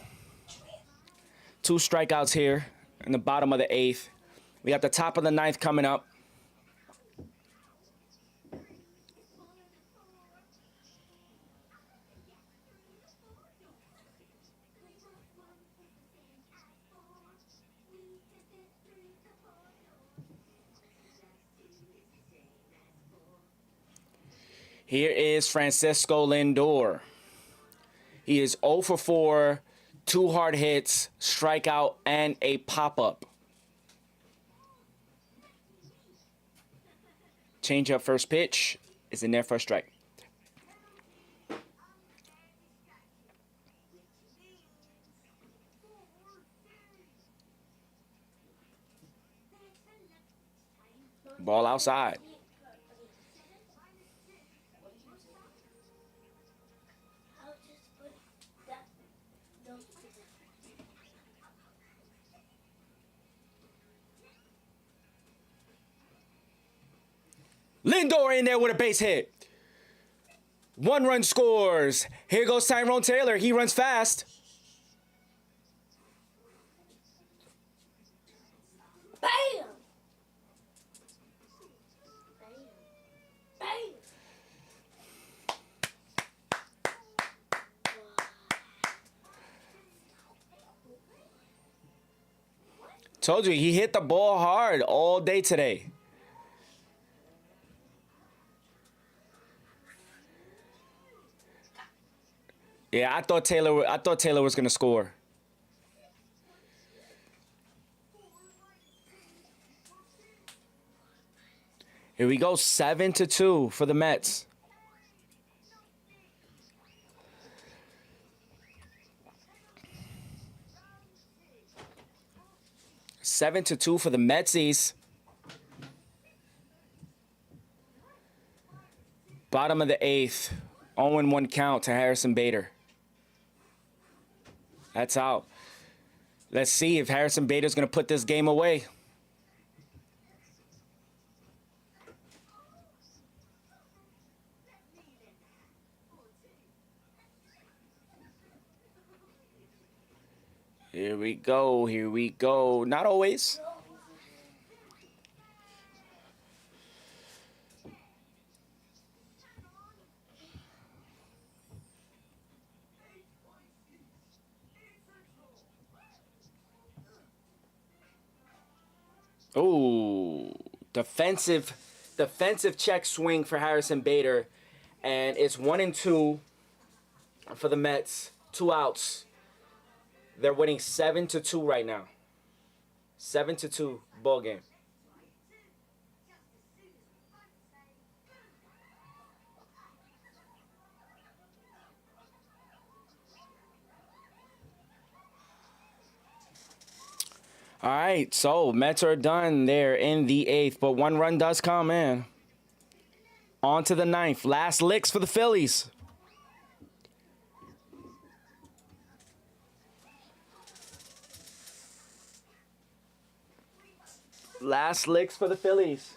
2 strikeouts here in the bottom of the 8th. We got the top of the 9th coming up. Here is Francisco Lindor. He is 0 for 4, 2 hard hits, strikeout, and a pop-up. Change up first pitch is in there for a strike. Ball outside. I'll just put that. Don't do that. Lindor in there with a base hit. 1 run scores. Here goes Tyrone Taylor. He runs fast. Bam! Bam! Bam! Told you, he hit the ball hard all day today. Yeah, I thought Taylor was gonna score. Here we go, 7-2 for the Mets. Seven to 2 for the Metsies. Bottom of the 8th. 0-1 count to Harrison Bader. That's out. Let's see if Harrison Bader's going to put this game away. Here we go. Here we go. Not always. Ooh, defensive check swing for Harrison Bader, and it's 1-2 for the Mets. 2 outs. They're winning 7-2 right now. 7-2 ball game. All right, so Mets are done there in the 8th, but 1 run does come in. On to the 9th. Last licks for the Phillies. Last licks for the Phillies.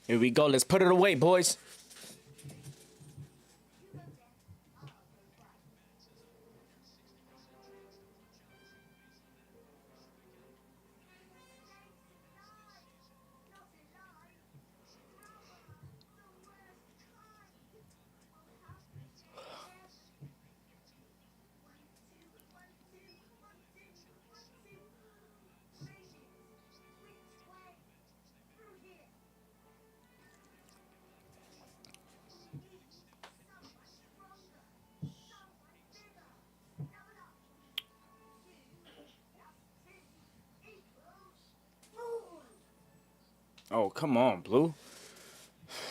Here we go. Let's put it away, boys. Oh, come on, Blue.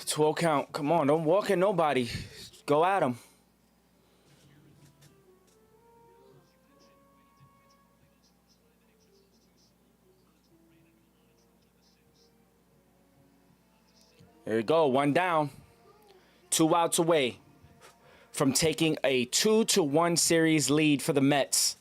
12 count. Come on, don't walk in nobody. Go at him. There you go. One down. 2 outs away from taking a 2-1 series lead for the Mets.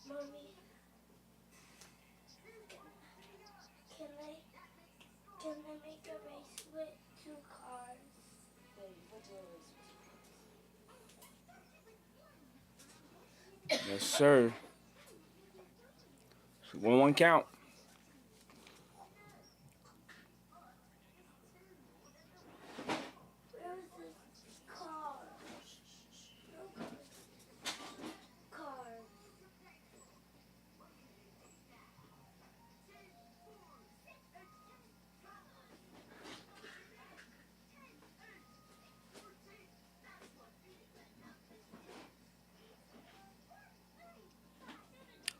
Mommy, can I make a race with 2 cars? Baby, what do you always Yes, sir. 1-1 count. Where is this car? No cars.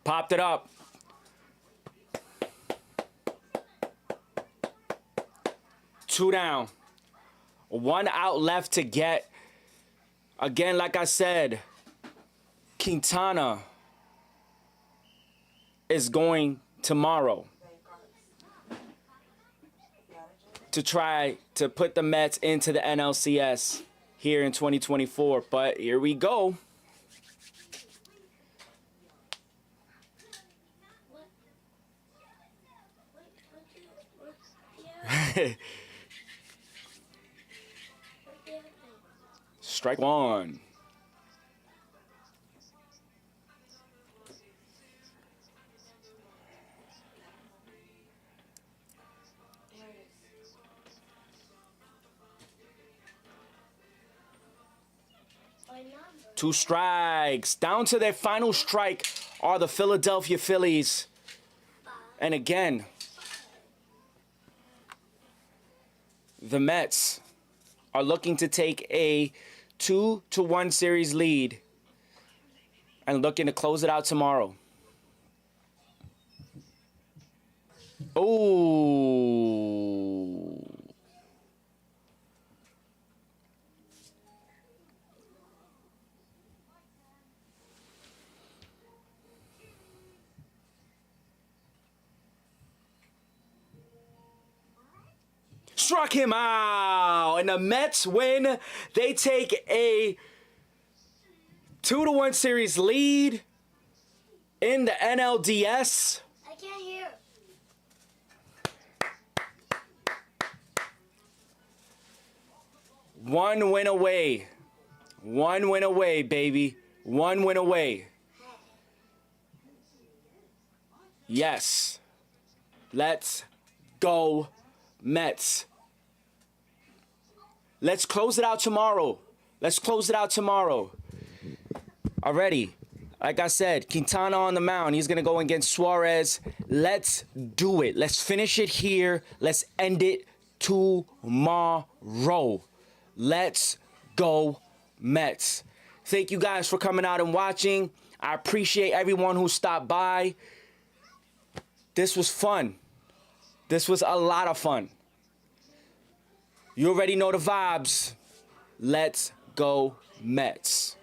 Popped it up. 2 down. 1 out left to get. Again, like I said, Quintana is going tomorrow to try to put the Mets into the NLCS here in 2024. But here we go. Strike 1. Two strikes. Down to their final strike are the Philadelphia Phillies. And again, the Mets are looking to take a 2-1 series lead and looking to close it out tomorrow. Oh. Struck him out, and the Mets win. They take a 2-1 series lead in the NLDS. I can't hear. One win away. 1 win away, baby. 1 win away. Yes. Let's go, Mets. Let's close it out tomorrow. Let's close it out tomorrow. Already, like I said, Quintana on the mound. He's going to go against Suarez. Let's do it. Let's finish it here. Let's end it tomorrow. Let's go, Mets. Thank you guys for coming out and watching. I appreciate everyone who stopped by. This was fun. This was a lot of fun. You already know the vibes. Let's go Mets.